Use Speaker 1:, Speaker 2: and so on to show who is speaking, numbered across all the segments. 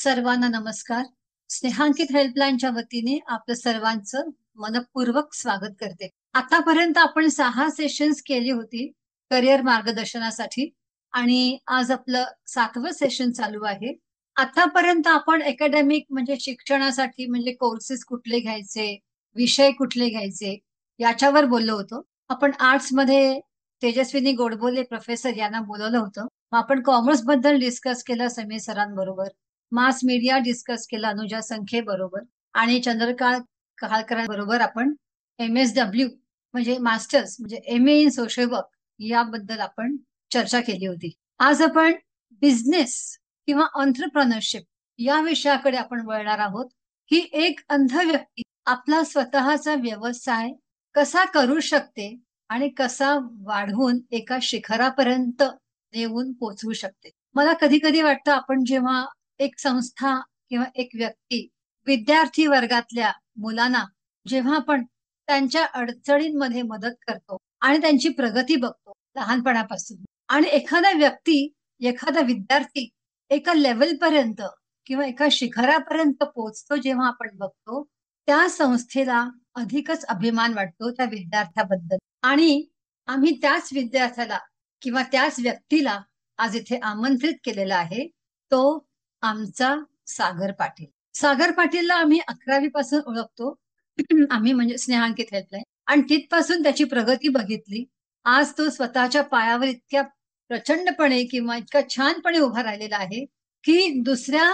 Speaker 1: सर्वांना नमस्कार. स्नेहांकित हेल्पलाईनच्या वतीने आपलं सर्वांचं मनपूर्वक स्वागत करते. आतापर्यंत आपण 6 सेशन्स केली होती करिअर मार्गदर्शनासाठी आणि आज आपलं 7वं सेशन चालू आहे. आतापर्यंत आपण अकॅडमिक म्हणजे शिक्षणासाठी म्हणजे कोर्सेस कुठले घ्यायचे, विषय कुठले घ्यायचे याच्यावर बोललो होतो. आपण आर्ट्स मध्ये तेजस्विनी गोडबोले प्रोफेसर यांना बोलवलं होतं. मग आपण कॉमर्स बद्दल डिस्कस केलं समीर सरांबरोबर. मास मीडिया डिस्कस केला अनुजा संखे बरोबर आणि चंद्रकांत कहाळकरांबरोबर आपण MSW म्हणजे मास्टर्स म्हणजे MA इन सोशल वर्क याबद्दल आपण चर्चा केली होती. आज आपण बिझनेस किंवा एंटरप्रेन्योरशिप या विषयाकडे आपण वळणार आहोत. ही एक अंध व्यक्ती आपला स्वतःचा व्यवसाय कसा करू शकते आणि कसा वाढवून एका शिखरापर्यंत नेऊन पोहोचवू शकते. मला कधी कधी वाटतं आपण जेव्हा एक संस्था किंवा एक व्यक्ती विद्यार्थी वर्गातल्या मुलांना जेव्हा आपण त्यांच्या अडचणींमध्ये मदत करतो आणि त्यांची प्रगती बघतो लहानपणापासून आणि एखादा व्यक्ती एखादा विद्यार्थी एका लेवल पर्यंत किंवा एका शिखरापर्यंत पोहोचतो जेव्हा आपण बघतो त्या संस्थेला अधिकच अभिमान वाटतो त्या विद्यार्थ्याबद्दल आणि आम्ही त्याच विद्यार्थ्याला किंवा त्याच व्यक्तीला आज इथे आमंत्रित केलेला आहे. तो आमचा सागर पाटील. सागर पाटीलला आम्ही 11वी पासून ओळखतो. आम्ही म्हणजे स्नेहांकित हेल्पलाईन आणि तिथपासून त्याची प्रगती बघितली. आज तो स्वतःच्या पायावर इतक्या प्रचंडपणे किंवा इतक्या छानपणे उभा राहिलेला आहे की दुसऱ्या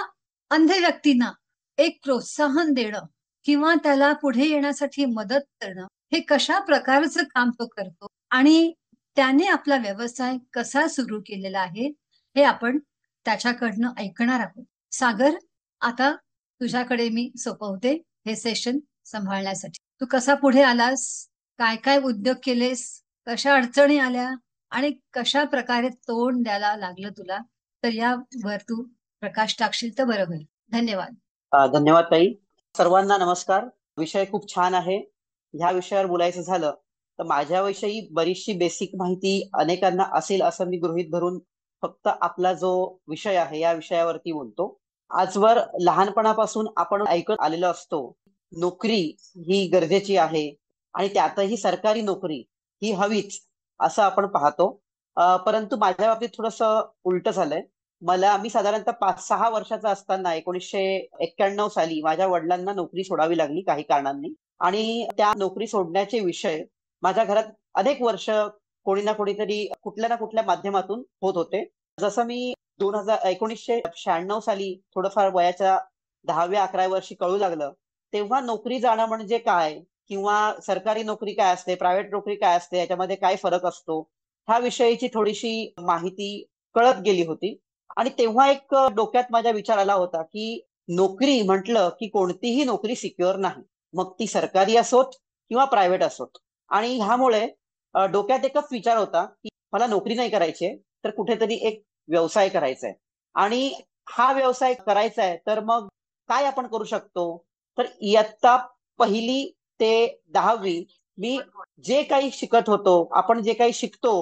Speaker 1: अंध व्यक्तींना एक प्रोत्साहन देणं किंवा त्याला पुढे येण्यासाठी मदत करणं हे कशा प्रकारचं काम तो करतो आणि त्याने आपला व्यवसाय कसा सुरू केलेला आहे हे आपण त्याच्याकडनं ऐकणार आहोत. सागर, आता तुझ्याकडे मी सोपवते हे सेशन सांभाळण्यासाठी. तू कसा पुढे आलास, काय काय उद्योग केलेस, कशा अडचणी आल्या आणि कशा प्रकारे तोंड द्यायला लागलं तुला, तर यावर तू प्रकाश टाकशील तर बरं होईल. धन्यवाद.
Speaker 2: धन्यवाद ताई. सर्वांना नमस्कार. विषय खूप छान आहे. ह्या विषयावर बोलायचं झालं तर माझ्याविषयी बरीचशी बेसिक माहिती अनेकांना असेल असं मी गृहीत धरून फक्त आपला जो विषय आहे या विषयावरती बोलतो. आजवर लहानपणापासून आपण ऐकत आलेलो असतो नोकरी ही गरजेची आहे आणि त्यातही सरकारी नोकरी ही हवीच असं आपण पाहतो. परंतु माझ्या बाबतीत थोडंसं उलट झालंय. मी साधारणतः 5-6 वर्षाचा असताना 1991 साली माझ्या वडिलांना नोकरी सोडावी लागली काही कारणांनी आणि त्या नोकरी सोडण्याचे विषय माझ्या घरात अनेक वर्ष कोणी ना कोणीतरी कुठल्या ना कुठल्या माध्यमातून होत होते. जसं मी 1996 साली थोडंफार वयाच्या 10व्या-11व्या वर्षी कळू लागलं तेव्हा नोकरी जाणं म्हणजे काय किंवा सरकारी नोकरी काय असते, प्रायव्हेट नोकरी काय असते, याच्यामध्ये काय फरक असतो ह्या विषयीची थोडीशी माहिती कळत गेली होती. आणि तेव्हा एक डोक्यात माझ्या विचार आला होता की नोकरी म्हटलं की कोणतीही नोकरी सिक्युअर नाही, मग ती सरकारी असोत किंवा प्रायव्हेट असोत. आणि ह्यामुळे डोक्यात एकच विचार होता की मला नोकरी नाही करायची तर कुठेतरी एक व्यवसाय करायचा आहे आणि हा व्यवसाय करायचा आहे तर मग काय आपण करू शकतो. तर इयत्ता 1ली ते 10वी मी जे काही शिकत होतो, आपण जे काही शिकतो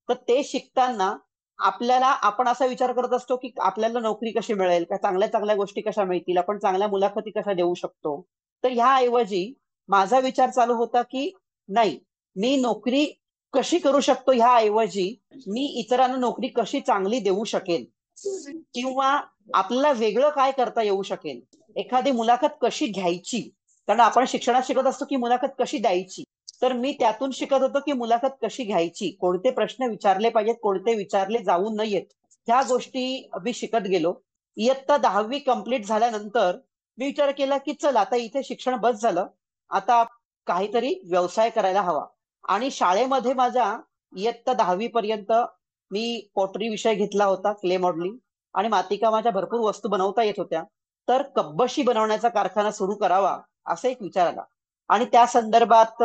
Speaker 2: तर ते शिकताना आपण असा विचार करत असतो की आपल्याला नोकरी कशी मिळेल, का चांगल्या चांगल्या गोष्टी कशा मिळतील, आपण चांगल्या मुलाखती कशा देऊ शकतो. तर ह्याऐवजी माझा विचार चालू होता की नाही, मी नोकरी कशी करू शकतो ह्याऐवजी मी इतरांना नोकरी कशी चांगली देऊ शकेल किंवा आपल्याला वेगळं काय करता येऊ शकेल, एखादी मुलाखत कशी घ्यायची. कारण आपण शिक्षणात शिकत असतो की मुलाखत कशी द्यायची, तर मी त्यातून शिकत होतो की मुलाखत कशी घ्यायची, कोणते प्रश्न विचारले पाहिजेत, कोणते विचारले जाऊ नयेत, ह्या गोष्टी मी शिकत गेलो. इयत्ता 10वी कंप्लीट झाल्यानंतर मी विचार केला की चल आता इथे शिक्षण बस झालं, आता काहीतरी व्यवसाय करायला हवा. आणि शाळेमध्ये माझ्या इयत्ता 10वी पर्यंत मी पॉटरी विषय घेतला होता, क्ले मॉडेलिंग, आणि मातीकामाच्या भरपूर वस्तू बनवता येत होत्या. तर कब्बशी बनवण्याचा कारखाना सुरू करावा असा एक विचार आला आणि त्या संदर्भात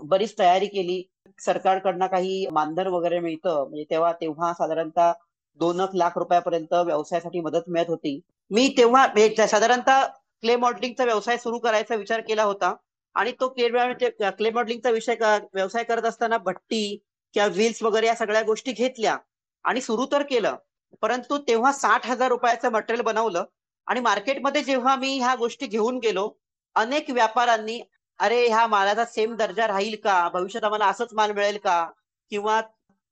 Speaker 2: बरीच तयारी केली. सरकारकडनं काही मानधन वगैरे मिळतं, म्हणजे तेव्हा साधारणतः 2 लाख रुपयापर्यंत व्यवसायासाठी मदत मिळत होती. मी तेव्हा साधारणतः क्ले मॉडेलिंगचा व्यवसाय सुरू करायचा विचार केला होता आणि तो क्ले मॉडेलिंगचा व्यवसाय करत असताना भट्टी किंवा व्हील्स वगैरे या सगळ्या गोष्टी घेतल्या आणि सुरू तर केलं. परंतु तेव्हा 60,000 रुपयाचं मटेरियल बनवलं आणि मार्केटमध्ये जेव्हा मी ह्या गोष्टी घेऊन गेलो, अनेक व्यापाऱ्यांनी अरे ह्या मालाचा सेम दर्जा राहील का, भविष्यात आम्हाला असंच माल मिळेल का, किंवा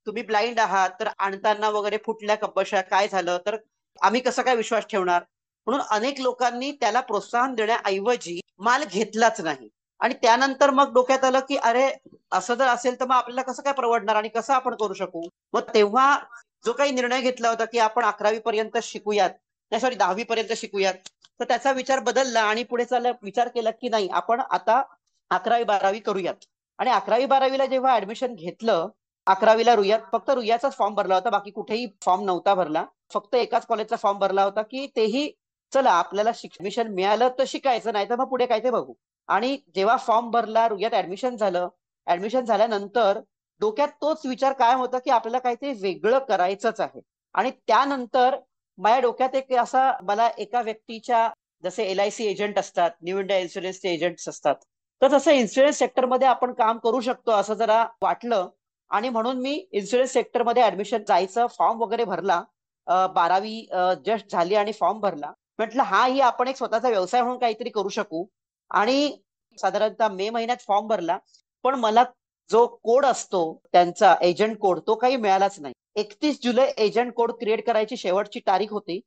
Speaker 2: तुम्ही ब्लाइंड आहात तर आणताना वगैरे फुटल्या कपशा काय झालं तर आम्ही कसं काय विश्वास ठेवणार. म्हणून अनेक लोकांनी त्याला प्रोत्साहन देण्याऐवजी माल घेतलाच नाही. आणि त्यानंतर मग डोक्यात आलं की अरे असं जर असेल तर मग आपल्याला कसं काय परवडणार आणि कसं आपण करू शकू. मग तेव्हा जो काही निर्णय घेतला होता की आपण 11वी पर्यंत शिकूयात, नाही सॉरी 10वी पर्यंत शिकूयात, तर त्याचा विचार बदलला आणि पुढे विचार केला की नाही आपण आता 11वी 12वी करूयात. आणि 11वी 12वीला जेव्हा ऍडमिशन घेतलं, 11वीला रुईयात फक्त रुईयाचाच फॉर्म भरला होता, बाकी कुठेही फॉर्म नव्हता भरला. फक्त एकाच कॉलेजचा फॉर्म भरला होता की तेही चला आपल्याला ऍडमिशन मिळालं तर शिकायचं, नाही तर मग पुढे काय ते बघू. आणि जेव्हा फॉर्म भरला, रुईयात ऍडमिशन झालं, ऍडमिशन झाल्यानंतर डोक्यात तोच विचार कायम होता की आपल्याला काहीतरी वेगळं करायचंच आहे. आणि त्यानंतर माझ्या डोक्यात एक असा मला एका व्यक्तीच्या, जसे LIC एजंट असतात, न्यू इंडिया इन्शुरन्सचे एजंट्स असतात, तर तसं इन्शुरन्स सेक्टरमध्ये आपण काम करू शकतो असं जरा वाटलं. आणि म्हणून मी इन्शुरन्स सेक्टरमध्ये ऍडमिशन जायचं फॉर्म वगैरे भरला. 12वी जस्ट झाली आणि फॉर्म भरला. म्हटलं हा ही आपण एक स्वतःचा व्यवसाय म्हणून काहीतरी करू शकू. आणि साधारणतः मे महिन्यात फॉर्म भरला, पण मला जो कोड असतो त्यांचा एजंट कोड तो काही मिळालाच नाही. 31 जुलै एजंट कोड क्रिएट करायची शेवटची तारीख होती.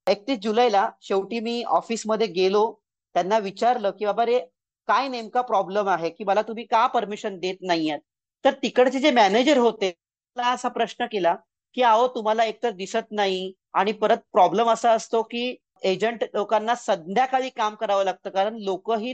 Speaker 2: 31 जुलैला शेवटी मी ऑफिसमध्ये गेलो, त्यांना विचारलं की बाबा रे काय नेमका प्रॉब्लेम आहे की मला तुम्ही का परमिशन देत नाहीयेत. तर तिकडचे जे मॅनेजर होते मला असा प्रश्न केला की अहो तुम्हाला एकतर दिसत नाही, आणि परत प्रॉब्लेम असा असतो की एजंट लोकांना संध्याकाळी काम करावं लागतं, कारण लोकही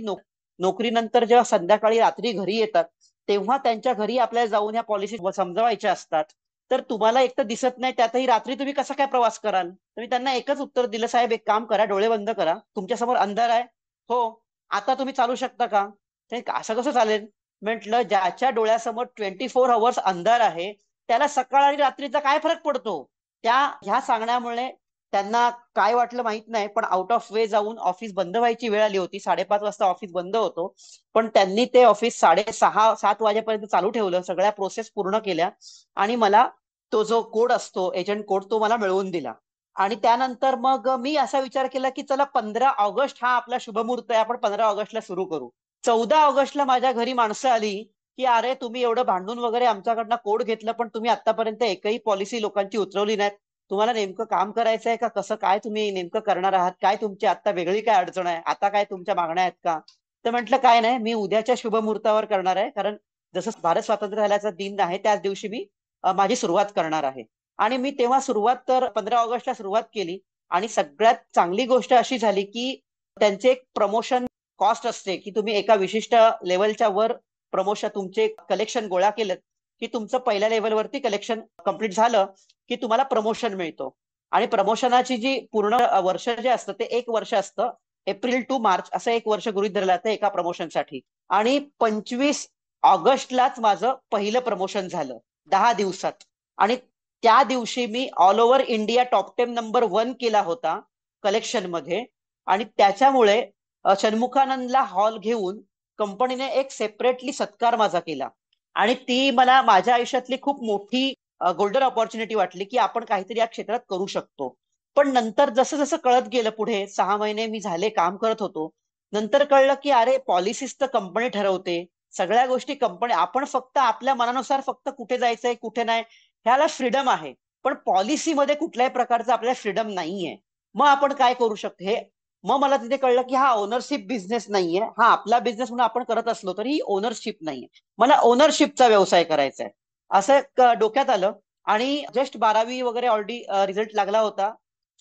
Speaker 2: नोकरीनंतर जेव्हा संध्याकाळी रात्री घरी येतात तेव्हा त्यांच्या घरी आपल्याला जाऊन ह्या पॉलिसी समजावायच्या असतात. तर तुम्हाला एक तर दिसत नाही, त्यातही रात्री तुम्ही कसा काय प्रवास कराल. तर मी त्यांना एकच उत्तर दिलं, साहेब एक काम करा, डोळे बंद करा, तुमच्यासमोर अंधार आहे, हो आता तुम्ही चालू शकता का. असं कसं चालेल. म्हटलं ज्याच्या डोळ्यासमोर 24 अवर्स अंधार आहे त्याला सकाळ आणि रात्रीचा काय फरक पडतो. ह्या सांगण्यामुळे त्यांना काय वाटलं माहित नाही, पण आउट ऑफ वे जाऊन ऑफिस बंद व्हायची वेळ आली होती. 5:30 वाजता ऑफिस बंद होतो, पण त्यांनी ते ऑफिस 6:30-7 वाजेपर्यंत चालू ठेवलं, सगळ्या प्रोसेस पूर्ण केल्या आणि मला तो जो कोड असतो एजंट कोड तो मला मिळवून दिला. आणि त्यानंतर मग मी असा विचार केला की चला 15 ऑगस्ट हा आपला शुभमुहूर्त आहे, आपण 15 ऑगस्टला सुरू करू. 14 ऑगस्टला माझ्या घरी माणसं आली की अरे तुम्ही एवढं भांडून वगैरे आमच्याकडनं कोड घेतलं, पण तुम्ही आतापर्यंत एकही पॉलिसी लोकांची उतरवली नाहीत. तुम्हाला नेमकं काम करायचं आहे का कसं काय तुम्ही नेमकं करणार आहात, काय तुमची आता वेगळी काय अडचण आहे, आता काय तुमच्या मागण्या आहेत का. तर म्हटलं काय नाही, मी उद्याच्या शुभमुहूर्तावर करणार आहे, कारण जसं भारत स्वातंत्र्य झाल्याचा दिन आहे त्याच दिवशी मी माझी सुरुवात करणार आहे. आणि मी तेव्हा सुरुवात तर 15 ऑगस्टला सुरुवात केली. आणि सगळ्यात चांगली गोष्ट अशी झाली की त्यांचे एक प्रमोशन कॉस्ट असते की तुम्ही एका विशिष्ट लेवलच्या वर प्रमोशन तुमचे कलेक्शन गोळा केलं की तुमचं पहिल्या लेवलवरती कलेक्शन कंप्लीट झालं की तुम्हाला प्रमोशन मिळतो. आणि प्रमोशनाची जी पूर्ण वर्ष जे असतं ते 1 वर्ष असतं, एप्रिल टू मार्च असं 1 वर्ष गृहीत धरलं जातं एका प्रमोशनसाठी. आणि 25 ऑगस्टलाच माझं पहिलं प्रमोशन झालं 10 दिवसात. आणि त्या दिवशी मी all over India top 10 number 1 केला होता कलेक्शन मध्ये. आणि त्याच्यामुळे षण्मुखानंदला हॉल घेऊन कंपनीने एक सेपरेटली सत्कार माझा केला. आणि ती मला माझ्या आयुष्यातली खूप मोठी गोल्डन ऑपॉर्च्युनिटी वाटली की आपण काहीतरी या क्षेत्रात करू शकतो. पण नंतर जसं जसं कळत गेलं, पुढे 6 महिने मी झाले काम करत होतो, नंतर कळलं की अरे पॉलिसीज तर कंपनी ठरवते, सगळ्या गोष्टी कंपनी, आपण फक्त आपल्या मनानुसार फक्त कुठे जायचंय कुठे नाही ह्याला फ्रीडम आहे, पण पॉलिसीमध्ये कुठल्याही प्रकारचं आपल्याला फ्रीडम नाहीये. मग आपण काय करू शकतो हे. मग मला तिथे कळलं की हा ओनरशिप बिझनेस नाहीये, हा आपला बिझनेस म्हणून आपण करत असलो तरी ओनरशिप नाहीये, मला ओनरशिपचा व्यवसाय करायचा आहे असं डोक्यात आलं. आणि जस्ट 12वी वगैरे ऑलरेडी रिझल्ट लागला होता.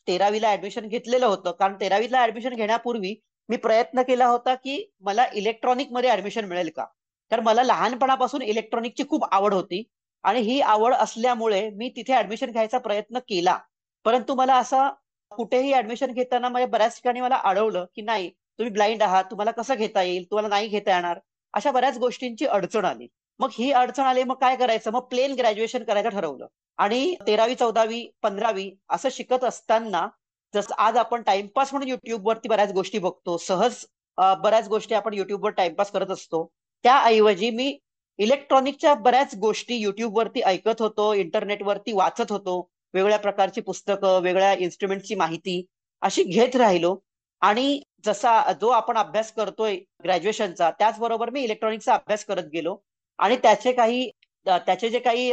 Speaker 2: 13वीला ऍडमिशन घेतलेलं होतं, कारण 13वीला ऍडमिशन घेण्यापूर्वी मी प्रयत्न केला होता की मला इलेक्ट्रॉनिक मध्ये ऍडमिशन मिळेल का, तर मला लहानपणापासून इलेक्ट्रॉनिकची खूप आवड होती. आणि ही आवड असल्यामुळे मी तिथे ऍडमिशन घ्यायचा प्रयत्न केला. परंतु मला असं कुठेही ऍडमिशन घेताना म्हणजे बऱ्याच ठिकाणी मला अडवलं की नाही तुम्ही ब्लाइंड आहात, तुम्हाला कसं घेता येईल, तुम्हाला नाही घेता येणार, अशा बऱ्याच गोष्टींची अडचण आली. मग ही अडचण आली, मग काय करायचं, मग प्लेन ग्रॅज्युएशन करायचं ठरवलं. आणि 13वी 14वी 15वी असं शिकत असताना जसं आज आपण टाइमपास म्हणून युट्यूबवरती बऱ्याच गोष्टी बघतो, सहज बऱ्याच गोष्टी आपण युट्यूबवर टाइमपास करत असतो, त्याऐवजी मी इलेक्ट्रॉनिकच्या बऱ्याच गोष्टी युट्यूबवरती ऐकत होतो, इंटरनेटवरती वाचत होतो, वेगवेगळ्या प्रकारची पुस्तकं, वेगळ्या इन्स्ट्रुमेंटची माहिती. अशी घेत राहिलो. आणि जसा जो आपण अभ्यास करतोय ग्रॅज्युएशनचा, त्याचबरोबर मी इलेक्ट्रॉनिक्सचा अभ्यास करत गेलो. आणि त्याचे जे काही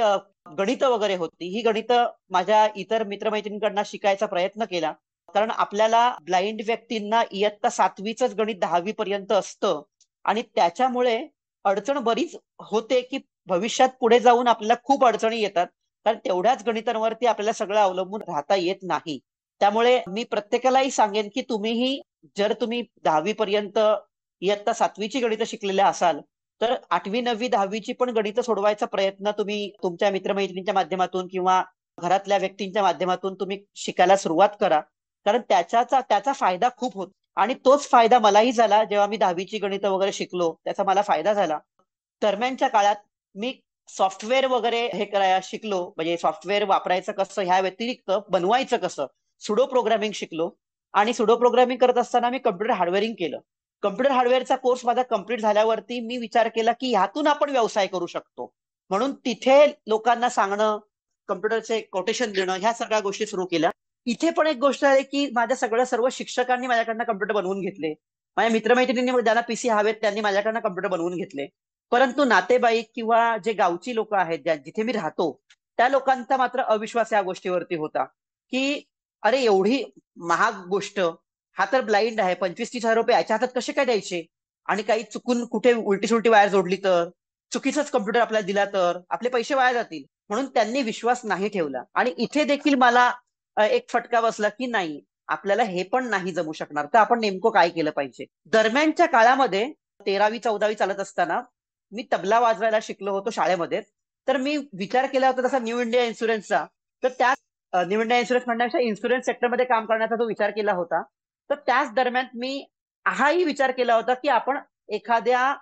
Speaker 2: गणितं वगैरे होती, ही गणितं माझ्या इतर मित्रमैत्रिणींकडनं शिकायचा प्रयत्न केला. कारण आपल्याला ब्लाइंड व्यक्तींना इयत्ता 7वीच गणित 10वी पर्यंत असतं. आणि त्याच्यामुळे अडचण बरीच होते की भविष्यात पुढे जाऊन आपल्याला खूप अडचणी येतात. कारण तेवढ्याच गणितांवरती आपल्याला सगळं अवलंबून राहता येत नाही. त्यामुळे मी प्रत्येकालाही सांगेन की तुम्हीही, जर तुम्ही 10वी पर्यंत इयत्ता 7वीची गणितं शिकलेल्या असाल, तर 8वी 9वी 10वीची पण गणितं सोडवायचा प्रयत्न तुम्ही तुमच्या मित्रमैत्रिणींच्या माध्यमातून किंवा घरातल्या व्यक्तींच्या माध्यमातून तुम्ही शिकायला सुरुवात करा. कारण त्याचा फायदा खूप होतो. आणि तोच फायदा मलाही झाला जेव्हा मी 10वीची गणितं वगैरे शिकलो, त्याचा मला फायदा झाला. दरम्यानच्या काळात मी सॉफ्टवेअर वगैरे हे करायला शिकलो. म्हणजे सॉफ्टवेअर वापरायचं कसं, ह्या व्यतिरिक्त बनवायचं कसं, सुडो प्रोग्रामिंग शिकलो. आणि सुडो प्रोग्रामिंग करत असताना मी कम्प्युटर हार्डवेअरिंग केलं. कम्प्युटर हार्डवेअरचा कोर्स माझा कम्प्लीट झाल्यावरती मी विचार केला की ह्यातून आपण व्यवसाय करू शकतो. म्हणून तिथे लोकांना सांगणं, कम्प्युटरचे कोटेशन देणं, ह्या सगळ्या गोष्टी सुरू केल्या. इथे पण एक गोष्ट आहे की माझ्या सर्व शिक्षकांनी माझ्याकडनं कम्प्युटर बनवून घेतले. माझ्या मित्रमैत्रिणींनी ज्यांना पीसी हवेत त्यांनी माझ्याकडनं कम्प्युटर बनवून घेतले. परंतु नातेवाईक किंवा जे गावची लोक आहेत, जिथे मी राहतो, त्या लोकांचा मात्र अविश्वास या गोष्टीवरती होता की अरे एवढी महाग गोष्ट, हा तर ब्लाइंड आहे, 25-30 हजार रुपये याच्या हातात कसे काय द्यायचे, आणि काही चुकून कुठे उलटी सुलटी वायर जोडली तर, चुकीचाच कम्प्युटर आपल्याला दिला तर आपले पैसे वाया जातील. म्हणून त्यांनी विश्वास नाही ठेवला. आणि इथे देखील मला एक फटका बसला की नाही, आपल्याला हे पण नाही जमू शकणार, तर आपण नेमकं काय केलं पाहिजे. दरम्यानच्या काळामध्ये 13वी 14वी चालत असताना मी तबला वाजवायला शिकलो होतो शाळेमध्ये. तर मी विचार केला होता तसा न्यू इंडिया इन्शुरन्सचा. तर त्या न्यू इंडिया इन्शुरन्स म्हणण्यापेक्षा इन्शुरन्स सेक्टरमध्ये काम करण्याचा जो विचार केला होता, तर त्याच दरम्यान मी हाही विचार केला होता की आपण एखाद्या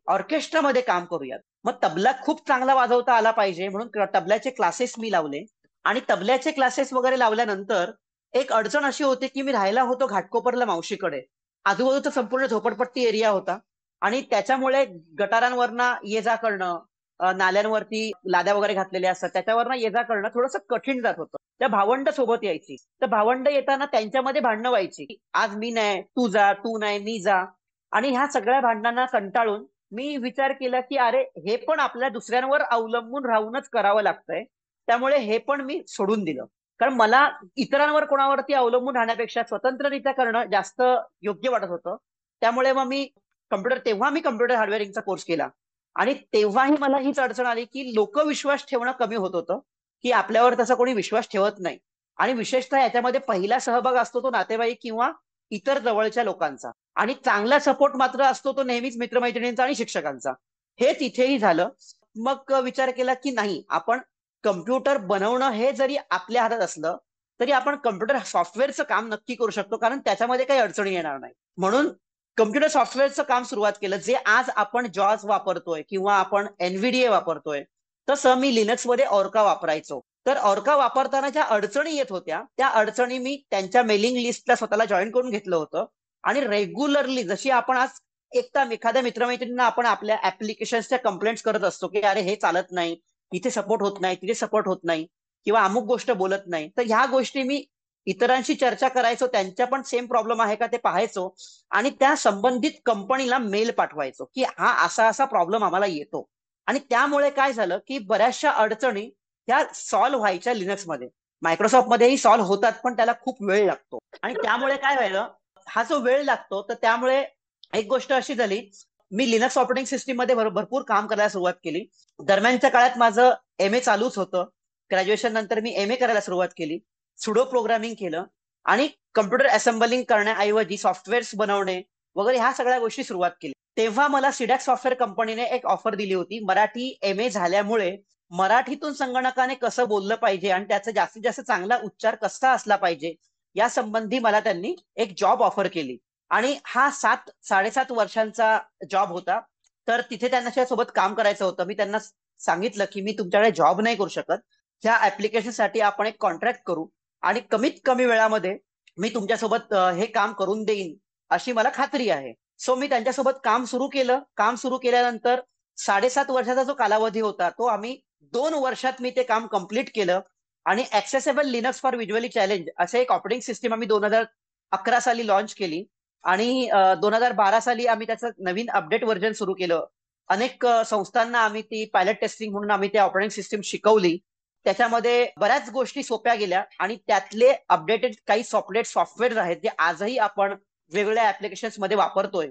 Speaker 2: ऑर्केस्ट्रामध्ये काम करूयात. मग तबला खूप चांगला वाजवता आला पाहिजे म्हणून तबल्याचे क्लासेस मी लावले. आणि तबल्याचे क्लासेस वगैरे लावल्यानंतर एक अडचण अशी होती की मी राहायला होतो घाटकोपरला मावशीकडे. आजूबाजूचा संपूर्ण झोपडपट्टी एरिया होता. आणि त्याच्यामुळे गटारांवरनं ये जा करणं, नाल्यांवरती लाद्या वगैरे घातलेल्या असतात, त्याच्यावरनं ये जा करणं थोडंसं कठीण जात होतं. त्या भावंड सोबत यायची, तर भावंड येताना त्यांच्यामध्ये भांडणं व्हायची. आज मी नाही तू जा, तू नाही मी जा. आणि ह्या सगळ्या भांडणांना कंटाळून मी विचार केला की अरे हे पण आपल्या दुसऱ्यांवर अवलंबून राहूनच करावं लागतंय. त्यामुळे हे पण मी सोडून दिलं. कारण मला इतरांवर कोणावरती अवलंबून राहण्यापेक्षा स्वतंत्ररित्या करणं जास्त योग्य वाटत होतं. त्यामुळे मग तेव्हा मी कम्प्युटर हार्डवेअरिंगचा कोर्स केला. आणि तेव्हाही मला हीच अडचण आली की लोक विश्वास ठेवणं कमी होत होतं, की आपल्यावर तसा कोणी विश्वास ठेवत नाही. आणि विशेषतः याच्यामध्ये पहिला सहभाग असतो तो नातेवाईक किंवा इतर जवळच्या लोकांचा. आणि चांगला सपोर्ट मात्र असतो तो नेहमीच मित्रमैत्रिणींचा आणि शिक्षकांचा. हे तिथेही झालं. मग विचार केला की नाही, आपण कम्प्युटर बनवणं हे जरी आपल्या हातात असलं तरी आपण कम्प्युटर सॉफ्टवेअरचं काम नक्की करू शकतो, कारण त्याच्यामध्ये काही अडचणी येणार नाही. म्हणून कम्प्युटर सॉफ्टवेअरचं काम सुरुवात केलं. जे आज आपण जॉज वापरतोय किंवा आपण एनव्हीडीए वापरतोय, तसं मी लिनक्समध्ये ऑर्का वापरायचो. तर ऑर्का वापरताना ज्या अडचणी येत होत्या, त्या अडचणी मी त्यांच्या मेलिंग लिस्टला स्वतःला जॉईन करून घेतलं होतं. आणि रेग्युलरली जशी आपण आज एखाद्या मित्रमैत्रिणींना आपण आपल्या ऍप्लिकेशन्सच्या कंप्लेंट्स करत असतो की अरे हे चालत नाही, इथे सपोर्ट होत नाही, तिथे सपोर्ट होत नाही, किंवा अमुक गोष्ट बोलत नाही, तर ह्या गोष्टी मी इतरांशी चर्चा करायचो, त्यांच्या पण सेम प्रॉब्लेम आहे का ते पाहायचो. आणि त्या संबंधित कंपनीला मेल पाठवायचो की हा असा असा प्रॉब्लेम आम्हाला येतो. आणि त्यामुळे काय झालं की बऱ्याचशा अडचणी त्या सॉल्व्ह व्हायच्या लिनक्समध्ये. मायक्रोसॉफ्टमध्येही सॉल्व्ह होतात, पण त्याला खूप वेळ लागतो. आणि त्यामुळे काय व्हायलं, हा जो वेळ लागतो, तर त्यामुळे एक गोष्ट अशी झाली, मी लिनक्स ऑपरेटिंग सिस्टीम मध्ये भरपूर काम करायला सुरुवात केली. दरम्यानच्या काळात माझं MA चालूच होतं. ग्रॅज्युएशन नंतर मी MA करायला सुरुवात केली. सुडो प्रोग्रामिंग केलं. आणि कम्प्युटर असेंबलिंग करण्याऐवजी सॉफ्टवेअर्स बनवणे वगैरे ह्या सगळ्या गोष्टी सुरुवात केली. तेव्हा मला सिडॅक सॉफ्टवेअर कंपनीने एक ऑफर दिली होती. मराठी MA झाल्यामुळे मराठीतून संगणकाने कसं बोललं पाहिजे आणि त्याचा जास्तीत जास्त चांगला उच्चार कसा असला पाहिजे या संबंधी मला त्यांनी एक जॉब ऑफर केली. आणि हा 7-7.5 वर्षांचा जॉब होता. तर तिथे त्यांना सोबत काम करायचं होतं. मी त्यांना सांगितलं की मी तुमच्याकडे जॉब नाही करू शकत, ह्या ऍप्लिकेशनसाठी आपण एक कॉन्ट्रॅक्ट करू आणि कमीत कमी वेळामध्ये मी तुमच्यासोबत हे काम करून देईन अशी मला खात्री आहे. सो मी त्यांच्यासोबत काम सुरू केलं. काम सुरू केल्यानंतर 7.5 वर्षाचा जो कालावधी होता तो आम्ही 2 वर्षात मी ते काम कम्प्लीट केलं. आणि accessible Linux for visually challenge असे एक ऑपरेटिंग सिस्टीम आम्ही 2011 साली लॉन्च केली आणि 2012 साली आम्ही त्याचं नवीन अपडेट व्हर्जन सुरू केलं. अनेक संस्थांना आम्ही ती पायलट टेस्टिंग म्हणून आम्ही ती ऑपरेटिंग सिस्टीम शिकवली. त्याच्यामध्ये बऱ्याच गोष्टी सोप्या गेल्या आणि त्यातले अपडेटेड काही सॉफ्टवेअर आहेत जे आजही आपण वेगवेगळ्या ऍप्लिकेशन्स मध्ये वापरतोय,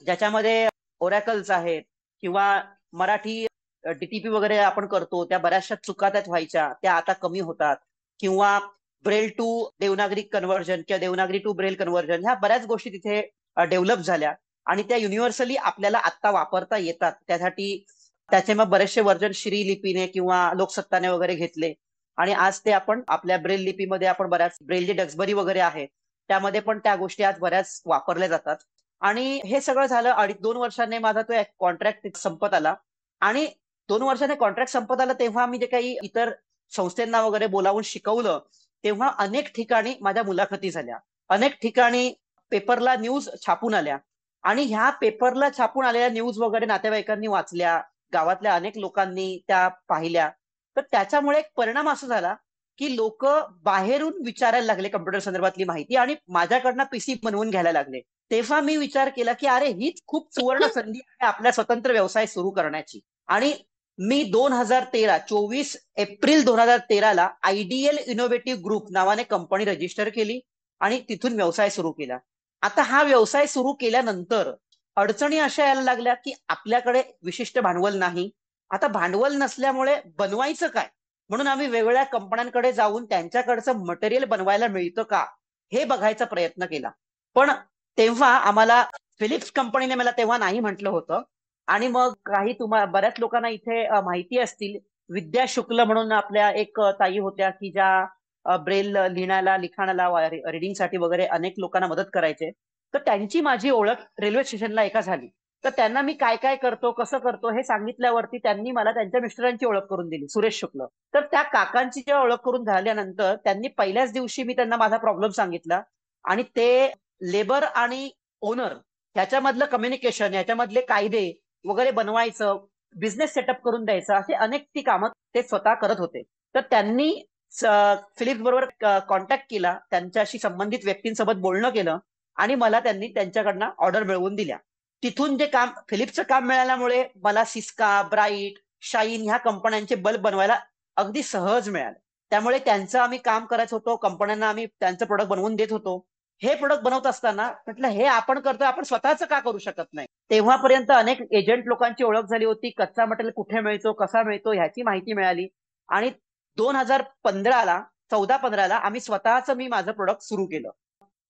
Speaker 2: ज्याच्यामध्ये ओरॅकल्स आहेत किंवा मराठी डीटीपी वगैरे आपण करतो, त्या बऱ्याचशा चुका त्यात व्हायच्या, त्या आता कमी होतात. किंवा ब्रेल टू देवनागरी कन्व्हर्जन किंवा देवनागरी टू ब्रेल कन्व्हर्जन, ह्या बऱ्याच गोष्टी तिथे डेव्हलप झाल्या आणि त्या युनिव्हर्सली आपल्याला आत्ता वापरता येतात. त्यासाठी त्याचे मग बरेचसे व्हर्जन श्री लिपीने किंवा लोकसत्ताने वगैरे घेतले आणि आज ते आपण आपल्या ब्रेल लिपीमध्ये आपण बऱ्याच ब्रेल जे डक्सबरी वगैरे आहे त्यामध्ये पण त्या गोष्टी आज बऱ्याच वापरल्या जातात. आणि हे सगळं झालं 2.5 वर्षांनी माझा तो कॉन्ट्रॅक्ट संपत आला आणि 2 वर्षाने कॉन्ट्रॅक्ट संपत आला तेव्हा मी जे काही इतर संस्थांना वगैरे बोलावून शिकवलं तेव्हा अनेक ठिकाणी माझ्या मुलाखती झाल्या, अनेक ठिकाणी पेपरला न्यूज छापून आल्या आणि ह्या पेपरला छापून आलेल्या न्यूज वगैरे नातेवाईकांनी वाचल्या, गावातल्या अनेक लोकांनी त्या पाहिल्या. तर त्याच्यामुळे एक परिणाम असा झाला की लोक बाहेरून विचारायला लागले कम्प्युटर संदर्भातली माहिती आणि माझ्याकडनं पीसी बनवून घ्यायला लागले. तेव्हा मी विचार केला की अरे हीच खूप सुवर्ण संधी आहे आपल्या स्वतंत्र व्यवसाय सुरू करण्याची. आणि मी 24 एप्रिल 2013 आयडियल इनोव्हेटिव्ह ग्रुप नावाने कंपनी रजिस्टर केली आणि तिथून व्यवसाय सुरू केला. आता हा व्यवसाय सुरू केल्यानंतर अडचणी अशा यायला लागल्या की आपल्याकडे विशिष्ट भांडवल नाही. आता भांडवल नसल्यामुळे बनवायचं काय, म्हणून आम्ही वेगवेगळ्या कंपन्यांकडे जाऊन त्यांच्याकडचं मटेरियल बनवायला मिळतं का हे बघायचा प्रयत्न केला. पण तेव्हा आम्हाला फिलिप्स कंपनीने मला तेव्हा नाही म्हटलं होतं. आणि मग काही बऱ्याच लोकांना इथे माहिती असतील, विद्या शुक्ल म्हणून आपल्या एक ताई होत्या की ज्या ब्रेल लिहिण्याला लिखाणाला रिडिंगसाठी वगैरे अनेक लोकांना मदत करायचे. तर त्यांची माझी ओळख रेल्वे स्टेशनला एका झाली. तर त्यांना मी काय काय करतो कसं करतो हे सांगितल्यावरती त्यांनी मला त्यांच्या मिस्टरांची ओळख करून दिली, सुरेश शुक्ल. तर त्या काकांची जेव्हा ओळख करून झाल्यानंतर त्यांनी पहिल्याच दिवशी मी त्यांना माझा प्रॉब्लेम सांगितला आणि ते लेबर आणि ओनर ह्याच्यामधलं कम्युनिकेशन, ह्याच्यामधले कायदे वगैरे बनवायचं, बिझनेस सेटअप करून द्यायचं, असे अनेक ती कामं ते स्वतः करत होते. तर त्यांनी फिलिप्स बरोबर कॉन्टॅक्ट केला, त्यांच्याशी संबंधित व्यक्तींसोबत बोलणं केलं आणि मला त्यांनी त्यांच्याकडनं ऑर्डर मिळवून दिल्या. तिथून जे काम फिलिप्सचं काम मिळाल्यामुळे मला सिस्का, ब्राईट, शाईन ह्या कंपन्यांचे बल्ब बनवायला अगदी सहज मिळाले. त्यामुळे त्यांचं आम्ही काम करत होतो, कंपन्यांना आम्ही त्यांचं प्रोडक्ट बनवून देत होतो. हे प्रोडक्ट बनवत असताना म्हटलं हे आपण करतोय, आपण स्वतःच का करू शकत नाही. तेव्हापर्यंत अनेक एजंट लोकांची ओळख झाली होती, कच्चा मटेरियल कुठे मिळतो, कसा मिळतो ह्याची माहिती मिळाली आणि 2015ला 14-15ला आम्ही स्वतःच मी माझं प्रोडक्ट सुरू केलं.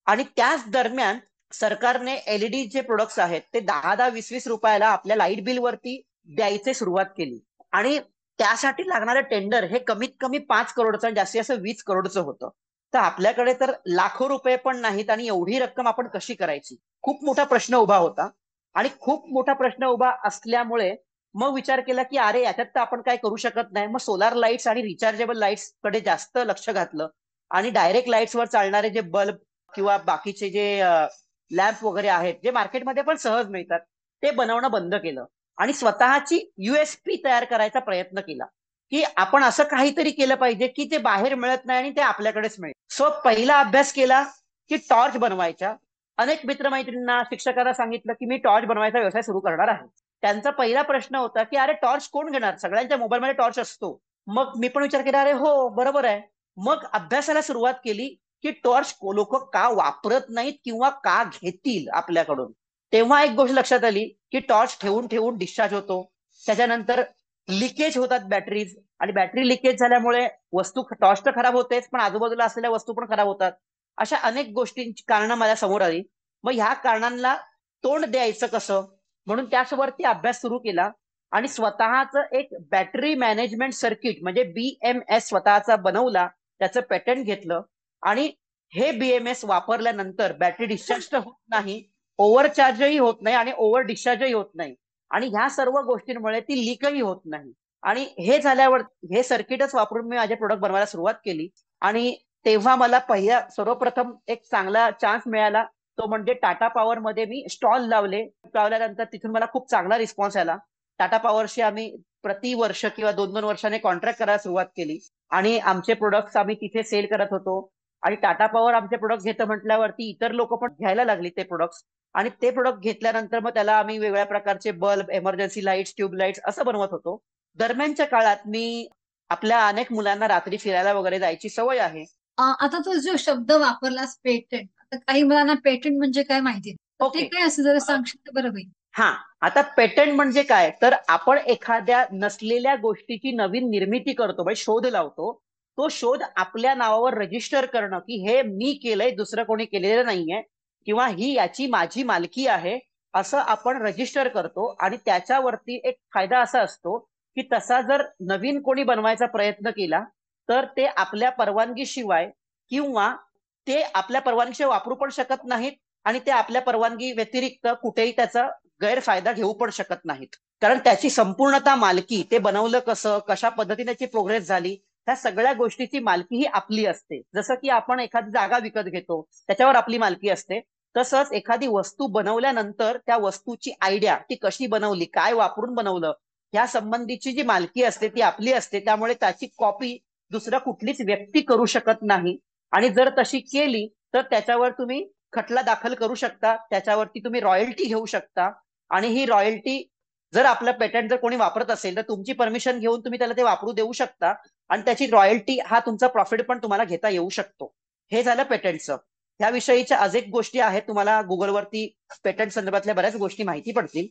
Speaker 2: आणि त्याच दरम्यान सरकारने एलईडी जे प्रोडक्ट्स आहेत ते 10-10, 20-20 रुपयाला आपल्या लाईट बिल वरती द्यायचे सुरुवात केली. आणि त्यासाठी लागणारं टेंडर हे कमीत कमी 5 करोडचं, जास्तीत जास्त 20 करोडचं होतं. तर आपल्याकडे तर लाखो रुपये पण नाहीत आणि एवढी रक्कम आपण कशी करायची, खूप मोठा प्रश्न उभा होता. आणि खूप मोठा प्रश्न उभा असल्यामुळे मग विचार केला की अरे याच्यात तर आपण काय करू शकत नाही. मग सोलार लाईट्स आणि रिचार्जेबल लाईट्स कडे जास्त लक्ष घातलं आणि डायरेक्ट लाईट्सवर चालणारे जे बल्ब किंवा बाकीचे जे लॅम्प वगैरे आहेत जे मार्केटमध्ये पण सहज मिळतात ते बनवणं बंद केलं आणि स्वतःची युएसपी तयार करायचा प्रयत्न केला की आपण असं काहीतरी केलं पाहिजे की ते बाहेर मिळत नाही आणि ते आपल्याकडेच मिळेल. सो पहिला अभ्यास केला की टॉर्च बनवायच्या. अनेक मित्रमैत्रिणींना, शिक्षकांना सांगितलं की मी टॉर्च बनवायचा व्यवसाय सुरू करणार आहे. त्यांचा पहिला प्रश्न होता की अरे टॉर्च कोण घेणार, सगळ्यांच्या मोबाईलमध्ये टॉर्च असतो. मग मी पण विचार केला अरे हो बरोबर आहे. मग अभ्यासाला सुरुवात केली की टॉर्च लोक का वापरत नाहीत किंवा का घेतील आपल्याकडून. तेव्हा एक गोष्ट लक्षात आली की टॉर्च ठेवून ठेवून डिस्चार्ज होतो, त्याच्यानंतर लिकेज होतात बॅटरीज आणि बॅटरी लिकेज झाल्यामुळे वस्तू, टॉर्च तर खराब होतेच पण आजूबाजूला असलेल्या वस्तू पण खराब होतात. अशा अनेक गोष्टींची कारणं माझ्या समोर आली. मग ह्या कारणांना तोंड द्यायचं कसं म्हणून त्याच्यावरती अभ्यास सुरू केला आणि स्वतःच एक बॅटरी मॅनेजमेंट सर्किट म्हणजे BMS स्वतःचा बनवला, त्याचं पेटंट घेतलं आणि हे BMS वापरल्यानंतर बॅटरी डिस्चार्ज तर होत नाही, ओव्हरचार्जही होत नाही आणि ओव्हर डिस्चार्जही होत नाही आणि ह्या सर्व गोष्टींमुळे ती लीकही होत नाही. आणि हे झाल्यावर हे सर्किटच वापरून मी माझे प्रोडक्ट बनवायला सुरुवात केली आणि तेव्हा मला सर्वप्रथम एक चांगला चान्स मिळाला, तो म्हणजे टाटा पॉवर मध्ये मी स्टॉल लावल्यानंतर तिथून मला खूप चांगला रिस्पॉन्स आला. टाटा पॉवरशी आम्ही प्रति वर्ष किंवा 2-2 वर्षाने कॉन्ट्रॅक्ट करायला सुरुवात केली आणि आमचे प्रोडक्ट्स आम्ही तिथे सेल करत होतो आणि टाटा पॉवर आमचे प्रोडक्ट घेतं म्हटल्यावरती इतर लोक पण घ्यायला लागली ते प्रोडक्ट्स. आणि ते प्रोडक्ट घेतल्यानंतर मग त्याला आम्ही वेगळ्या प्रकारचे बल्ब, इमर्जन्सी लाईट्स, ट्यूबलाइट्स असं बनवत होतो. दरम्यानच्या काळात मी आपल्या अनेक मुलांना रात्री फिरायला वगैरे जायची सवय आहे.
Speaker 1: आता तो जो शब्द वापरलास पेटंट, आता काही मुलांना पेटंट म्हणजे काय माहिती नाही. तर ते
Speaker 2: ओके.
Speaker 1: काय असं जरा सांगशील तर बरं होईल.
Speaker 2: हा, आता पेटंट म्हणजे काय, तर आपण एखाद्या नसलेल्या गोष्टीची नवीन निर्मिती करतो, म्हणजे शोध लावतो. तो शोध आपल्या नावावर रजिस्टर करणं, की हे मी केलंय, दुसरं कोणी केलेलं नाहीये, किंवा ही याची माझी मालकी आहे, असं आपण रजिस्टर करतो. आणि त्याच्यावरती एक फायदा असा असतो की तसा जर नवीन कोणी बनवायचा प्रयत्न केला तर ते आपल्या परवानगीशिवाय किंवा ते आपल्या परवानगीशिवाय वापरू पण शकत नाहीत, आणि ते आपल्या परवानगी व्यतिरिक्त कुठेही त्याचा गैरफायदा घेऊ पण शकत नाहीत. कारण त्याची संपूर्णतः मालकी, ते बनवलं कसं, कशा पद्धतीने त्याची प्रोग्रेस झाली, ह्या सगळ्या गोष्टीची मालकी ही आपली असते. जसं की आपण एखादी जागा विकत घेतो, त्याच्यावर आपली मालकी असते. तसंच एखादी वस्तू बनवल्यानंतर त्या वस्तूची आयडिया, ती कशी बनवली, काय वापरून बनवलं, या संबंधीची जी मालकी असते ती आपली असते. त्यामुळे त्याची कॉपी दुसरा कुठलीच व्यक्ती करू शकत नाही. आणि जर तशी केली तर त्याच्यावर तुम्ही खटला दाखल करू शकता, त्याच्यावरती तुम्ही रॉयल्टी घेऊ शकता. आणि ही रॉयल्टी, जर आपलं पेटंट जर कोणी वापरत असेल तर तुमची परमिशन घेऊन तुम्ही त्याला ते वापरू देऊ शकता. आणि त्याची रॉयल्टी हा तुमचा प्रॉफिट पण तुम्हाला घेता येऊ शकतो. हे झालं पेटंटचं. याविषयीच्या अनेक गोष्टी आहेत, तुम्हाला गुगलवरती पेटंट संदर्भातल्या बऱ्याच गोष्टी माहिती पडतील.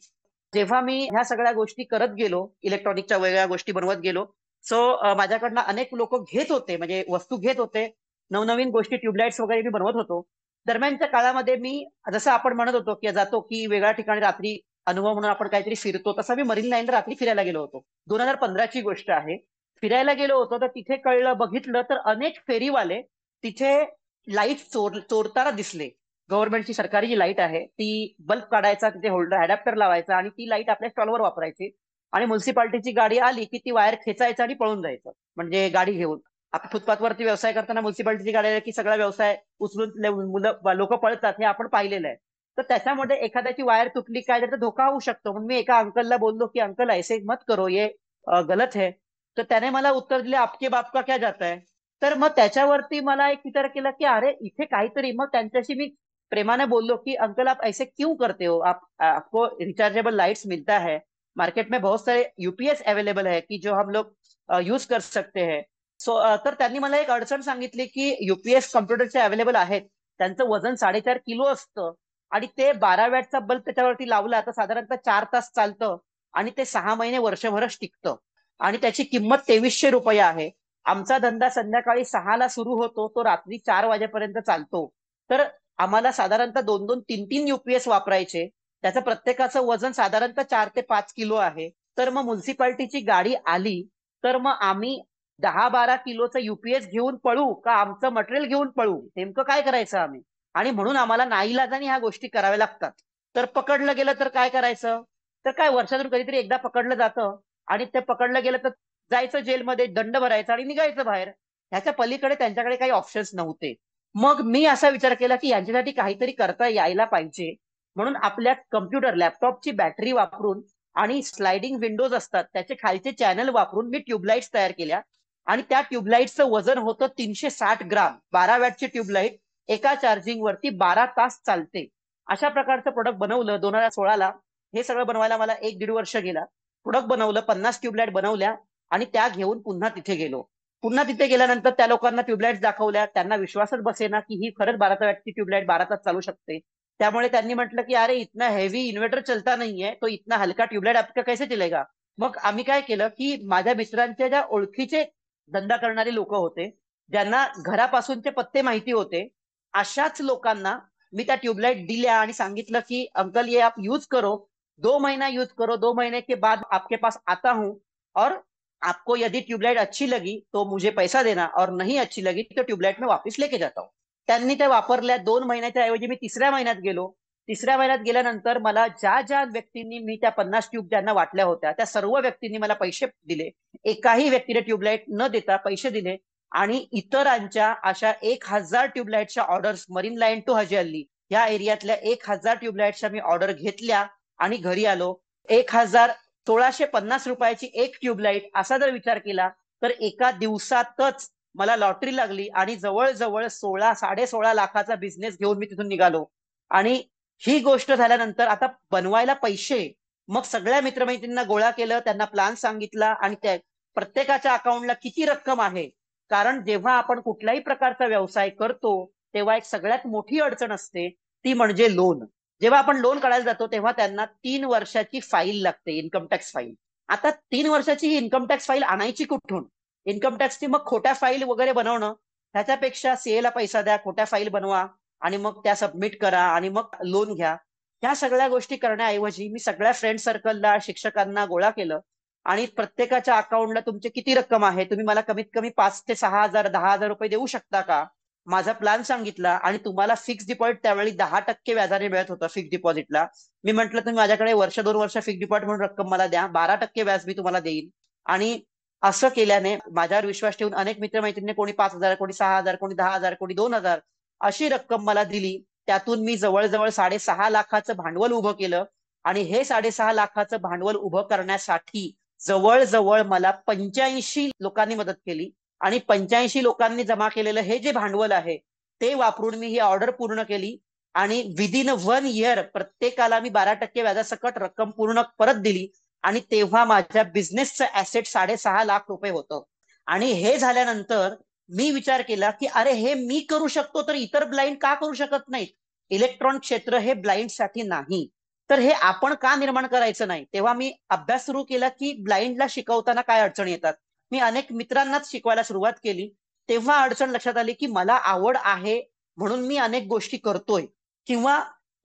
Speaker 2: जेव्हा मी ह्या सगळ्या गोष्टी करत गेलो, इलेक्ट्रॉनिकच्या वेगळ्या गोष्टी बनवत गेलो, सो माझ्याकडनं अनेक लोक घेत होते, म्हणजे वस्तू घेत होते. नवनवीन गोष्टी, ट्यूबलाइट्स वगैरे मी बनवत होतो. दरम्यानच्या काळामध्ये मी, जसं आपण म्हणत होतो की जातो की वेगळ्या ठिकाणी रात्री अनुभव म्हणून आपण काहीतरी फिरतो, तसा मी मरीन लाईनला रात्री फिरायला गेलो होतो. 2015ची गोष्ट आहे. फिरायला गेलो होतो तर तिथे कळलं, बघितलं तर अनेक फेरीवाले तिथे लाईट चोरताना दिसले. गव्हर्नमेंटची सरकारी जी लाईट आहे ती, बल्ब काढायचा, तिथे होल्डर अडॅप्टर लावायचा आणि ती लाईट आपल्या स्टॉलवर वापरायची. आणि म्युन्सिपाल्टीची गाडी आली की ती वायर खेचायचं आणि पळून जायचं, म्हणजे गाडी घेऊन. आपण फुटपाथवरती व्यवसाय करताना म्युन्सिपाल्टीची गाडी आली की सगळा व्यवसाय उचलून मुलं लोक पळतात, हे आपण पाहिलेलं आहे. तर त्याच्यामध्ये एखाद्याची वायर तुटली, काय त्याचा धोका होऊ शकतो. म्हणून मी एका अंकलला बोललो की अंकल ऐसे मत करो, ये गलत है. तर त्याने मला उत्तर दिले, आपके बाप का क्या जाता है. तर मग त्याच्यावरती मला एक विचार केला की अरे इथे काहीतरी, मग त्यांच्याशी मी प्रेमाने बोललो कि अंकल आप ऐसे क्यों करते हो, आपको रिचार्जेबल लाइट्स मिलता है, मार्केट में बहुत सारे यूपीएस अवेलेबल है कि जो हम लोग यूज कर सकते हैं. सो तर त्यांनी मला एक अडचण सांगितली की युपीएस कॉम्प्युटरचे अवेलेबल आहेत, त्यांचं वजन 4.5 किलो असतं, आणि ते 12 वॅटचा बल्ब त्याच्यावरती लावला तर साधारणतः 4 तास चालतं, आणि ते 6 महिने वर्षभरच टिकतं, आणि त्याची किंमत 2300 रुपये आहे. आमचा धंदा संध्याकाळी 6ला सुरू होतो, तो रात्री 4 वाजेपर्यंत चालतो. तर आम्हाला साधारणतः 2-2, 3-3 युपीएस वापरायचे. त्याचं प्रत्येकाचं वजन साधारणतः 4 ते 5 किलो आहे. तर मग म्युन्सिपाल्टीची गाडी आली तर मग आम्ही 10-12 किलोचं युपीएस घेऊन पळू का आमचं मटेरियल घेऊन पळू, नेमकं काय करायचं आम्ही. आणि म्हणून आम्हाला नाईलाजाने ह्या गोष्टी कराव्या लागतात. तर पकडलं गेलं तर काय करायचं, तर काय वर्षातून कधीतरी एकदा पकडलं जातं, आणि ते पकडलं गेलं तर जायचं जेलमध्ये, दंड भरायचा आणि निघायचं बाहेर. ह्याच्या पलीकडे त्यांच्याकडे काही ऑप्शन्स नव्हते. मग मी असा विचार केला की यांच्यासाठी काहीतरी करता यायला पाहिजे. म्हणून आपल्या कम्प्युटर, लॅपटॉपची बॅटरी वापरून आणि स्लायडिंग विंडोज असतात त्याचे खालचे चॅनल वापरून मी ट्यूबलाइट्स तयार केल्या. आणि त्या ट्यूबलाइटचं वजन होतं 360 ग्राम. 12 वॅटची ट्यूबलाइट एका चार्जिंग वरती 12 तास चालते. अशा प्रकारचं प्रोडक्ट बनवलं 2016ला. हे सगळं बनवायला मला 1-1.5 वर्ष गेला. प्रोडक्ट बनवलं, 50 ट्यूबलाइट बनवल्या, आणि त्या घेऊन पुन्हा तिथे गेलो. पुन्हा तिथे गेल्यानंतर त्या लोकांना ट्यूबलाइट दाखवल्या, त्यांना विश्वासच बसेना की ही खरंच 12 वॅटची ट्यूबलाइट 12 तास चालू शकते. त्यामुळे त्यांनी म्हटलं की अरे इतना हेवी इन्व्हर्टर चलता नहीं है, तो इतना हलका ट्यूबलाइट आपका कैसे चलेगा. मग आम्ही काय केलं की माझ्या मित्रांच्या ज्या ओळखीचे धंदा करणारे लोक होते, ज्यांना घरापासूनचे पत्ते माहिती होते, अशाच लोकांना मी त्या ट्यूबलाइट दिल्या आणि सांगितलं की अंकल ये आप यूज करो, 2 महीना यूज करो, 2 महीने के बाद आपके पास आता हूं, और आपको यदि ट्यूबलाइट अच्छी लगी तो मुझे पैसा देना, और नहीं अच्छी लगी तो ट्यूबलाइट में वापस लेके जाता हूँ. त्यांनी त्या वापरल्या. 2 महिन्याच्या ऐवजी मी 3ऱ्या महिन्यात गेलो. 3ऱ्या महिन्यात गेल्यानंतर मला ज्या ज्या व्यक्तींनी मी त्या 50 ट्यूब ज्यांना वाटल्या होत्या त्या सर्व व्यक्तींनी मला पैसे दिले. एकाही व्यक्तीने ट्यूबलाइट न देता पैसे दिले. आणि इतरांच्या अशा 1000 ट्यूबलाइटच्या ऑर्डर्स, मरीन लाईन टू हजी अल्ली या एरियातल्या 1000 ट्यूबलाइटच्या मी ऑर्डर घेतल्या आणि घरी आलो. 1650 रुपयाची एक ट्यूबलाइट, असा जर विचार केला तर एका दिवसातच मला लॉटरी लागली आणि जवळजवळ 16-16.5 लाखाचा बिझनेस घेऊन मी तिथून निघालो. आणि ही गोष्ट झाल्यानंतर आता बनवायला पैसे, मग सगळ्या मित्रमैत्रिणींना गोळा केलं, त्यांना प्लॅन सांगितला आणि त्या प्रत्येकाच्या अकाउंटला किती रक्कम आहे. कारण जेव्हा आपण कुठल्याही प्रकारचा व्यवसाय करतो तेव्हा एक सगळ्यात मोठी अडचण असते, ती म्हणजे लोन. जेव्हा आपण लोन काढायला जातो तेव्हा त्यांना 3 वर्षाची फाईल लागते, इन्कम टॅक्स फाईल. आता 3 वर्षाची ही इन्कम टॅक्स फाईल आणायची कुठून? इन्कम टॅक्सची मग खोट्या फाईल वगैरे बनवणं, त्याच्यापेक्षा सीए ला पैसा द्या, खोट्या फाईल बनवा आणि मग त्या सबमिट करा आणि मग लोन घ्या. ह्या सगळ्या गोष्टी करण्याऐवजी मी सगळ्या फ्रेंड सर्कलला, शिक्षकांना गोळा केलं आणि प्रत्येकाच्या अकाउंटला तुमची किती रक्कम आहे, तुम्ही मला कमीत कमी 5 ते 6 हजार, 10 हजार रुपये देऊ शकता का? माझा प्लॅन सांगितला आणि तुम्हाला फिक्स डिपॉझिट त्यावेळी 10% व्याजाने मिळत होतं फिक्स डिपॉझिटला. मी म्हटलं तुम्ही माझ्याकडे वर्ष 2 वर्ष फिक्स डिपॉझिट म्हणून रक्कम मला द्या, 12% व्याज मी तुम्हाला देईन. आणि असं केल्याने माझ्यावर विश्वास ठेवून अनेक मित्रमैत्रिणी, कोणी 5 हजार, कोणी 6 हजार, कोणी 10 हजार, कोणी 2 हजार अशी रक्कम मला दिली. त्यातून मी जवळजवळ 6.5 लाखाचं भांडवल उभं केलं. आणि हे 6.5 लाखाचं भांडवल उभं करण्यासाठी जवळजवळ मला 85 लोकांनी मदत केली. आणि 85 लोकांनी जमा केलेलं हे जे भांडवल आहे ते वापरून मी ही ऑर्डर पूर्ण केली. आणि विदिन 1 इयर प्रत्येकाला मी 12% व्याजासकट रक्कम पूर्ण परत दिली. आणि तेव्हा माझ्या बिझनेसचं ऍसेट 6.5 लाख रुपये होतं. आणि हे झाल्यानंतर मी विचार केला की अरे हे मी करू शकतो तर इतर ब्लाइंड का करू शकत नाहीत? इलेक्ट्रॉनिक क्षेत्र हे ब्लाइंडसाठी नाही, तर हे आपण का निर्माण करायचं नाही? तेव्हा मी अभ्यास सुरू केला की ब्लाइंडला शिकवताना काय अडचणी येतात. मी अनेक मित्रांनाच शिकवायला सुरुवात केली. तेव्हा अडचण लक्षात आली की मला आवड आहे म्हणून मी अनेक गोष्टी करतोय किंवा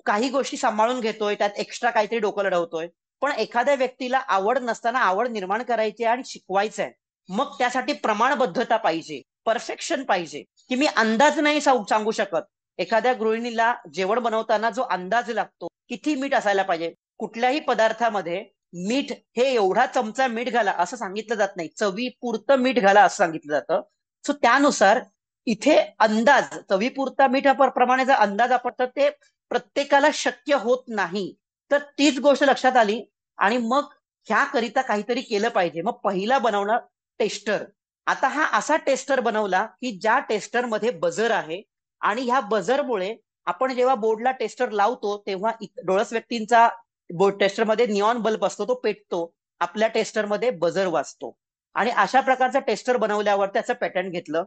Speaker 2: काही गोष्टी सांभाळून घेतोय, त्यात एक्स्ट्रा काहीतरी डोकं लढवतोय. पण एखाद्या व्यक्तीला आवड नसताना आवड निर्माण करायची आणि शिकवायचं आहे, मग त्यासाठी प्रमाणबद्धता पाहिजे, परफेक्शन पाहिजे. की मी अंदाज नाही सांगू शकत. एखाद्या गृहिणीला जेवण बनवताना जो अंदाज लागतो, किती मीठ असायला पाहिजे, कुठल्याही पदार्थामध्ये मीठ हे एवढा चमचा मीठ घाला असं सांगितलं जात नाही, चवीपुरतं मीठ घाला असं सांगितलं जातं. सो त्यानुसार इथे अंदाज, चवीपुरता मीठ प्रमाणे जर अंदाज आपण तर ते प्रत्येकाला शक्य होत नाही. तर तीच गोष्ट लक्षात आली. आणि मग ह्याकरिता काहीतरी केलं पाहिजे. मग पहिला बनवणं टेस्टर. आता हा असा टेस्टर बनवला की ज्या टेस्टरमध्ये बझर आहे. आणि ह्या बझरमुळे आपण जेव्हा बोर्डला टेस्टर लावतो तेव्हा डोळस व्यक्तींचा बोर्ड टेस्टरमध्ये निऑन बल्ब असतो, तो पेटतो. आपल्या टेस्टरमध्ये बझर वाजतो. आणि अशा प्रकारचा टेस्टर बनवल्यावर त्याचं पॅटर्न घेतलं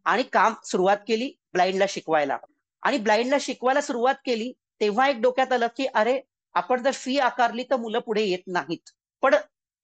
Speaker 2: आणि काम सुरुवात केली ब्लाइंडला शिकवायला. आणि ब्लाइंडला शिकवायला सुरुवात केली तेव्हा एक डोक्यात आलं की अरे आपण जर फी आकारली तर मुलं पुढे येत नाहीत. पण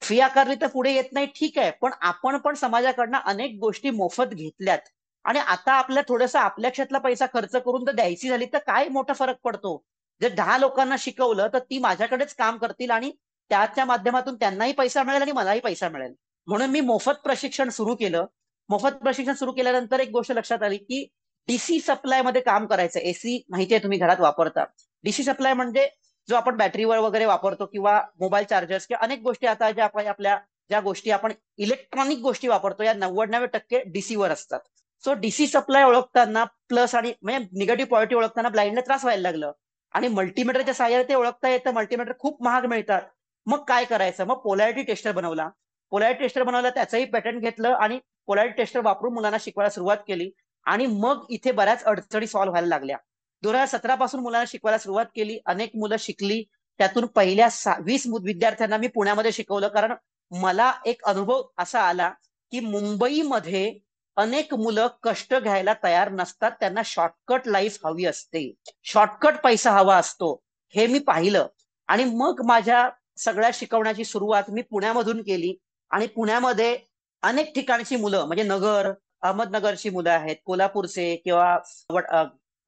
Speaker 2: फी आकारली तर पुढे येत नाही ठीक आहे, पण आपण पण समाजाकडनं अनेक गोष्टी मोफत घेतल्यात. आणि आता आपल्या थोडंसं आपल्या क्षेत्रातला पैसा खर्च करून जर द्यायची झाली तर काय मोठा फरक पडतो? जर 10 लोकांना शिकवलं तर ती माझ्याकडेच काम करतील आणि त्याच्या माध्यमातून त्यांनाही पैसा मिळेल आणि मलाही पैसा मिळेल. म्हणून मी मोफत प्रशिक्षण सुरू केलं. मोफत प्रशिक्षण सुरू केल्यानंतर एक गोष्ट लक्षात आली की डीसी सप्लाय मध्ये काम करायचं. एसी माहिती आहे तुम्ही घरात वापरता. डीसी सप्लाय म्हणजे जो आपण बॅटरीवर वगैरे वापरतो किंवा मोबाईल चार्जर्स किंवा अनेक गोष्टी आता ज्या आपल्या ज्या गोष्टी आपण इलेक्ट्रॉनिक गोष्टी वापरतो या 99% डीसी वर असतात. सो डीसी सप्लाय ओळखताना प्लस आणि म्हणजे निगेटिव्ह पॉझिटिव्ह ओळखताना ब्लाइंडला त्रास व्हायला लागलं. आणि मल्टीमीटरच्या सहाय्याने ते ओळखता येतं. मल्टीमीटर खूप महाग मिळतात. मग काय करायचं? मग पोलॅरिटी टेस्टर बनवला. पोलॅरिटी टेस्टर बनवला, त्याचंही पॅटर्न घेतलं आणि पोलॅरिटी टेस्टर वापरून मुलांना शिकवायला सुरुवात केली. आणि मग इथे बऱ्याच अडचणी सॉल्व्ह व्हायला लागल्या. 2017 पासून मुलांना शिकवायला सुरुवात केली. अनेक मुलं शिकली. त्यातून पहिल्या 20 विद्यार्थ्यांना मी पुण्यामध्ये शिकवलं. कारण मला एक अनुभव असा आला की मुंबईमध्ये अनेक मुलं कष्ट घ्यायला तयार नसतात. त्यांना शॉर्टकट लाईफ हवी असते, शॉर्टकट पैसा हवा असतो, हे मी पाहिलं. आणि मग माझ्या सगळ्या शिकवण्याची सुरुवात मी पुण्यामधून केली. आणि पुण्यामध्ये अनेक ठिकाणची मुलं म्हणजे नगर, अहमदनगरची मुलं आहेत, कोल्हापूरचे किंवा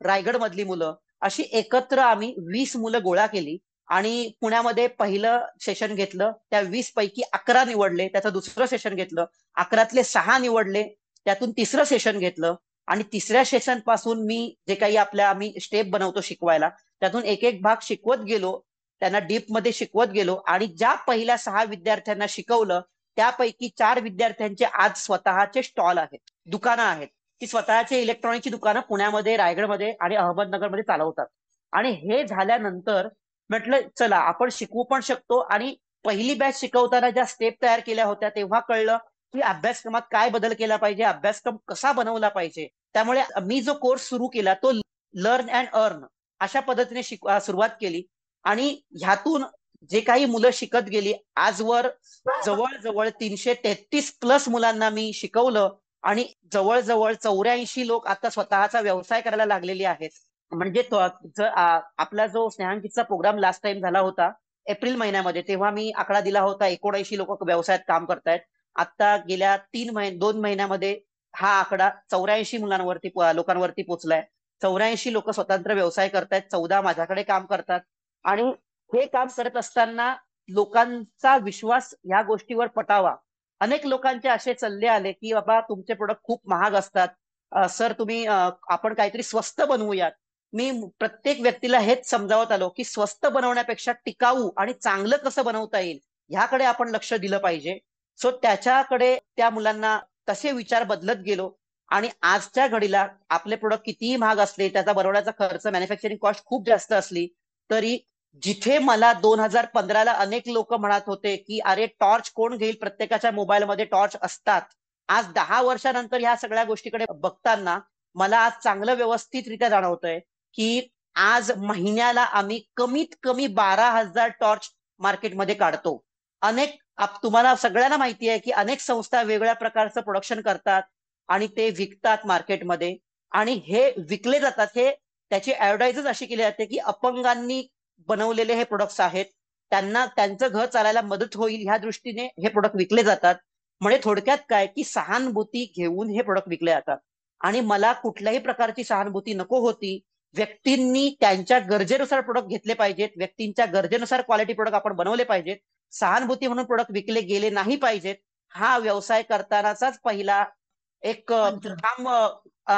Speaker 2: रायगड मधली मुलं, अशी एकत्र आम्ही 20 मुलं गोळा केली. आणि पुण्यामध्ये पहिलं सेशन घेतलं. त्या 20 पैकी 11 निवडले. त्याचं दुसरं सेशन घेतलं. 11तले 6 निवडले. त्यातून तिसरं सेशन घेतलं. आणि तिसऱ्या सेशन पासून मी जे काही आम्ही स्टेप बनवतो शिकवायला, त्यातून एक एक भाग शिकवत गेलो. त्यांना डीप मध्ये शिकवत गेलो. आणि ज्या पहिल्या 6 विद्यार्थ्यांना शिकवलं त्यापैकी 4 विद्यार्थ्यांचे आज स्वतःचे स्टॉल आहेत, दुकानं आहेत. ती स्वतःचे इलेक्ट्रॉनिकची दुकानं पुण्यामध्ये, रायगडमध्ये आणि अहमदनगरमध्ये चालवतात. आणि हे झाल्यानंतर म्हटलं चला आपण शिकवू पण शकतो. आणि पहिली बॅच शिकवताना ज्या स्टेप तयार केल्या होत्या तेव्हा कळलं की अभ्यासक्रमात काय बदल केला पाहिजे, अभ्यासक्रम कसा बनवला पाहिजे. त्यामुळे मी जो कोर्स सुरू केला तो लर्न अँड अर्न अशा पद्धतीने सुरुवात केली. आणि ह्यातून जे काही मुलं शिकत गेली, आजवर जवळजवळ 333 प्लस मुलांना मी शिकवलं. आणि जवळजवळ 84 लोक आता स्वतःचा व्यवसाय करायला लागलेले आहेत. म्हणजे आपला जो स्नेहांकितचा प्रोग्राम लास्ट टाइम झाला होता एप्रिल महिन्यामध्ये, तेव्हा मी आकडा दिला होता 79 लोक व्यवसायात काम करतायत. आता गेल्या 2 महिन्यामध्ये हा आकडा 84 लोकांवरती पोहोचलाय. 84 लोक स्वतंत्र व्यवसाय करतायत, 14 माझ्याकडे काम करतात. आणि हे काम करत असताना लोकांचा विश्वास या गोष्टीवर पटावा. अनेक लोकांचे असे सल्ले आले की बाबा तुमचे प्रोडक्ट खूप महाग असतात, सर तुम्ही आपण काहीतरी स्वस्त बनवूयात. मी प्रत्येक व्यक्तीला हेच समजावत आलो की स्वस्त बनवण्यापेक्षा टिकाऊ आणि चांगलं कसं बनवता येईल ह्याकडे आपण लक्ष दिलं पाहिजे. सो त्याच्याकडे त्या मुलांना तसे विचार बदलत गेलो. आणि आजच्या घडीला आपले प्रोडक्ट कितीही महाग असले, त्याचा बनवण्याचा खर्च, मॅन्युफॅक्चरिंग कॉस्ट खूप जास्त असली तरी, जिथे मला 2015ला अनेक लोक म्हणत होते की अरे टॉर्च कोण घेईल, प्रत्येकाच्या मोबाईलमध्ये टॉर्च असतात, आज 10 वर्षानंतर ह्या सगळ्या गोष्टीकडे बघताना मला आज चांगलं व्यवस्थितरित्या जाणवतंय की आज महिन्याला आम्ही कमीत कमी 12,000 टॉर्च मार्केटमध्ये काढतो. तुम्हाला सगळ्यांना माहिती आहे की अनेक संस्था वेगवेगळ्या प्रकारचं प्रोडक्शन करतात आणि ते विकतात मार्केटमध्ये. आणि हे विकले जातात, हे त्याची ऍडव्हर्टाईजच अशी केली जाते की अपंगांनी बनवलेले हे प्रोडक्ट्स आहेत, त्यांना त्यांचं घर चालायला मदत होईल ह्या दृष्टीने हे प्रोडक्ट विकले जातात. म्हणजे थोडक्यात काय की सहानुभूती घेऊन हे प्रोडक्ट विकले जातात. आणि मला कुठल्याही प्रकारची सहानुभूती नको होती. व्यक्तींनी त्यांच्या गरजेनुसार प्रोडक्ट घेतले पाहिजेत, व्यक्तींच्या गरजेनुसार क्वालिटी प्रोडक्ट आपण बनवले पाहिजेत. सहानुभूती म्हणून प्रोडक्ट विकले गेले नाही पाहिजेत. हा व्यवसाय करतानाचाच पहिला एक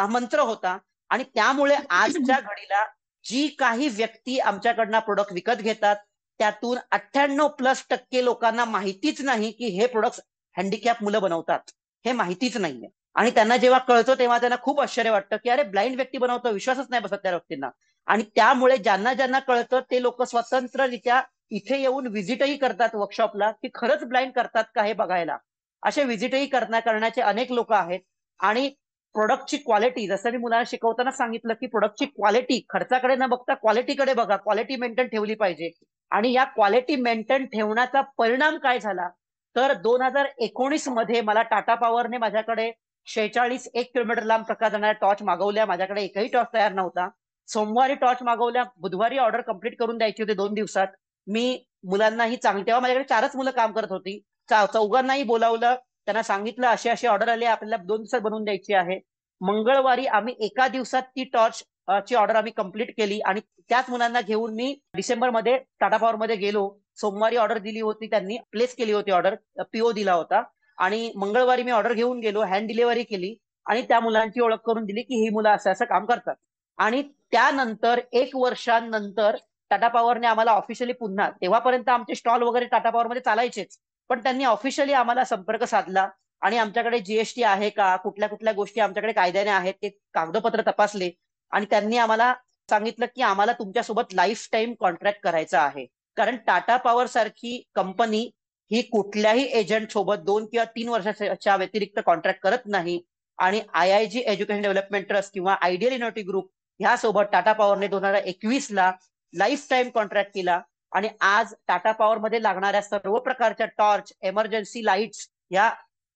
Speaker 2: मंत्र होता. आणि त्यामुळे आजच्या घडीला जी काही व्यक्ती आमच्याकडनं प्रोडक्ट विकत घेतात त्यातून 98% लोकांना माहितीच नाही की हे प्रोडक्ट हँडिकॅप मुलं बनवतात, हे माहितीच नाहीये. आणि त्यांना जेव्हा कळतं तेव्हा त्यांना खूप आश्चर्य वाटतं की अरे ब्लाइंड व्यक्ती बनवतो, विश्वासच नाही बसत त्या व्यक्तींना. आणि त्यामुळे ज्यांना ज्यांना कळतं ते लोक स्वतंत्ररित्या इथे येऊन व्हिजिटही करतात वर्कशॉपला की खरंच ब्लाइंड करतात का हे बघायला. असे व्हिजिटही करण्याचे अनेक लोक आहेत. आणि प्रोडक्टची क्वालिटी, जसं मी मुलांना शिकवताना सांगितलं की प्रोडक्टची क्वालिटी खर्चाकडे न बघता क्वालिटीकडे बघा, क्वालिटी मेंटेन ठेवली पाहिजे. आणि या क्वालिटी मेंटेन ठेवण्याचा परिणाम काय झाला तर 2019 मध्ये मला टाटा पॉवरने माझ्याकडे 46 किलोमीटर लांब प्रकार जाणाऱ्या टॉर्च मागवल्या. माझ्याकडे एकही टॉर्च तयार नव्हता. सोमवारी टॉर्च मागवल्या, बुधवारी ऑर्डर कंप्लीट करून द्यायची होती 2 दिवसात. मी मुलांनाही तेव्हा माझ्याकडे 4च मुलं काम करत होती, चौघांनाही बोलावलं, त्यांना सांगितलं अशी अशी ऑर्डर आली, आपल्याला 2 दिवसात बनवून द्यायची आहे. मंगळवारी आम्ही एका दिवसात ती टॉर्च ची ऑर्डर आम्ही कंप्लीट केली. आणि त्याच मुलांना घेऊन मी डिसेंबरमध्ये टाटा पॉवर मध्ये गेलो. सोमवारी ऑर्डर दिली होती, त्यांनी प्लेस केली होती ऑर्डर, पीओ दिला होता. आणि मंगळवारी मी ऑर्डर घेऊन गेलो, हँड डिलिव्हरी केली आणि त्या मुलांची ओळख करून दिली की ही मुलं असं असं काम करतात. आणि त्यानंतर 1 वर्षानंतर टाटा पॉवरने आम्हाला ऑफिशियली पुन्हा, तेव्हापर्यंत आमचे स्टॉल वगैरे टाटा पॉवरमध्ये चालायचेच, पण त्यांनी ऑफिशियली आम्हाला संपर्क साधला आणि आमच्याकडे जीएसटी आहे का, कुठल्या कुठल्या गोष्टी आमच्याकडे कायद्याने आहेत ते कागदपत्र तपासले. आणि त्यांनी आम्हाला सांगितलं की आम्हाला तुमच्यासोबत लाईफ टाईम कॉन्ट्रॅक्ट करायचा आहे. कारण टाटा पॉवर सारखी कंपनी ही कुठल्याही एजंट सोबत 2 किंवा 3 वर्षाच्या व्यतिरिक्त कॉन्ट्रॅक्ट करत नाही. आणि IIG एज्युकेशन डेव्हलपमेंट ट्रस्ट किंवा आयडियल इनोव्हेटिव्ह ग्रुप ह्यासोबत टाटा पॉवरने 2021ला लाईफ टाईम कॉन्ट्रॅक्ट केला. आणि आज टाटा पॉवर मध्ये लागणाऱ्या सर्व प्रकारच्या टॉर्च, एमर्जन्सी लाईट्स ह्या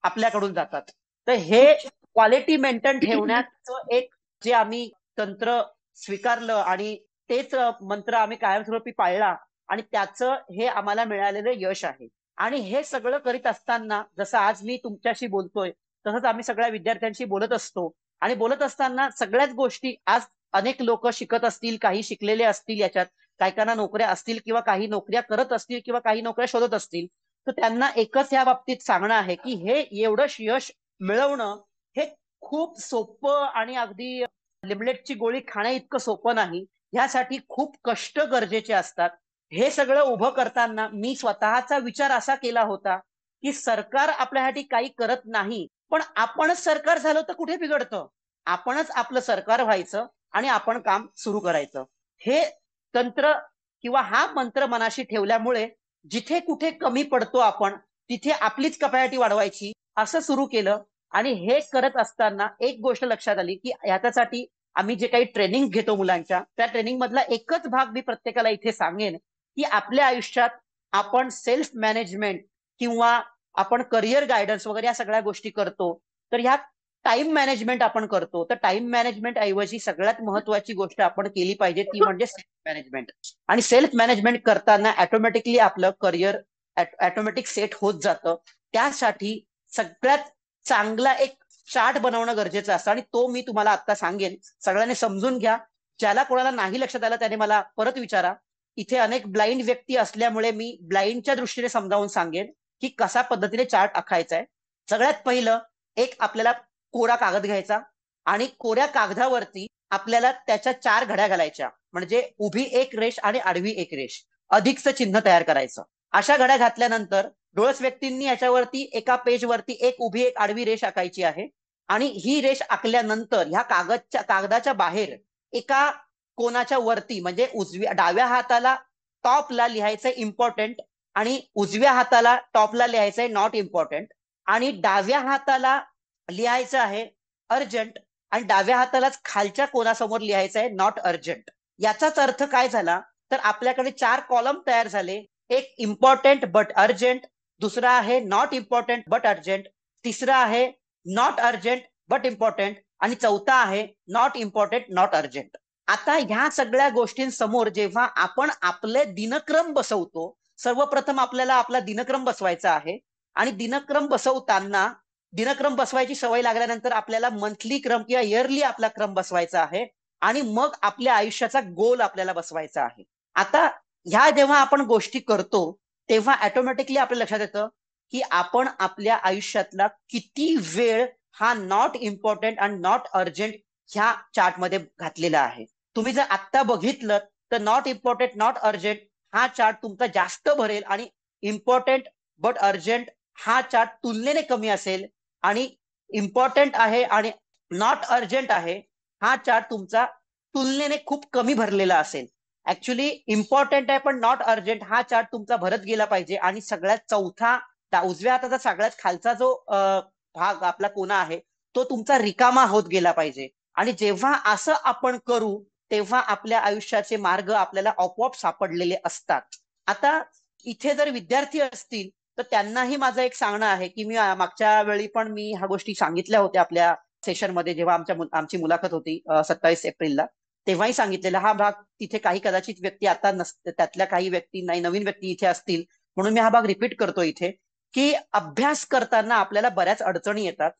Speaker 2: आपल्याकडून जातात. तर हे क्वालिटी मेंटेन ठेवण्याचं एक जे आम्ही तंत्र स्वीकारलं आणि तेच मंत्र आम्ही कायमस्वरूपी पाळला आणि त्याचं हे आम्हाला मिळालेलं यश आहे. आणि हे सगळं करीत असताना जसं आज मी तुमच्याशी बोलतोय तसंच आम्ही सगळ्या विद्यार्थ्यांशी बोलत असतो. आणि बोलत असताना सगळ्याच गोष्टी आज अनेक लोक शिकत असतील, काही शिकलेले असतील, याच्यात काहीकांना नोकऱ्या असतील किंवा काही नोकऱ्या करत असतील किंवा काही नोकऱ्या शोधत असतील, तर त्यांना एकच या बाबतीत सांगणं आहे की हे एवढं यश मिळवणं हे खूप सोपं आणि अगदी लिमलेटची गोळी खाण्या इतकं सोपं नाही. ह्यासाठी खूप कष्ट गरजेचे असतात. हे सगळं उभं करताना मी स्वतःचा विचार असा केला होता की सरकार आपल्यासाठी काही करत नाही, पण आपणच सरकार झालो तर कुठे बिघडतं. आपणच आपलं सरकार व्हायचं आणि आपण काम सुरू करायचं. हे तंत्र किंवा हा मंत्र मनाशी ठेवल्यामुळे जिथे कुठे कमी पडतो आपण, तिथे आपलीच कपॅसिटी वाढवायची असं सुरू केलं. आणि हे करत असताना एक गोष्ट लक्षात आली की ह्याच्यासाठी आम्ही जे काही ट्रेनिंग घेतो मुलांच्या, त्या ट्रेनिंग मधला एकच भाग मी प्रत्येकाला इथे सांगेन की आपल्या आयुष्यात आपण सेल्फ मॅनेजमेंट किंवा आपण करिअर गायडन्स वगैरे या सगळ्या गोष्टी करतो, तर ह्या टाइम मॅनेजमेंट आपण करतो. तर टाइम मॅनेजमेंट ऐवजी सगळ्यात महत्वाची गोष्ट आपण केली पाहिजे ती म्हणजे सेल्फ मॅनेजमेंट. आणि सेल्फ मॅनेजमेंट करताना ऑटोमॅटिकली आपलं करिअर ऑटोमॅटिक सेट होत जातं. त्यासाठी सगळ्यात चांगला एक चार्ट बनवणं गरजेचं असतं आणि तो मी तुम्हाला आता सांगेन. सगळ्यांनी समजून घ्या. ज्याला कोणाला नाही लक्षात आलं त्याने मला परत विचारा. इथे अनेक ब्लाइंड व्यक्ती असल्यामुळे मी ब्लाइंडच्या दृष्टीने समजावून सांगेन की कशा पद्धतीने चार्ट आखायचा आहे. सगळ्यात पहिलं एक आपल्याला कोरा कागद घ्यायचा आणि कोऱ्या कागदावरती आपल्याला त्याच्या 4 घड्या घालायच्या, म्हणजे उभी एक रेष आणि आडवी एक रेष, अधिकचं चिन्ह तयार करायचं. अशा घड्या घातल्यानंतर डोळस व्यक्तींनी याच्यावरती एका पेजवरती एक उभी एक आडवी रेष आखायची आहे. आणि ही रेष आखल्यानंतर ह्या कागदाच्या बाहेर एका कोणाच्या वरती म्हणजे डाव्या हाताला टॉपला लिहायचंय इम्पॉर्टंट आणि उजव्या हाताला टॉपला लिहायचंय नॉट इम्पॉर्टंट, आणि डाव्या हाताला लिहायचं आहे अर्जंट आणि डाव्या हातालाच खालच्या कोणासमोर लिहायचं आहे नॉट अर्जंट. याचाच अर्थ काय झाला तर आपल्याकडे 4 कॉलम तयार झाले. एक इम्पॉर्टंट बट अर्जंट, दुसरा आहे नॉट इम्पॉर्टंट बट अर्जंट, तिसरा आहे नॉट अर्जंट बट इम्पॉर्टंट आणि चौथा आहे नॉट इम्पॉर्टंट नॉट अर्जंट. आता ह्या सगळ्या गोष्टींसमोर जेव्हा आपण आपले दिनक्रम बसवतो, सर्वप्रथम आपल्याला आपला दिनक्रम बसवायचा आहे. आणि दिनक्रम बसवताना दिनक्रम बसवायची सवय लागल्यानंतर आपल्याला मंथली क्रम किंवा इयरली आपला क्रम बसवायचा आहे. आणि मग आपल्या आयुष्याचा गोल आपल्याला बसवायचा आहे. आता ह्या जेव्हा आपण गोष्टी करतो तेव्हा ऑटोमॅटिकली आपल्या लक्षात येतं की आपण आपल्या आयुष्यातला किती वेळ हा नॉट इम्पॉर्टंट आणि नॉट अर्जंट ह्या चार्टमध्ये घातलेला आहे. तुम्ही जर आत्ता बघितलं तर नॉट इम्पॉर्टंट नॉट अर्जंट हा चार्ट तुमचा जास्त भरेल आणि इम्पॉर्टंट बट अर्जंट हा चार्ट तुलनेने कमी असेल. आणि इम्पॉर्टंट आहे आणि नॉट अर्जंट आहे हा चार्ट तुमचा तुलनेने खूप कमी भरलेला असेल. ऍक्च्युली इम्पॉर्टंट आहे पण नॉट अर्जंट हा चार्ट तुमचा भरत गेला पाहिजे. आणि सगळ्यात चौथा उजव्या हाताचा सगळ्यात खालचा जो भाग आपला कोणा आहे तो तुमचा रिकामा होत गेला पाहिजे. आणि जेव्हा असं आपण करू तेव्हा आपल्या आयुष्याचे मार्ग आपल्याला आपोआप सापडलेले असतात. आता इथे जर विद्यार्थी असतील तर त्यांनाही माझं एक सांगणं आहे की मी मागच्या वेळी पण मी ह्या गोष्टी सांगितल्या होत्या आपल्या सेशनमध्ये जेव्हा आमची मुलाखत होती 27 एप्रिलला, तेव्हाही सांगितलेला हा भाग. तिथे काही कदाचित व्यक्ती आता नसते, त्यातल्या काही व्यक्ती नाही नवीन व्यक्ती इथे असतील म्हणून मी हा भाग रिपीट करतो इथे की अभ्यास करताना आपल्याला बऱ्याच अडचणी येतात.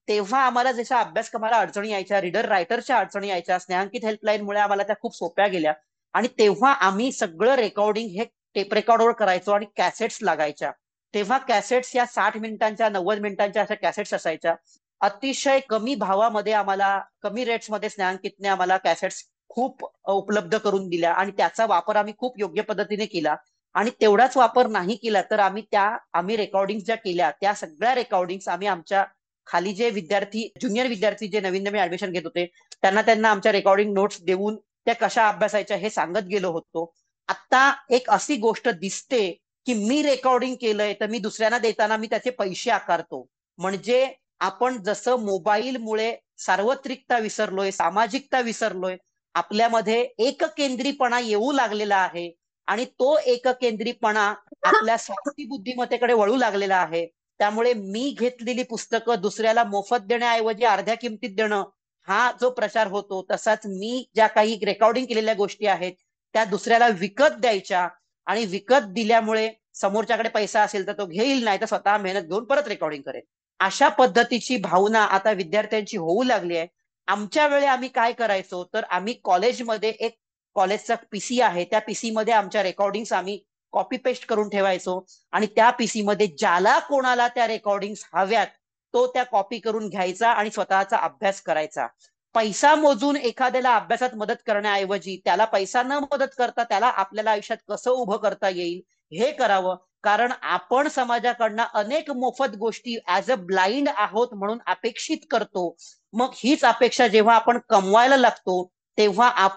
Speaker 2: तेव्हा आम्हाला जशा अभ्यासक्रमाला अडचणी यायच्या, रीडर रायटरच्या अडचणी यायच्या, स्नेहांकित हेल्पलाईनमुळे आम्हाला त्या खूप सोप्या गेल्या. आणि तेव्हा आम्ही सगळं रेकॉर्डिंग हे टेप रेकॉर्डवर करायचो आणि कॅसेट्स लागायच्या. तेव्हा कॅसेट्स या 60 मिनिटांच्या 90 मिनिटांच्या अशा कॅसेट्स असायच्या. अतिशय कमी भावामध्ये आम्हाला कमी रेट्समध्ये स्नेहांकितने आम्हाला कॅसेट्स खूप उपलब्ध करून दिल्या आणि त्याचा वापर आम्ही खूप योग्य पद्धतीने केला. आणि तेवढाच वापर नाही केला तर आम्ही रेकॉर्डिंग ज्या केल्या त्या सगळ्या रेकॉर्डिंग आम्ही आमच्या खाली जे विद्यार्थी ज्युनियर विद्यार्थी जे नवीन नवीन ऍडमिशन घेत होते त्यांना आमच्या रेकॉर्डिंग नोट्स देऊन त्या कशा अभ्यासायच्या हे सांगत गेलो होतो. आता एक अशी गोष्ट दिसते की मी रेकॉर्डिंग केलंय तर मी दुसऱ्यांना देताना मी त्याचे पैसे आकारतो. म्हणजे आपण जसं मोबाईलमुळे सार्वत्रिकता विसरलोय, सामाजिकता विसरलोय, आपल्यामध्ये एककेंद्रीपणा येऊ लागलेला आहे. आणि तो एककेंद्रीपणा आपल्या स्वार्थी बुद्धिमत्तेकडे वळू लागलेला आहे. त्यामुळे मी घेतलेली पुस्तकं दुसऱ्याला मोफत देण्याऐवजी अर्ध्या किमतीत देणं हा जो प्रचार होतो, तसाच मी ज्या काही रेकॉर्डिंग केलेल्या गोष्टी आहेत त्या दुसऱ्याला विकत द्यायच्या. आणि विकत दिल्यामुळे समोरच्याकडे पैसा असेल तर तो घेईल, नाही तर स्वतः मेहनत घेऊन परत रेकॉर्डिंग करेल. अशा पद्धतीची भावना आता विद्यार्थ्यांची होऊ लागली आहे. आमच्या वेळी आम्ही काय करायचो तर आम्ही कॉलेजमध्ये एक कॉलेजचा पीसी आहे, त्या पीसी मध्ये आमच्या रेकॉर्डिंग आम्ही कॉपी पेस्ट करून ठेवायचो. आणि त्या पीसी मध्ये ज्याला कोणाला त्या रेकॉर्डिंग हव्यात तो त्या कॉपी करून घ्यायचा आणि स्वतःचा अभ्यास करायचा. पैसा मोजून एखाद्याला अभ्यासात मदत करण्याऐवजी त्याला पैसा न मदत करता त्याला आपल्याला आयुष्यात कसं उभं करता येईल हे करावं. कारण आपण समाजाकडनं अनेक मोफत गोष्टी ऍज अ ब्लाइंड आहोत म्हणून अपेक्षित करतो. मग हीच अपेक्षा जेव्हा आपण कमवायला लागतो तेव्हा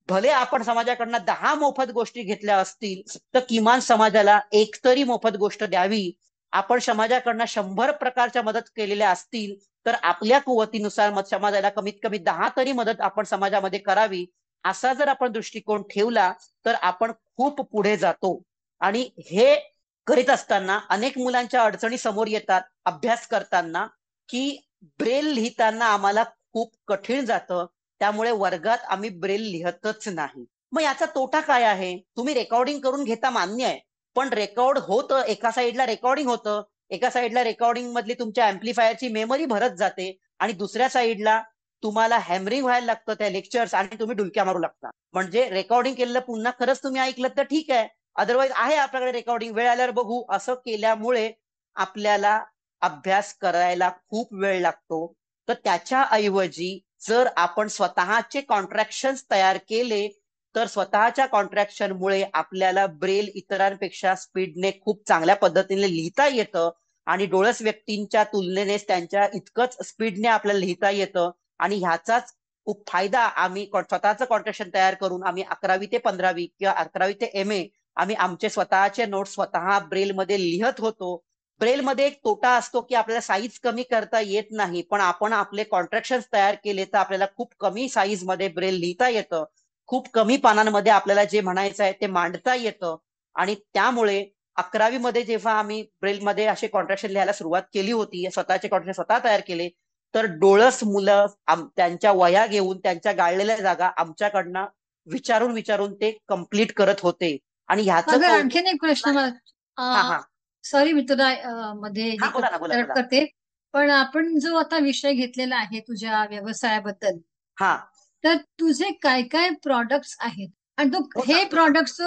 Speaker 2: भले आपण समाजाकडनं 10 मोफत गोष्टी घेतल्या असतील तर किमान समाजाला एक तरी मोफत गोष्ट द्यावी आपण समाजाकडनं 100 प्रकारच्या मदत केलेल्या असतील तर आपल्या कुवतीनुसार समाजाला कमीत कमी 10 तरी मदत आपण समाजामध्ये करावी, असा जर आपण दृष्टिकोन ठेवला तर आपण खूप पुढे जातो. आणि हे करीत असताना अनेक मुलांच्या अडचणी समोर येतात अभ्यास करताना, की ब्रेल लिहिताना आम्हाला खूप कठीण जातं, त्यामुळे वर्गात आम्ही ब्रेल लिहतच नाही. मग याचा तोटा काय आहे? तुम्ही रेकॉर्डिंग करून घेता मान्य आहे, पण रेकॉर्ड होतं, एका साईडला रेकॉर्डिंग होतं, एका साईडला रेकॉर्डिंग मधली तुमच्या अँप्लिफायरची मेमरी भरत जाते आणि दुसऱ्या साईडला तुम्हाला हॅमरिंग व्हायला लागतं त्या लेक्चर्स आणि तुम्ही डुलक्या मारू लागता. म्हणजे रेकॉर्डिंग केलेलं पुन्हा खरंच तुम्ही ऐकलं तर ठीक आहे, अदरवाईज आहे आपल्याकडे रेकॉर्डिंग, वेळ आल्यावर बघू, असं केल्यामुळे आपल्याला अभ्यास करायला खूप वेळ लागतो. तर त्याच्या ऐवजी जर आपण स्वतःचे कॉन्ट्रॅक्शन्स तयार केले तर स्वतःच्या कॉन्ट्रॅक्शनमुळे आपल्याला ब्रेल इतरांपेक्षा स्पीडने खूप चांगल्या पद्धतीने लिहिता येतं आणि डोळस व्यक्तींच्या तुलनेने त्यांच्या इतकंच स्पीडने आपल्याला लिहिता येतं. आणि ह्याचाच खूप फायदा आम्ही स्वतःचं कॉन्ट्रॅक्शन तयार करून आम्ही 11वी ते 15वी किंवा 11वी ते MA आम्ही आमचे स्वतःचे नोट्स स्वतः ब्रेलमध्ये लिहत होतो. ब्रेलमध्ये एक तोटा असतो की आपल्याला साईज कमी करता येत नाही, पण आपण आपले कॉन्ट्रॅक्शन तयार केले तर आपल्याला खूप कमी साईज मध्ये ब्रेल लिहिता येतं, खूप कमी पानांमध्ये आपल्याला जे म्हणायचं आहे ते मांडता येतं. आणि त्यामुळे 11वी मध्ये जेव्हा आम्ही ब्रेलमध्ये असे कॉन्ट्रॅक्शन लिहायला सुरुवात केली होती, स्वतःचे कॉन्ट्रॅक्शन स्वतः तयार केले, तर डोळस मुलं त्यांच्या वह्या घेऊन त्यांच्या गाळलेल्या जागा आमच्याकडनं विचारून विचारून ते कंप्लीट करत होते. आणि ह्याचं
Speaker 1: अगर
Speaker 2: कौतुक.
Speaker 1: आणखीन एक प्रश्न
Speaker 2: हा
Speaker 1: मला,
Speaker 2: हा
Speaker 1: सॉरी मी तुला मध्ये
Speaker 2: हा,
Speaker 1: हे
Speaker 2: बोला ना, बोला
Speaker 1: करत
Speaker 2: बोला.
Speaker 1: करते, पण आपण जो आता विषय घेतलेला आहे तुझ्या व्यवसायाबद्दल,
Speaker 2: हा,
Speaker 1: तर तुझे काय काय प्रॉडक्ट्स आहेत आणि तू
Speaker 2: हो
Speaker 1: हे
Speaker 2: सांगतो सांगतो.
Speaker 1: प्रॉडक्ट्स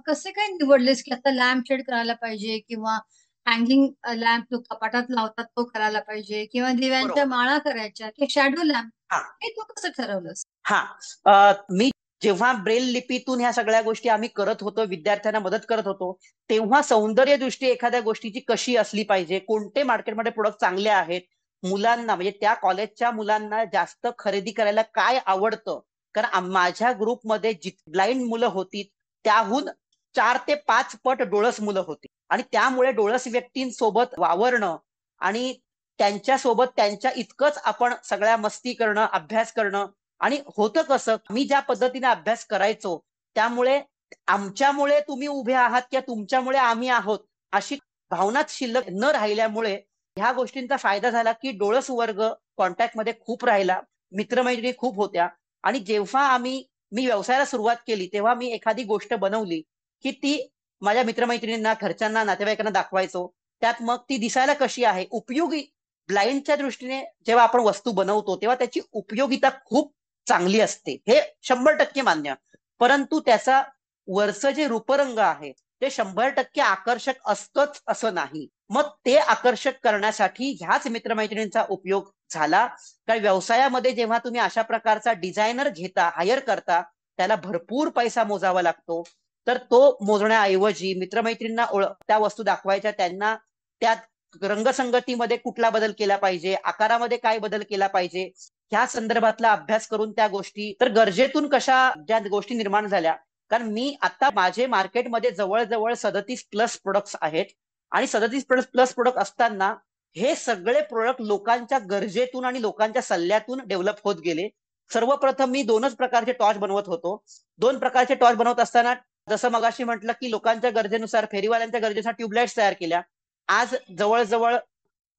Speaker 1: कसे काय निवडलेस की आता लॅम्प शेड करायला पाहिजे किंवा हँगिंग लॅम्प तो कपाटात लावतात तो करायला पाहिजे किंवा दिव्यांच्या
Speaker 2: बरोबर.
Speaker 1: माळा करायच्या की शॅडो लॅम्प,
Speaker 2: हा
Speaker 1: हे तू कसं ठरवलंस?
Speaker 2: हा मी जेव्हा ब्रेल लिपीतून ह्या सगळ्या गोष्टी आम्ही करत होतो, विद्यार्थ्यांना मदत करत होतो, तेव्हा सौंदर्य दृष्टी एखाद्या गोष्टीची कशी असली पाहिजे, कोणते मार्केटमध्ये प्रोडक्ट चांगले आहेत, मुलांना म्हणजे त्या कॉलेजच्या मुलांना जास्त खरेदी करायला काय आवडतं. कारण माझ्या ग्रुपमध्ये जी ब्लाइंड मुलं होती त्याहून 4 ते 5 पट डोळस मुलं होती आणि त्यामुळे डोळस व्यक्तींसोबत वावरणं आणि त्यांच्यासोबत त्यांच्या इतकंच आपण सगळ्या मस्ती करणं, अभ्यास करणं. आणि होतं कसं, मी ज्या पद्धतीने अभ्यास करायचो त्यामुळे आमच्यामुळे तुम्ही उभे आहात किंवा तुमच्यामुळे आम्ही आहोत अशी भावनाच शिल्लक न राहिल्यामुळे ह्या गोष्टींचा फायदा झाला की डोळस वर्ग कॉन्टॅक्ट मध्ये खूप राहिला, मित्रमैत्रिणी खूप होत्या. आणि जेव्हा मी व्यवसायाला सुरुवात केली तेव्हा मी एखादी गोष्ट बनवली की ती माझ्या मित्रमैत्रिणींना, घरच्यांना, नातेवाईकांना दाखवायचो. त्यात मग ती दिसायला कशी आहे, उपयोगी, ब्लाइंडच्या दृष्टीने जेव्हा आपण वस्तू बनवतो तेव्हा त्याची उपयोगिता खूप चांगली असते, हे 100% मान्य. परंतु त्याचा वरचं जे रूपरंग आहे ते 100% आकर्षक असतंच असं नाही. मग ते आकर्षक करण्यासाठी ह्याच मित्रमैत्रिणींचा उपयोग झाला. कारण व्यवसायामध्ये जेव्हा तुम्ही अशा प्रकारचा डिझायनर घेता, हायर करता, त्याला भरपूर पैसा मोजावा लागतो. तर तो मोजण्याऐवजी मित्रमैत्रिणींना त्या वस्तू दाखवायच्या, त्यांना त्यात रंगसंगतीमध्ये कुठला बदल केला पाहिजे, आकारामध्ये काय बदल केला पाहिजे, ह्या संदर्भातला अभ्यास करून त्या गोष्टी, तर गरजेतून कशा ज्या गोष्टी निर्माण झाल्या. कारण मी आता माझे मार्केटमध्ये जवळजवळ 37+ प्रोडक्ट्स आहेत आणि 37+ प्रोडक्ट असताना हे सगळे प्रोडक्ट लोकांच्या गरजेतून आणि लोकांच्या सल्ल्यातून डेव्हलप होत गेले. सर्वप्रथम मी 2च प्रकारचे टॉर्च बनवत होतो. 2 प्रकारचे टॉर्च बनवत असताना जसं मगाशी म्हटलं की लोकांच्या गरजेनुसार, फेरीवाल्यांच्या गरजेनुसार ट्यूबलाइट्स तयार केल्या. आज जवळजवळ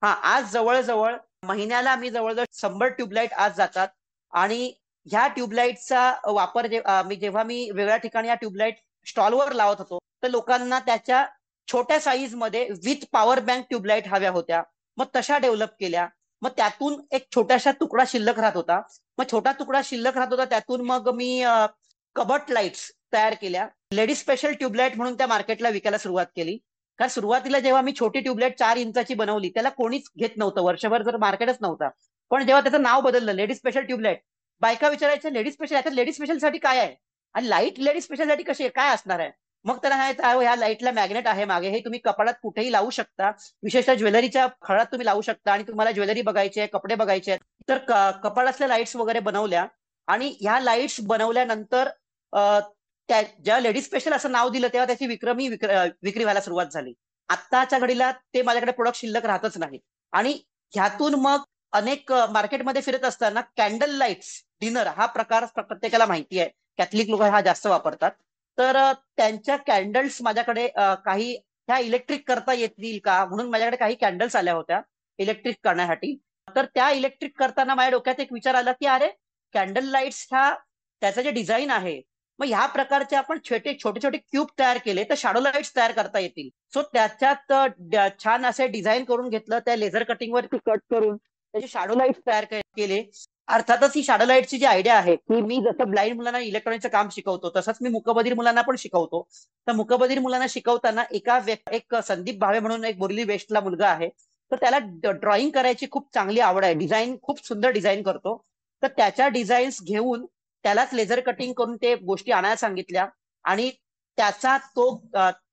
Speaker 2: आज जवळजवळ महिन्याला मी जवळजवळ 100 ट्यूबलाइट आज जातात. आणि ह्या ट्यूबलाइटचा वापर जेव्हा मी वेगळ्या ठिकाणी या ट्यूबलाइट स्टॉलवर लावत होतो तर लोकांना त्याच्या छोट्या साईज मध्ये विथ पॉवर बँक ट्यूबलाइट हव्या होत्या. मग तशा डेव्हलप केल्या. मग त्यातून एक छोटासा तुकडा शिल्लक राहत होता. मग छोटा तुकडा शिल्लक राहत होता त्यातून मग मी कबट लाईट्स तयार केल्या. लेडीज स्पेशल ट्यूबलाइट म्हणून त्या मार्केटला विकायला सुरुवात केली. कारण सुरुवातीला जेव्हा मी छोटी ट्यूबलाइट 4 इंचाची बनवली त्याला कोणीच घेत नव्हतं, वर्षभर जर मार्केटच नव्हता. पण जेव्हा त्याचं नाव बदललं लेडीज स्पेशल ट्यूबलाइट, बायका विचारायचे लेडीज स्पेशल, आता लेडीज स्पेशल साठी काय आहे आणि लाईट लेडीज स्पेशल साठी कशी आहे, काय असणार आहे. मग त्याला ह्या लाईटला मॅग्नेट आहे मागे, हे तुम्ही कपाळात कुठेही लावू शकता, विशेषतः ज्वेलरीच्या खळात तुम्ही लावू शकता. आणि तुम्हाला ज्वेलरी बघायची आहे, कपडे बघायचे आहेत, तर कपाळातल्या लाईट्स वगैरे बनवल्या. आणि ह्या लाईट्स बनवल्यानंतर ज्या लेडीज स्पेशल असं नाव दिलं तेव्हा त्याची विक्री व्हायला सुरुवात झाली. आत्ताच्या घडीला ते माझ्याकडे प्रोडक्ट शिल्लक राहतच नाही. आणि ह्यातून मग अनेक मार्केटमध्ये फिरत असताना कॅन्डल लाईट्स डिनर हा प्रकार प्रत्येकाला माहिती आहे. कॅथलिक लोक हा जास्त वापरतात. तर त्यांच्या कॅन्डल्स माझ्याकडे काही ह्या इलेक्ट्रिक करता येतील का म्हणून माझ्याकडे काही कॅन्डल्स आल्या होत्या इलेक्ट्रिक करण्यासाठी. तर त्या इलेक्ट्रिक करताना माझ्या डोक्यात एक विचार आला की अरे कॅन्डल लाईट्स ह्या त्याचं जे डिझाईन आहे, मग ह्या प्रकारचे आपण छोटे छोटे क्यूब तयार केले तर शॅडो लाईट्स तयार करता येतील. सो त्याच्यात छान असे डिझाईन करून घेतलं, त्या लेझर कटिंगवर कट करून त्याचे शॅडो लाईट्स तयार केले. अर्थातच ही शॅडो लाईटची जी आयडिया आहे की मी जसं ब्लाइंड मुलांना इलेक्ट्रॉनिकचं काम शिकवतो तसंच मी मुकबधीर मुलांना पण शिकवतो. तर मुकबधीर मुलांना शिकवताना एक संदीप भावे म्हणून एक बोरिवली वेस्टला मुलगा आहे, तर त्याला ड्रॉइंग करायची खूप चांगली आवड आहे, डिझाईन खूप सुंदर डिझाईन करतो. तर त्याच्या डिझाईन्स घेऊन त्यालाच लेझर कटिंग करून ते गोष्टी आणायला सांगितल्या. आणि त्याचा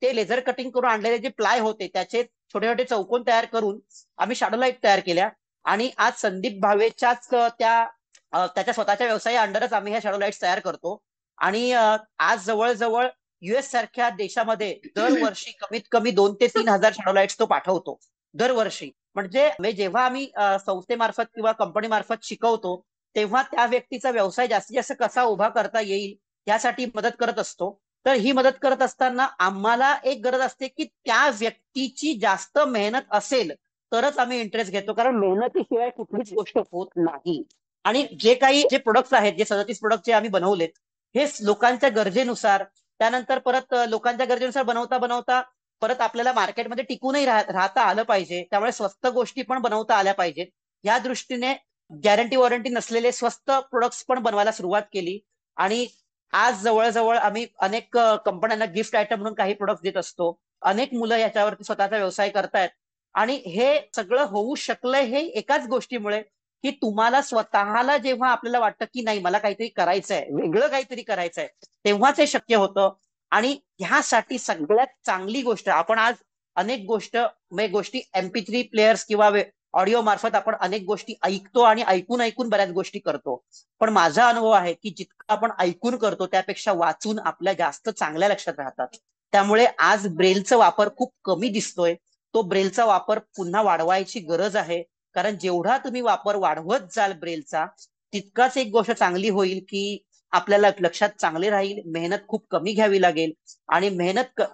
Speaker 2: ते लेझर कटिंग करून आणलेले जे प्लाय होते त्याचे छोटे छोटे चौकोन तयार करून आम्ही शॅडो लाईट तयार केल्या. आणि आज संदीप भावेच्याच त्याच्या स्वतःच्या व्यवसाया अंडरच आम्ही ह्या शॅडो लाईट्स तयार करतो. आणि आज जवळजवळ US सारख्या देशामध्ये दरवर्षी कमीत कमी 2 ते 3 हजार शॅडो लाईट्स तो पाठवतो दरवर्षी. म्हणजे जेव्हा आम्ही संस्थेमार्फत किंवा कंपनीमार्फत शिकवतो तेव्हा त्या व्यक्तीचा व्यवसाय जास्तीत जास्त कसा उभा करता येईल यासाठी मदत करत असतो. तर ही मदत करत असताना आम्हाला एक गरज असते की त्या व्यक्तीची जास्त मेहनत असेल तरच आम्ही इंटरेस्ट घेतो, कारण मेहनतीशिवाय कुठलीच गोष्ट होत नाही. आणि जे प्रोडक्ट्स आहेत, जे 37 प्रोडक्ट जे आम्ही बनवलेत, हे लोकांच्या गरजेनुसार त्यानंतर परत लोकांच्या गरजेनुसार बनवता बनवता परत आपल्याला मार्केटमध्ये टिकूनही राहता आलं पाहिजे. त्यामुळे स्वस्त गोष्टी पण बनवता आल्या पाहिजेत. या दृष्टीने गॅरंटी वॉरंटी नसलेले स्वस्त प्रोडक्ट्स पण बनवायला सुरुवात केली. आणि आज जवळजवळ आम्ही अनेक कंपन्यांना गिफ्ट आयटम म्हणून काही प्रोडक्ट देत असतो. अनेक मुलं याच्यावरती स्वतःचा व्यवसाय करतायत. आणि हे सगळं होऊ शकलंय हे एकाच गोष्टीमुळे की तुम्हाला स्वतःला जेव्हा आपल्याला वाटतं की नाही मला काहीतरी करायचंय, वेगळं काहीतरी करायचंय, तेव्हाच हे शक्य होतं. आणि ह्यासाठी सगळ्यात चांगली गोष्ट आपण आज अनेक गोष्टी MP3 प्लेयर्स किंवा ऑडिओ मार्फत आपण अनेक गोष्टी ऐकतो आणि ऐकून ऐकून बऱ्याच गोष्टी करतो. पण माझा अनुभव आहे की जितकं आपण ऐकून करतो त्यापेक्षा वाचून आपल्या जास्त चांगल्या लक्षात राहतात. त्यामुळे आज ब्रेलचा वापर खूप कमी दिसतोय. तो ब्रेलचा वापर पुन्हा वाढवायची गरज आहे. कारण जेवढा तुम्ही वापर वाढवत जाल ब्रेलचा तितकाच एक गोष्ट चांगली होईल की आपल्याला लक्षात चांगले राहील, मेहनत खूप कमी घ्यावी लागेल. आणि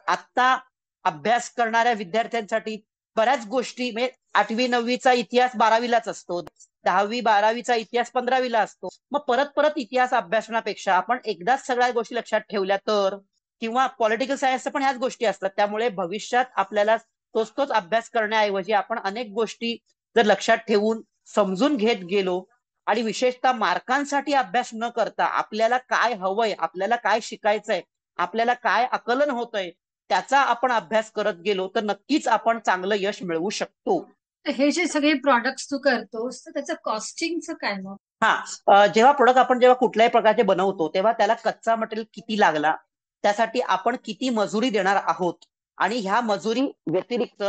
Speaker 2: आत्ता अभ्यास करणाऱ्या विद्यार्थ्यांसाठी बऱ्याच गोष्टी म्हणजे 8वी 9वीचा इतिहास 12वीलाच असतो, 10वी 12वीचा इतिहास 15वीला असतो. मग परत परत इतिहास अभ्यासण्यापेक्षा आपण एकदाच सगळ्या गोष्टी लक्षात ठेवल्या तर, किंवा पॉलिटिकल सायन्सच्या पण ह्याच गोष्टी असतात. त्यामुळे भविष्यात आपल्याला तोच अभ्यास करण्याऐवजी आपण अनेक गोष्टी जर लक्षात ठेवून समजून घेत गेलो आणि विशेषतः मार्कांसाठी अभ्यास न करता आपल्याला काय हवंय, आपल्याला काय शिकायचंय, आपल्याला काय आकलन होतंय त्याचा आपण अभ्यास करत गेलो तर नक्कीच आपण चांगलं यश मिळवू शकतो.
Speaker 1: हे जे सगळे प्रॉडक्ट्स तू करतोस तर त्याचं कॉस्टिंगचं काय मग?
Speaker 2: जेव्हा प्रोडक्ट आपण जेव्हा कुठल्याही प्रकारचे बनवतो तेव्हा त्याला कच्चा मटेरियल किती लागला, त्यासाठी आपण किती मजुरी देणार आहोत, आणि ह्या मजुरी व्यतिरिक्त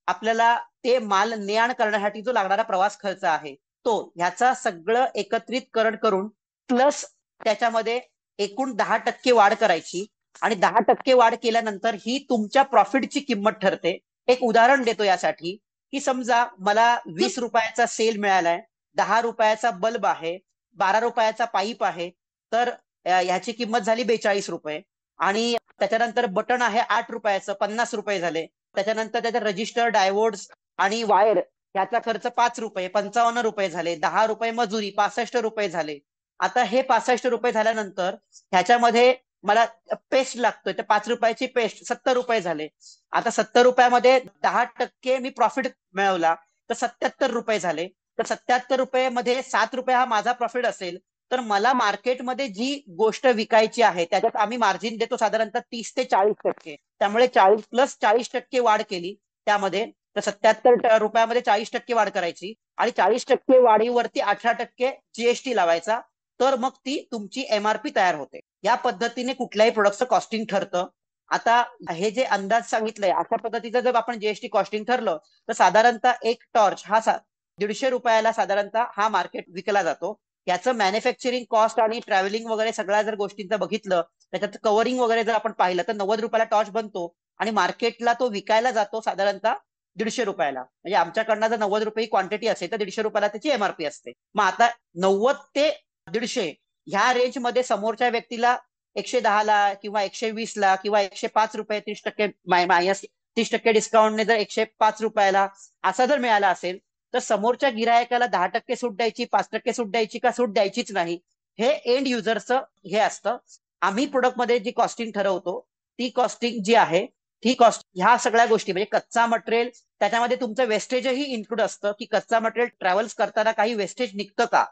Speaker 2: आपल्याला ते माल ने आण करण्यासाठी जो लागणारा प्रवास खर्च आहे तो, ह्याचा सगळं एकत्रितकरण करून प्लस त्याच्यामध्ये एकूण 10% वाढ करायची. आणि 10% वाढ केल्यानंतर ही तुमच्या प्रॉफिटची किंमत ठरते. एक उदाहरण देतो यासाठी की समजा मला 20 रुपयाचा सेल मिळालाय, 10 रुपयाचा बल्ब आहे, 12 रुपयाचा पाईप आहे, तर ह्याची किंमत झाली 42 रुपये. आणि त्याच्यानंतर बटन आहे 8 रुपयाचं, 50 रुपये झाले. त्याच्यानंतर त्याच्या रजिस्टर, डायवोर्ड्स आणि वायर ह्याचा खर्च 5 रुपये, 55 रुपये झाले. 10 रुपये मजुरी, 65 रुपये झाले. आता हे 65 रुपये झाल्यानंतर ह्याच्यामध्ये मला पेस्ट लागतोय, तर 5 रुपयाची पेस्ट 70 रुपये झाले. आता 70 रुपयामध्ये 10% मी प्रॉफिट मिळवला तर 77 रुपये झाले. तर 77 रुपये मध्ये 7 रुपये हा माझा प्रॉफिट असेल, तर मला मार्केटमध्ये जी गोष्ट विकायची आहे त्याच्यात आम्ही मार्जिन देतो साधारणतः 30 ते 40%. त्यामुळे 40 प्लस 40% वाढ केली त्यामध्ये, तर 77 रुपयामध्ये 40% वाढ करायची आणि 40% वाढीवरती 18% GST लावायचा. तर मग ती तुमची MRP तयार होते. या पद्धतीने कुठल्याही प्रोडक्टचं कॉस्टिंग ठरतं. आता हे जे अंदाज सांगितलंय अशा पद्धतीचं जर आपण GST कॉस्टिंग ठरलं तर साधारणतः एक टॉर्च हा 150 रुपयाला साधारणतः हा मार्केट विकला जातो. याचं मॅन्युफॅक्चरिंग कॉस्ट आणि ट्रॅव्हलिंग वगैरे सगळ्या जर गोष्टींचं बघितलं, त्याच्यात कव्हरिंग वगैरे जर आपण पाहिलं तर 90 रुपयाला टॉर्च बनतो आणि मार्केटला तो विकायला जातो साधारणतः 150 रुपयाला. म्हणजे आमच्याकडनं जर 90 रुपये क्वांटिटी असेल तर 150 रुपयाला त्याची एमआरपी असते. मग आता 90 ते 150 ह्या रेंजमध्ये समोरच्या व्यक्तीला 110 ला किंवा 120 ला किंवा 105 रुपये 30% मायनस 30% डिस्काउंटने जर 105 रुपयाला असा जर मिळाला असेल तर समोरच्या गिरायकाला 10% सूट द्यायची, 5% सूट द्यायची का सूट द्यायचीच नाही, हे एंड युजरचं हे असतं. आम्ही प्रोडक्टमध्ये जी कॉस्टिंग ठरवतो ती कॉस्टिंग जी आहे ती कॉस्ट ह्या सगळ्या गोष्टी म्हणजे कच्चा मटेरियल, त्याच्यामध्ये तुमचं वेस्टेजही इन्क्लूड असतं की कच्चा मटेरियल ट्रॅव्हल्स करताना काही वेस्टेज निघतं का,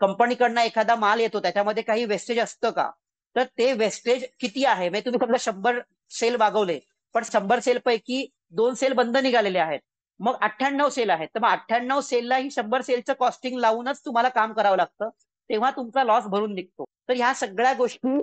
Speaker 2: कंपनीकडनं एखादा माल येतो त्याच्यामध्ये काही वेस्टेज असतं का, तर ते वेस्टेज किती आहे. म्हणजे तुम्ही समजा 100 सेल मागवले पण 100 सेल पैकी 2 सेल बंद निघालेले आहेत, मग 98 सेल आहेत, तर मग 98 सेलला ही 100 सेलचं कॉस्टिंग लावूनच तुम्हाला काम करावं लागतं, तेव्हा तुमचा लॉस भरून निघतो. तर ह्या सगळ्या गोष्टी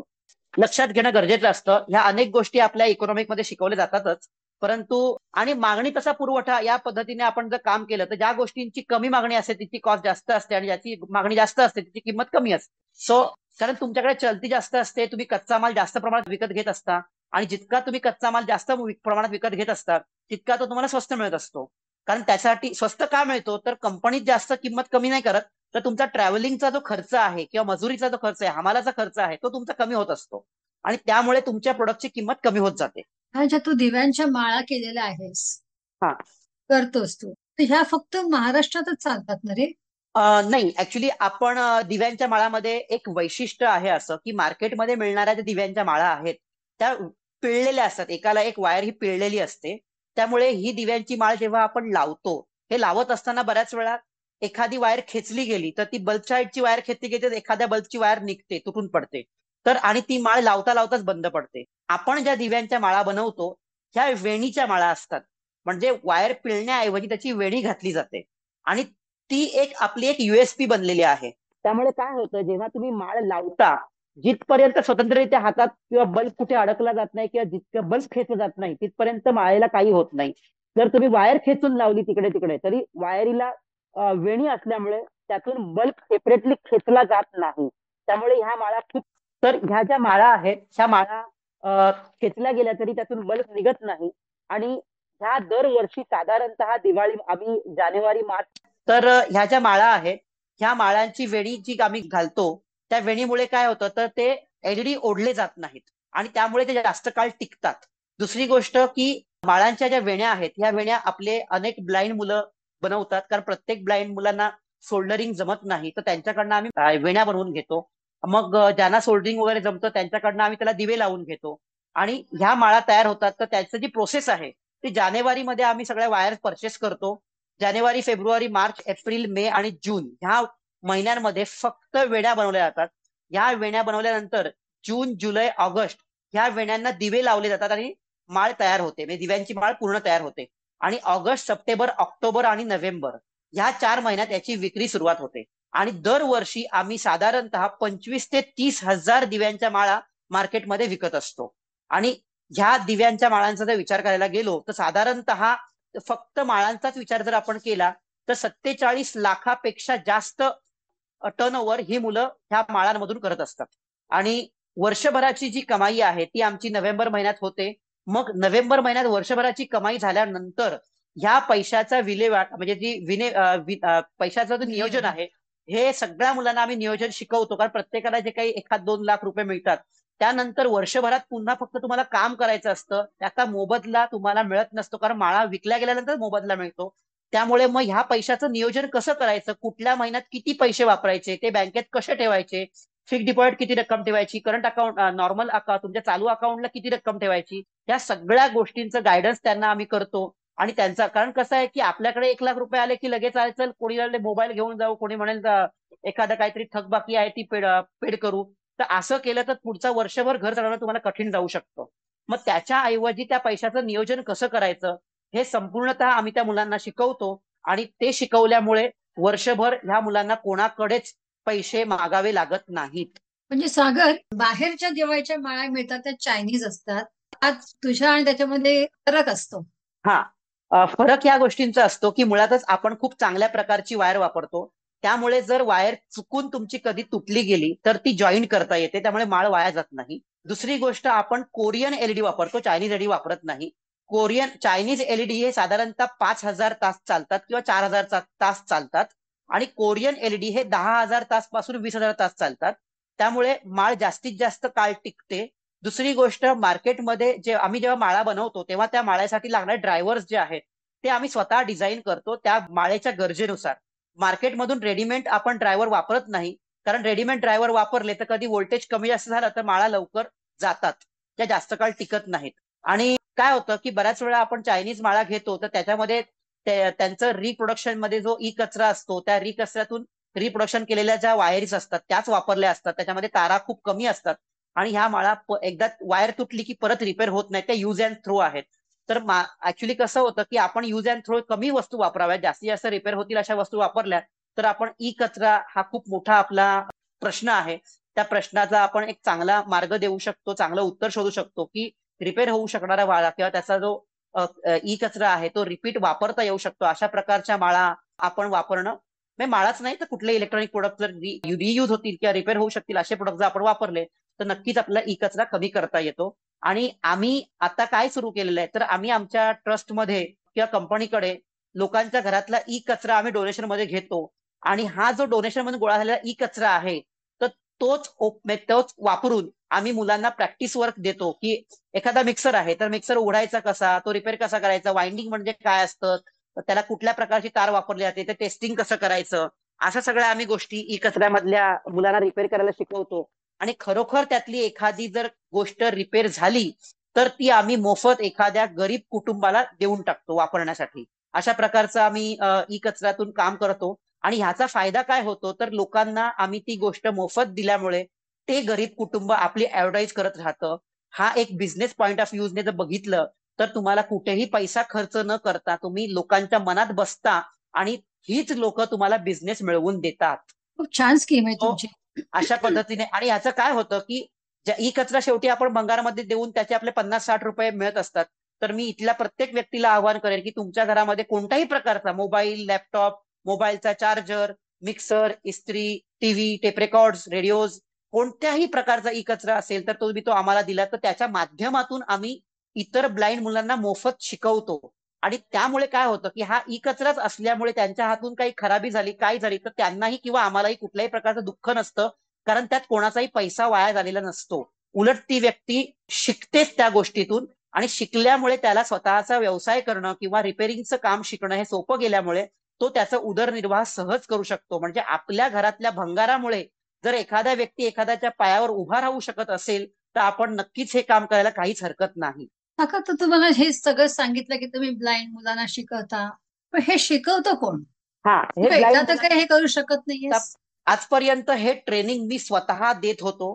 Speaker 2: लक्षात घेणं गरजेचं असतं. ह्या अनेक गोष्टी आपल्या इकॉनॉमिक मध्ये शिकवल्या जातातच, परंतु आणि मागणी तसा पुरवठा या पद्धतीने आपण जर काम केलं तर ज्या गोष्टींची कमी मागणी असते तिची कॉस्ट जास्त असते आणि ज्याची मागणी जास्त असते तिची किंमत कमी असते. सो कारण तुमच्याकडे चलती जास्त असते, तुम्ही कच्चा माल जास्त प्रमाणात विकत घेत असता आणि जितका तुम्ही कच्चा माल जास्त प्रमाणात विकत घेत असता तितका तो तुम्हाला स्वस्त मिळत असतो. कारण त्यासाठी स्वस्त का मिळतो तर कंपनीत जास्त किंमत कमी नाही करत, तर तुमचा ट्रॅव्हलिंगचा जो खर्च आहे किंवा मजुरीचा जो खर्च आहे, हमालाचा खर्च आहे, तो तुमचा कमी होत असतो आणि त्यामुळे तुमच्या प्रोडक्टची किंमत कमी होत जाते.
Speaker 1: ह्या ज्या तू दिव्यांच्या माळा केलेल्या आहेस,
Speaker 2: हा.
Speaker 1: करतोस तू, तर ह्या फक्त महाराष्ट्रातच चालतात ना रे?
Speaker 2: नाही, ऍक्च्युली आपण दिव्यांच्या माळामध्ये एक वैशिष्ट्य आहे असं की मार्केटमध्ये मिळणाऱ्या ज्या दिव्यांच्या माळा आहेत त्या पिळलेल्या असतात, एकाला एक वायर ही पिळलेली असते. त्यामुळे ही दिव्यांची माळ जेव्हा आपण लावतो, हे लावत असताना बऱ्याच वेळा एखादी वायर खेचली गेली तर ती बल्ब साईडची वायर खेचली गेली तर एखाद्या बल्बची वायर निघते, तुटून पडते, तर आणि ती माळ लावता लावताच बंद पडते. आपण ज्या दिव्यांच्या माळा बनवतो ह्या वेणीच्या माळा असतात, म्हणजे वायर पिळण्याऐवजी त्याची वेणी घातली जाते आणि ती एक आपली एक युएसपी बनलेली आहे. त्यामुळे काय होतं जेव्हा तुम्ही माळ लावता, जिथपर्यंत स्वतंत्ररित्या हातात किंवा बल्ब कुठे अडकला जात नाही किंवा जितकं बल्ब खेचलं जात नाही तिथपर्यंत माळेला काही होत नाही. जर तुम्ही वायर खेचून लावली तिकडे तिकडे तरी वायरीला वेणी असल्यामुळे त्यातून बल्ब सेपरेटली खेचला जात नाही. त्यामुळे ह्या माळा खूप, तर ह्या ज्या माळा आहेत ह्या माळा खेचल्या गेल्या तरी त्यातून बल्ब निघत नाही. आणि ह्या दरवर्षी साधारणतः दिवाळी आम्ही जानेवारी मार्च, तर ह्या ज्या माळा आहेत ह्या माळांची वेणी जी आम्ही घालतो त्या वेणीमुळे काय होतं तर ते एलईडी ओढले जात नाहीत आणि त्यामुळे ते जास्त काळ टिकतात. दुसरी गोष्ट की माळांच्या ज्या वेण्या आहेत ह्या वेण्या आपले अनेक ब्लाइंड मुलं बनवतात, कारण प्रत्येक ब्लाइंड मुलांना सोल्डरिंग जमत नाही, तर त्यांच्याकडनं आम्ही वेण्या बनवून घेतो. मग ज्यांना सोल्डरिंग वगैरे जमतं त्यांच्याकडनं आम्ही त्याला दिवे लावून घेतो आणि ह्या माळा तयार होतात. तर त्याची जी प्रोसेस आहे ती जानेवारीमध्ये आम्ही सगळ्या वायर परचेस करतो. जानेवारी, फेब्रुवारी, मार्च, एप्रिल, मे आणि जून ह्या महिन्यांमध्ये फक्त वेण्या बनवल्या जातात. ह्या वेण्या बनवल्यानंतर जून, जुलै, ऑगस्ट ह्या वेण्यांना दिवे लावले जातात आणि माळ तयार होते, म्हणजे दिव्यांची माळ पूर्ण तयार होते. आणि ऑगस्ट, सप्टेंबर, ऑक्टोबर आणि नोव्हेंबर ह्या 4 महिन्यात याची विक्री सुरुवात होते. आणि दरवर्षी आम्ही साधारणतः 25 ते 30 हजार दिव्यांच्या माळा मार्केटमध्ये विकत असतो. आणि ह्या दिव्यांच्या माळांचा जर विचार करायला गेलो तर साधारणतः फक्त माळांचाच विचार जर आपण केला तर 47 लाखापेक्षा जास्त टर्नओव्हर ही मुलं ह्या माळांमधून करत असतात. आणि वर्षभराची जी कमाई आहे ती आमची नोव्हेंबर महिन्यात होते. मग नोव्हेंबर महिन्यात वर्षभराची कमाई झाल्यानंतर ह्या पैशाचा विल्हेवाट म्हणजे पैशाचं जे नियोजन आहे हे सगळ्या मुलांना आम्ही नियोजन शिकवतो, कारण प्रत्येकाला जे काही 1-2 लाख रुपये मिळतात त्यानंतर वर्षभरात पुन्हा फक्त तुम्हाला काम करायचं असतं, त्याचा मोबदला तुम्हाला मिळत नसतो, कारण माळा विकल्या गेल्यानंतर मोबदला मिळतो. त्यामुळे मग ह्या पैशाचं नियोजन कसं करायचं, कुठल्या महिन्यात किती पैसे वापरायचे, ते बँकेत कसे ठेवायचे, फिक्स डिपॉझिट किती रक्कम ठेवायची, करंट अकाउंट, नॉर्मल अकाउंट, तुमच्या चालू अकाउंटला किती रक्कम ठेवायची, या सगळ्या गोष्टींचं गायडन्स त्यांना आम्ही करतो. आणि त्यांचा कारण कसं आहे की आपल्याकडे 1 लाख रुपये आले की लगेच चल कोणी मोबाईल घेऊन जाऊ, कोणी म्हणेल एखादं काहीतरी थकबाकी आहे ती पेड करू, तर असं केलं तर पुढचा वर्षभर घर चालवणं तुम्हाला कठीण जाऊ शकतं. मग त्याच्या ऐवजी त्या पैशाचं नियोजन कसं करायचं हे संपूर्णतः आम्ही त्या मुलांना शिकवतो. आणि ते शिकवल्यामुळे वर्षभर ह्या मुलांना कोणाकडेच पैसे मागावे लागत नाहीत.
Speaker 1: म्हणजे सागर, बाहेरच्या दिवाळीच्या माळा मिळतात त्या चायनीज असतात, आज तुझ्या आणि त्याच्यामध्ये फरक असतो?
Speaker 2: हा, फरक या गोष्टींचा असतो की मुळातच आपण खूप चांगल्या प्रकारची वायर वापरतो, त्यामुळे जर वायर चुकून तुमची कधी तुटली गेली तर ती जॉईन करता येते, त्यामुळे माळ वाया जात नाही. दुसरी गोष्ट, आपण कोरियन एलईडी वापरतो, चायनीज एलईडी वापरत नाही. कोरियन चायनीज एलईडी हे साधारणतः 5,000 तास चालतात किंवा 4,000 तास चालतात आणि कोरियन एलईडी हे 10,000 तास पासून 20,000 तास चालतात. त्यामुळे माळ जास्तीत जास्त काळ टिकते. दुसरी गोष्ट, मार्केटमध्ये आम्ही जेव्हा माळा बनवतो तेव्हा त्या माळ्यासाठी लागणारे ड्रायव्हर्स जे आहेत ते आम्ही स्वतः डिझाईन करतो त्या माळेच्या गरजेनुसार. मार्केटमधून रेडीमेड आपण ड्रायव्हर वापरत नाही, कारण रेडीमेड ड्रायव्हर वापरले तर कधी व्होल्टेज कमी जास्त झालं तर माळा लवकर जातात, त्या जास्त काळ टिकत नाहीत. आणि काय होतं की बऱ्याच वेळा आपण चायनीज माळा घेतो तर त्याच्यामध्ये त्यांचं रिप्रोडक्शन मध्ये जो ई कचरा असतो त्या कचऱ्यातून रिप्रोडक्शन केलेल्या ज्या वायर्स असतात त्याच वापरल्या असतात, त्याच्यामध्ये तारा खूप कमी असतात आणि ह्या माळा एकदा वायर तुटली की परत रिपेअर होत नाही, त्या यूज अँड थ्रो आहेत. तर ऍक्च्युली कसं होतं की आपण यूज अँड थ्रो कमी वस्तू वापराव्या, जास्तीत जास्त रिपेअर होतील अशा वस्तू वापरल्या तर आपण ई कचरा हा खूप मोठा आपला प्रश्न आहे, त्या प्रश्नाचा आपण एक चांगला मार्ग देऊ शकतो, चांगलं उत्तर शोधू शकतो की रिपेअर होऊ शकणारा माळा किंवा त्याचा जो ई कचरा आहे तो रिपीट वापरता येऊ शकतो अशा प्रकारच्या माळा आपण वापरणं. म्हणजे माळाच नाही तर कुठले इलेक्ट्रॉनिक प्रोडक्ट जर रियूज होतील किंवा रिपेअर होऊ शकतील असे प्रोडक्ट जर आपण वापरले तर नक्कीच आपला ई कचरा कमी करता येतो. आणि आम्ही आता काय सुरू केलेलं आहे तर आम्ही आमच्या ट्रस्टमध्ये किंवा कंपनीकडे लोकांच्या घरातला ई कचरा आम्ही डोनेशन मध्ये घेतो आणि हा जो डोनेशन मध्ये गोळा झालेला ई कचरा आहे तर तोच वापरून आम्ही मुलांना प्रॅक्टिस वर्क देतो की एखादा मिक्सर आहे तर मिक्सर उघडायचा कसा, तो रिपेअर कसा करायचा, वाइंडिंग म्हणजे काय असतं, त्याला कुठल्या प्रकारची तार वापरली जाते, ते टेस्टिंग कसं करायचं, अशा सगळ्या आम्ही गोष्टी ई कचऱ्यामधल्या मुलांना रिपेअर करायला शिकवतो. आणि खरोखर त्यातली एखादी जर गोष्ट रिपेअर झाली तर ती आम्ही मोफत एखाद्या गरीब कुटुंबाला देऊन टाकतो वापरण्यासाठी. अशा प्रकारचं आम्ही ई कचऱ्यातून काम करतो आणि ह्याचा फायदा काय होतो तर लोकांना आम्ही ती गोष्ट मोफत दिल्यामुळे ते गरीब कुटुंब आपली ऍडव्हर्टाईज करत राहतं. हा एक बिझनेस पॉईंट ऑफ व्ह्यूजने जर बघितलं तर तुम्हाला कुठेही पैसा खर्च न करता तुम्ही लोकांच्या मनात बसता आणि हीच लोक तुम्हाला बिझनेस मिळवून देतात.
Speaker 1: खूप छान स्कीम आहे
Speaker 2: हो,
Speaker 1: तुमची.
Speaker 2: अशा पद्धतीने. आणि ह्याचं काय होतं की ई कचरा शेवटी आपण भंगारामध्ये देऊन त्याचे आपले 50-60 रुपये मिळत असतात. तर मी इथल्या प्रत्येक व्यक्तीला आवाहन करेन की तुमच्या घरामध्ये कोणत्याही प्रकारचा मोबाईल, लॅपटॉप, मोबाईलचा चार्जर, मिक्सर, इस्त्री, टीव्ही, टेप रेकॉर्ड्स, रेडिओज, कोणत्याही प्रकारचा ई कचरा असेल तर तो आम्हाला दिला तर त्याच्या माध्यमातून आम्ही इतर ब्लाइंड मुलांना मोफत शिकवतो. आणि त्यामुळे काय होतं की हा ई कचराच असल्यामुळे त्यांच्या हातून काही खराबी झाली, काय झाली तर त्यांनाही किंवा आम्हालाही कुठल्याही प्रकारचं दुःख नसतं, कारण त्यात कोणाचाही पैसा वाया झालेला नसतो. उलट ती व्यक्ती शिकतेच त्या गोष्टीतून आणि शिकल्यामुळे त्याला स्वतःचा व्यवसाय करणं किंवा रिपेअरिंगचं काम शिकणं हे सोपं गेल्यामुळे तो त्याचा उदरनिर्वाह सहज करू शकतो. म्हणजे आपल्या घरातल्या भंगारामुळे जर एखादा व्यक्ती एखाद्याच्या पायावर उभा राहू शकत असेल तर आपण नक्कीच हे काम करायला काहीच हरकत नाही.
Speaker 1: काका, तर तुम्हाला हे सगळं सांगितलं की तुम्ही ब्लाइंड मुलांना शिकवता, पण हे शिकवतं कोण?
Speaker 2: हा,
Speaker 1: तू
Speaker 2: हे
Speaker 1: एकटा
Speaker 2: ब्लाइंड
Speaker 1: तर काही हे करू शकत नाहीयेस.
Speaker 2: आजपर्यंत हे ट्रेनिंग मी स्वतः देत होतो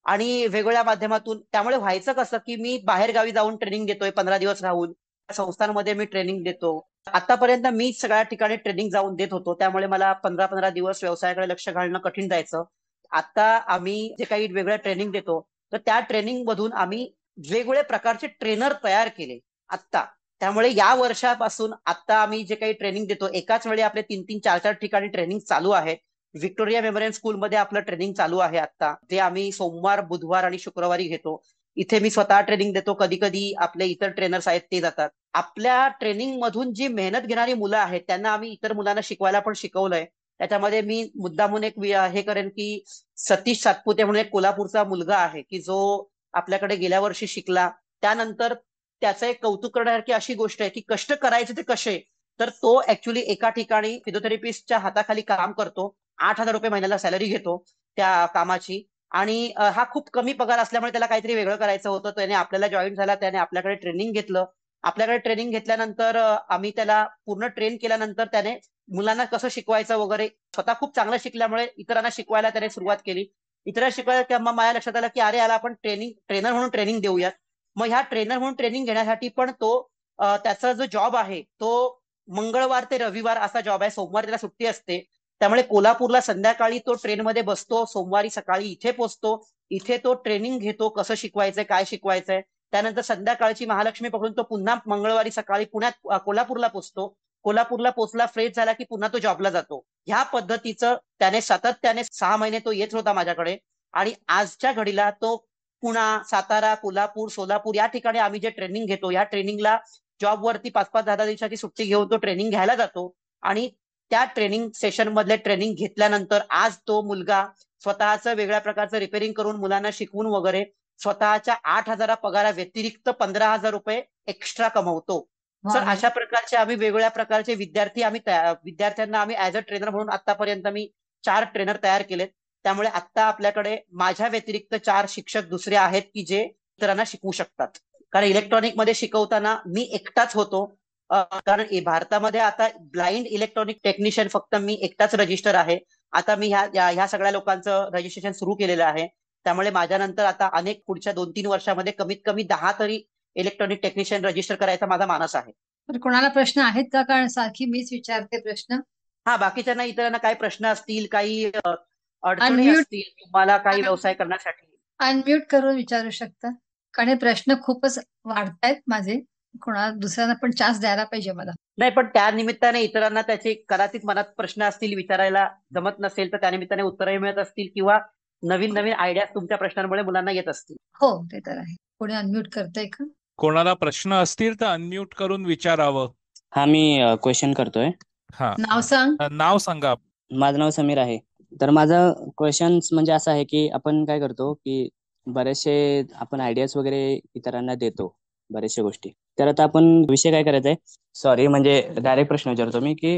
Speaker 2: आणि वेगवेगळ्या माध्यमातून. त्यामुळे व्हायचं कसं की मी बाहेर गावी जाऊन ट्रेनिंग देतोय 15 दिवस राहून, संस्थांमध्ये मी ट्रेनिंग देतो. आतापर्यंत मी सगळ्या ठिकाणी ट्रेनिंग जाऊन देत होतो, त्यामुळे मला 15-15 दिवस व्यवसायाकडे लक्ष घालणं कठीण जायचं. आता आम्ही जे काही वेगळ्या ट्रेनिंग देतो तर त्या ट्रेनिंग मधून आम्ही वेगवेगळ्या प्रकारचे ट्रेनर तयार केले आता. त्यामुळे या वर्षापासून आता आम्ही जे काही ट्रेनिंग देतो एकाच वेळी आपले 3-3, 4-4 ठिकाणी ट्रेनिंग चालू आहे. व्हिक्टोरिया मेमोरियल स्कूलमध्ये आपलं ट्रेनिंग चालू आहे आता, ते आम्ही सोमवार, बुधवार आणि शुक्रवारी घेतो. इथे मी स्वतः ट्रेनिंग देतो, कधी कधी आपले इतर ट्रेनर्स आहेत ते जातात. आपल्या ट्रेनिंग मधून जी मेहनत घेणारी मुलं आहेत त्यांना आम्ही इतर मुलांना शिकवायला पण शिकवलंय. त्याच्यामध्ये मी मुद्दामून एक हे करेन की सतीश सातपुते म्हणून एक कोल्हापूरचा मुलगा आहे की जो आपल्याकडे गेल्या वर्षी शिकला. त्यानंतर त्याचं एक कौतुक करण्यासारखी अशी गोष्ट आहे की कष्ट करायचे ते कसे, तर तो ऍक्च्युली एका ठिकाणी फिजिओथेरपिस्टच्या हाताखाली काम करतो. 8,000 रुपये महिन्याला सॅलरी घेतो त्या कामाची. आणि हा खूप कमी पगार असल्यामुळे त्याला काहीतरी वेगळं करायचं होतं. त्याने आपल्याला जॉईन झाला, त्याने आपल्याकडे ट्रेनिंग घेतलं. आपल्याकडे ट्रेनिंग घेतल्यानंतर आम्ही त्याला पूर्ण ट्रेन केल्यानंतर त्याने मुलांना कसं शिकवायचं वगैरे स्वतः खूप चांगलं शिकल्यामुळे इतरांना शिकवायला त्याने सुरुवात केली. इतरांना शिकवायला तेव्हा माझ्या लक्षात आलं की अरे याला आपण ट्रेनर म्हणून ट्रेनिंग देऊयात. मग ह्या ट्रेनर म्हणून ट्रेनिंग घेण्यासाठी पण तो त्याचा जो जॉब आहे तो मंगळवार ते रविवार असा जॉब आहे, सोमवारी त्याला सुट्टी असते. त्यामुळे कोल्हापूरला संध्याकाळी तो ट्रेनमध्ये बसतो, सोमवारी सकाळी इथे पोहोचतो. इथे तो ट्रेनिंग घेतो कसं शिकवायचंय, काय शिकवायचंय. त्यानंतर संध्याकाळची महालक्ष्मी पकडून तो पुन्हा मंगळवारी सकाळी पुण्यात कोल्हापूरला पोहोचतो. कोल्हापूरला पोहोचला, फ्रेश झाला की पुन्हा तो जॉबला जातो. ह्या पद्धतीचं त्याने सातत्याने 6 महिने तो येत होता माझ्याकडे. आणि आजच्या घडीला तो पुणा, सातारा, कोल्हापूर, सोलापूर या ठिकाणी आम्ही जे ट्रेनिंग घेतो, या ट्रेनिंगला जॉबवरती 5-5, 10-10 दिवसाची सुट्टी घेऊन तो ट्रेनिंग घ्यायला जातो. आणि त्या ट्रेनिंग सेशन मधले ट्रेनिंग घेतल्यानंतर आज तो मुलगा स्वतःचं वेगळ्या प्रकारचं रिपेअरिंग करून मुलांना शिकवून वगैरे स्वतःच्या 8,000 पगारा व्यतिरिक्त 15,000 रुपये एक्स्ट्रा कमवतो. सर,
Speaker 1: वा वा.
Speaker 2: अशा प्रकारचे आम्ही वेगवेगळ्या प्रकारचे विद्यार्थ्यांना आम्ही ऍज अ ट्रेनर म्हणून आतापर्यंत मी 4 ट्रेनर तयार केलेत. त्यामुळे आता आपल्याकडे माझ्या व्यतिरिक्त 4 शिक्षक दुसरे आहेत की जे इतरांना शिकवू शकतात. कारण इलेक्ट्रॉनिक मध्ये शिकवताना मी एकटाच होतो. कारण भारतामध्ये आता ब्लाइंड इलेक्ट्रॉनिक टेक्निशियन फक्त मी एकटाच रजिस्टर आहे. आता मी ह्या सगळ्या लोकांचं रजिस्ट्रेशन सुरू केलेलं आहे. त्यामुळे माझ्यानंतर आता अनेक पुढच्या 2-3 वर्षामध्ये कमीत कमी 10 तरी इलेक्ट्रॉनिक टेक्निशियन रजिस्टर करायचा माझा मानस आहे.
Speaker 1: तर कोणाला प्रश्न आहेत का? कारण सारखी मीच विचारते प्रश्न.
Speaker 2: हा, बाकीच्यांना इतरांना काही प्रश्न असतील, काही अडचणी
Speaker 1: अनम्यूट
Speaker 2: असतील तुम्हाला काही व्यवसाय करण्यासाठी.
Speaker 1: अनम्यूट करून विचारू शकता. कारण हे प्रश्न खूपच वाढतायत माझे. कोणाला दुसऱ्यांना पण चान्स द्यायला पाहिजे मला.
Speaker 2: नाही, पण त्या निमित्ताने इतरांना त्याचे कदाचित मनात प्रश्न असतील, विचारायला जमत नसेल तर त्या निमित्ताने उत्तरही मिळत असतील किंवा नवीन नवीन आयडिया तुमच्या प्रश्नांमुळे मुलांना येत असतील.
Speaker 1: हो, ते तर आहे. कोणी अनम्यूट करतंय का?
Speaker 3: कोणाला प्रश्न असतील तर अनम्यूट करून विचारावं.
Speaker 4: हा, मी क्वेश्चन करतोय.
Speaker 3: हा,
Speaker 1: नाव सांग.
Speaker 3: नाव सांगा.
Speaker 4: माझं नाव समीर आहे. तर माझं क्वेश्चन म्हणजे असं आहे की आपण काय करतो की बरेचसे आपण आयडियाज वगैरे इतरांना देतो बऱ्याचशा गोष्टी. तर आता आपण विषय काय करायचा आहे, सॉरी म्हणजे डायरेक्ट प्रश्न विचारतो मी की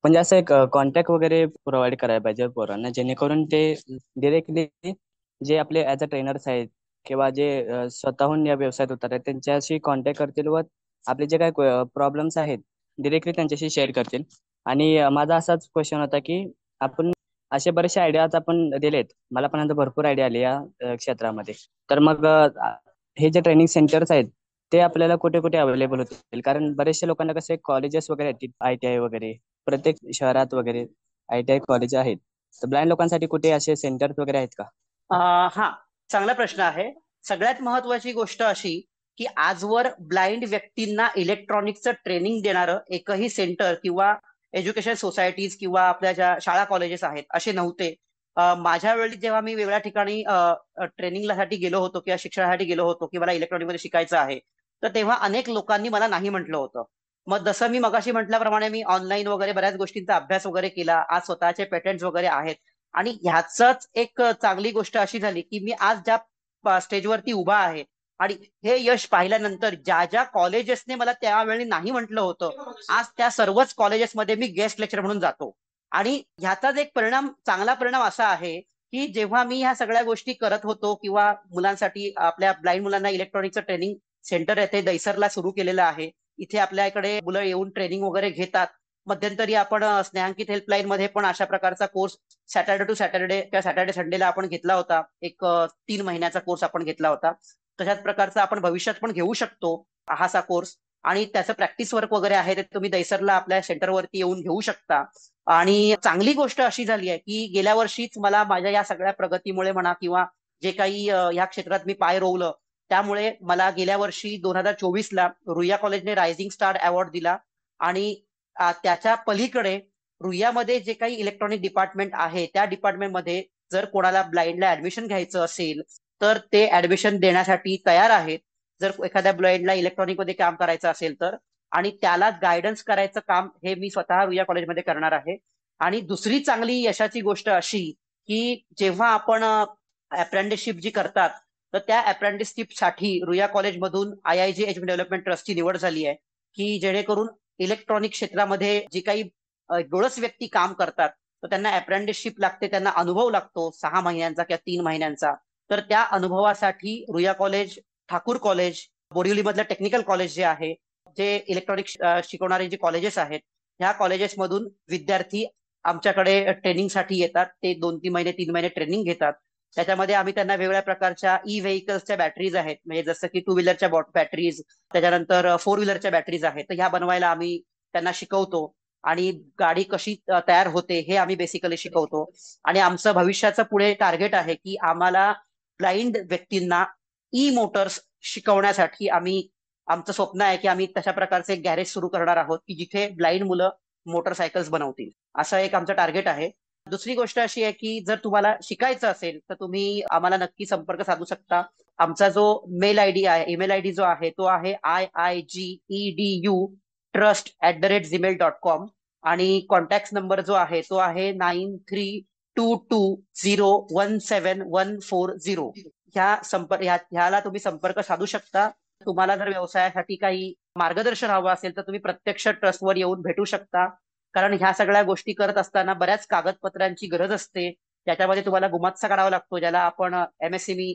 Speaker 4: म्हणजे असं एक कॉन्टॅक्ट वगैरे प्रोव्हाइड करायला पाहिजे पोरांना, जेणेकरून ते डिरेक्टली जे आपले ऍज अ ट्रेनर्स आहेत किंवा जे स्वतःहून या व्यवसायात उतरतात त्यांच्याशी कॉन्टॅक्ट करतील व आपले जे काय प्रॉब्लेम्स आहेत डिरेक्टली त्यांच्याशी शेअर करतील. आणि माझा असाच क्वेश्चन होता की आपण असे बरेचसे आयडियाज आपण दिलेत, मला पण आता भरपूर आयडिया आले या क्षेत्रामध्ये. तर मग हे जे ट्रेनिंग सेंटर्स आहेत ते आपल्याला कुठे कुठे अवेलेबल होतील? कारण बरेचशा लोकांना कसे कॉलेजेस वगैरे आहेत, ITI वगैरे प्रत्येक शहरात वगैरे ITI कॉलेज आहेत. तर ब्लाइंड लोकांसाठी कुठे असे सेंटर्स वगैरे आहेत का?
Speaker 2: हा, चांगला प्रश्न आहे. सगळ्यात महत्वाची गोष्ट अशी की आजवर ब्लाइंड व्यक्तींना इलेक्ट्रॉनिकचं ट्रेनिंग देणारं एकही सेंटर किंवा एज्युकेशन सोसायटीज किंवा आपल्या ज्या शाळा कॉलेजेस आहेत असे नव्हते. माझ्या वेळी जेव्हा मी वेगळ्या ठिकाणी ट्रेनिंगसाठी गेलो होतो किंवा शिक्षणासाठी गेलो होतो की मला इलेक्ट्रॉनिकमध्ये शिकायचं आहे, तर तेव्हा अनेक लोकांनी मला नाही म्हटलं होतं. मग जसं मी मगाशी म्हटल्याप्रमाणे मी ऑनलाईन वगैरे बऱ्याच गोष्टींचा अभ्यास वगैरे केला. आज स्वतःचे पेटंट्स वगैरे आहेत. आणि ह्याच एक चांगली गोष्ट अशी झाली की मी आज ज्या स्टेजवरती उभा आहे आणि हे यश पाहिल्यानंतर ज्या ज्या कॉलेजेसने मला त्यावेळी नाही म्हटलं होतं, आज त्या सर्वच कॉलेजेसमध्ये मी गेस्ट लेक्चर म्हणून जातो. आणि ह्याचाच एक चांगला परिणाम असा आहे की जेव्हा मी ह्या सगळ्या गोष्टी करत होतो किंवा मुलांसाठी आपल्या ब्लाइंड मुलांना इलेक्ट्रॉनिकचं ट्रेनिंग सेंटर येथे दैसरला सुरू केलेलं आहे. इथे आपल्याकडे मुलं येऊन ट्रेनिंग वगैरे घेतात. मध्यंतरी आपण स्नेहांकित हेल्पलाईन मध्ये पण अशा प्रकारचा कोर्स सॅटर्डे टू सॅटर्डे किंवा सॅटर्डे संडेला आपण घेतला होता. एक 3 महिन्याचा कोर्स आपण घेतला होता. तशाच प्रकारचा आपण भविष्यात पण घेऊ शकतो असा कोर्स. आणि त्याचं प्रॅक्टिस वर्क वगैरे आहे ते तुम्ही दैसरला आपल्या सेंटरवरती येऊन घेऊ शकता. आणि चांगली गोष्ट अशी झाली आहे की गेल्या वर्षीच मला माझ्या या सगळ्या प्रगतीमुळे म्हणा किंवा जे काही या क्षेत्रात मी पाय रोवलं त्यामुळे मला गेल्या वर्षी 2024ला रुईया कॉलेजने रायझिंग स्टार अवॉर्ड दिला. आणि त्याच्या पलीकडे रुईयामध्ये जे काही इलेक्ट्रॉनिक डिपार्टमेंट आहे त्या डिपार्टमेंटमध्ये जर कोणाला ब्लाइंडला ऍडमिशन घ्यायचं असेल तर ते ऍडमिशन देण्यासाठी तयार आहेत. जर एखाद्या ब्लाइंडला इलेक्ट्रॉनिकमध्ये काम करायचं असेल तर. आणि त्याला गायडन्स करायचं काम हे मी स्वतः रुईया कॉलेजमध्ये करणार आहे. आणि दुसरी चांगली यशाची गोष्ट अशी की जेव्हा आपण अप्रेंटिसशिप जी करतात तर त्या अप्रेंटिसशिपसाठी रुईया कॉलेजमधून IIG एज्युकेशन डेव्हलपमेंट ट्रस्टची निवड झाली आहे की जेणेकरून इलेक्ट्रॉनिक क्षेत्रामध्ये जी काही डोळस व्यक्ती काम करतात तर त्यांना अप्रेंटिसशिप लागते, त्यांना अनुभव लागतो 6 महिन्यांचा किंवा 3 महिन्यांचा. तर त्या अनुभवासाठी रुईया कॉलेज, ठाकूर कॉलेज, बोरिवलीमधलं टेक्निकल कॉलेज जे आहे, जे इलेक्ट्रॉनिक शिकवणारे जे कॉलेजेस आहेत ह्या कॉलेजेसमधून विद्यार्थी आमच्याकडे ट्रेनिंगसाठी येतात. ते 2-3 महिने 3 महिने ट्रेनिंग घेतात. त्याच्यामध्ये आम्ही त्यांना वेगवेगळ्या प्रकारच्या व्हेकल्सच्या बॅटरीज आहेत, म्हणजे जसं की 2 व्हीलरच्या बॅटरीज, त्याच्यानंतर 4 व्हीलरच्या बॅटरीज आहेत, तर ह्या बनवायला आम्ही त्यांना शिकवतो. आणि गाडी कशी तयार होते हे आम्ही बेसिकली शिकवतो. आणि आमचं भविष्याचं पुढे टार्गेट आहे की आम्हाला ब्लाइंड व्यक्तींना मोटर्स शिकवण्यासाठी आमचं स्वप्न आहे की आम्ही तशा प्रकारचे एक गॅरेज सुरू करणार आहोत की जिथे ब्लाइंड मुलं मोटरसायकल्स बनवतील. असं एक आमचं टार्गेट आहे. दुसरी गोष्ट अशी आहे की जर तुम्हाला शिकायचं असेल तर तुम्ही आम्हाला नक्की संपर्क साधू शकता. आमचा जो मेल आयडी आहे, ईमेल आयडी जो आहे तो आहे IIGEDU@gmail.com आणि कॉन्टॅक्ट नंबर जो आहे तो आहे 9322017140. ह्याला तुम्ही संपर्क साधू शकता. तुम्हाला जर व्यवसायासाठी काही मार्गदर्शन हवं असेल तर तुम्ही प्रत्यक्ष ट्रस्टवर येऊन भेटू शकता. कारण ह्या सगळ्या गोष्टी करत असताना बऱ्याच कागदपत्रांची गरज असते. त्याच्यामध्ये तुम्हाला गुमास्ता काढावा लागतो, ज्याला आपण MSME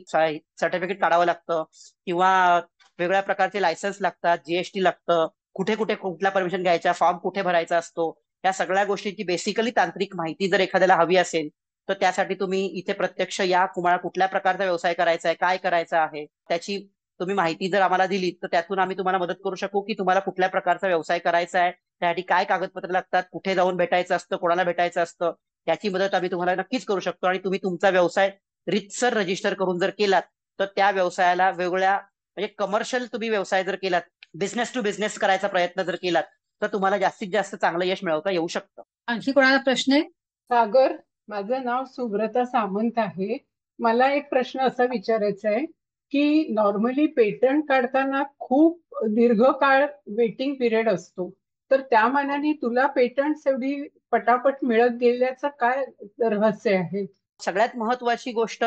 Speaker 2: सर्टिफिकेट काढावं लागतं, किंवा वेगळ्या प्रकारचे लायसन्स लागतात, GST लागतं, कुठे कुठे कुठला परमिशन घ्यायचा, फॉर्म कुठे भरायचा असतो. या सगळ्या गोष्टींची बेसिकली तांत्रिक माहिती जर एखाद्याला हवी असेल तर त्यासाठी तुम्ही इथे प्रत्यक्ष या. तुम्हाला कुठल्या प्रकारचा व्यवसाय करायचा आहे, काय करायचं आहे, त्याची तुम्ही माहिती जर आम्हाला दिली तर त्यातून आम्ही तुम्हाला मदत करू शकू की तुम्हाला कुठल्या प्रकारचा व्यवसाय करायचा आहे, त्यासाठी काय कागदपत्र लागतात, कुठे जाऊन भेटायचं असतं, कोणाला भेटायचं असतं, याची मदत आम्ही तुम्हाला नक्कीच करू शकतो. आणि तुम्ही तुमचा व्यवसाय रितसर रजिस्टर करून जर केलात तर त्या व्यवसायाला वेगळ्या म्हणजे कमर्शियल तुम्ही व्यवसाय जर केलात, बिझनेस टू बिझनेस करायचा प्रयत्न जर केलात तर तुम्हाला जास्तीत जास्त चांगलं यश मिळवता येऊ शकतं.
Speaker 1: आणखी कोणाला प्रश्न आहे?
Speaker 5: सागर, माझं नाव सुब्रता सामंत आहे. मला एक प्रश्न असा विचारायचा आहे की नॉर्मली पेटंट काढताना खूप दीर्घकाळ वेटिंग पिरियड असतो, तर त्या मानाने तुला पेटंट एवढी पटापट मिळत गेल्याचं काय रहस्य आहे?
Speaker 2: सगळ्यात महत्वाची गोष्ट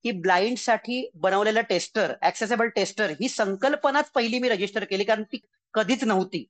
Speaker 2: की ब्लाइंड साठी बनवलेलं टेस्टर, ऍक्सेसेबल टेस्टर, ही संकल्पनाच पहिली मी रजिस्टर केली, कारण ती कधीच नव्हती.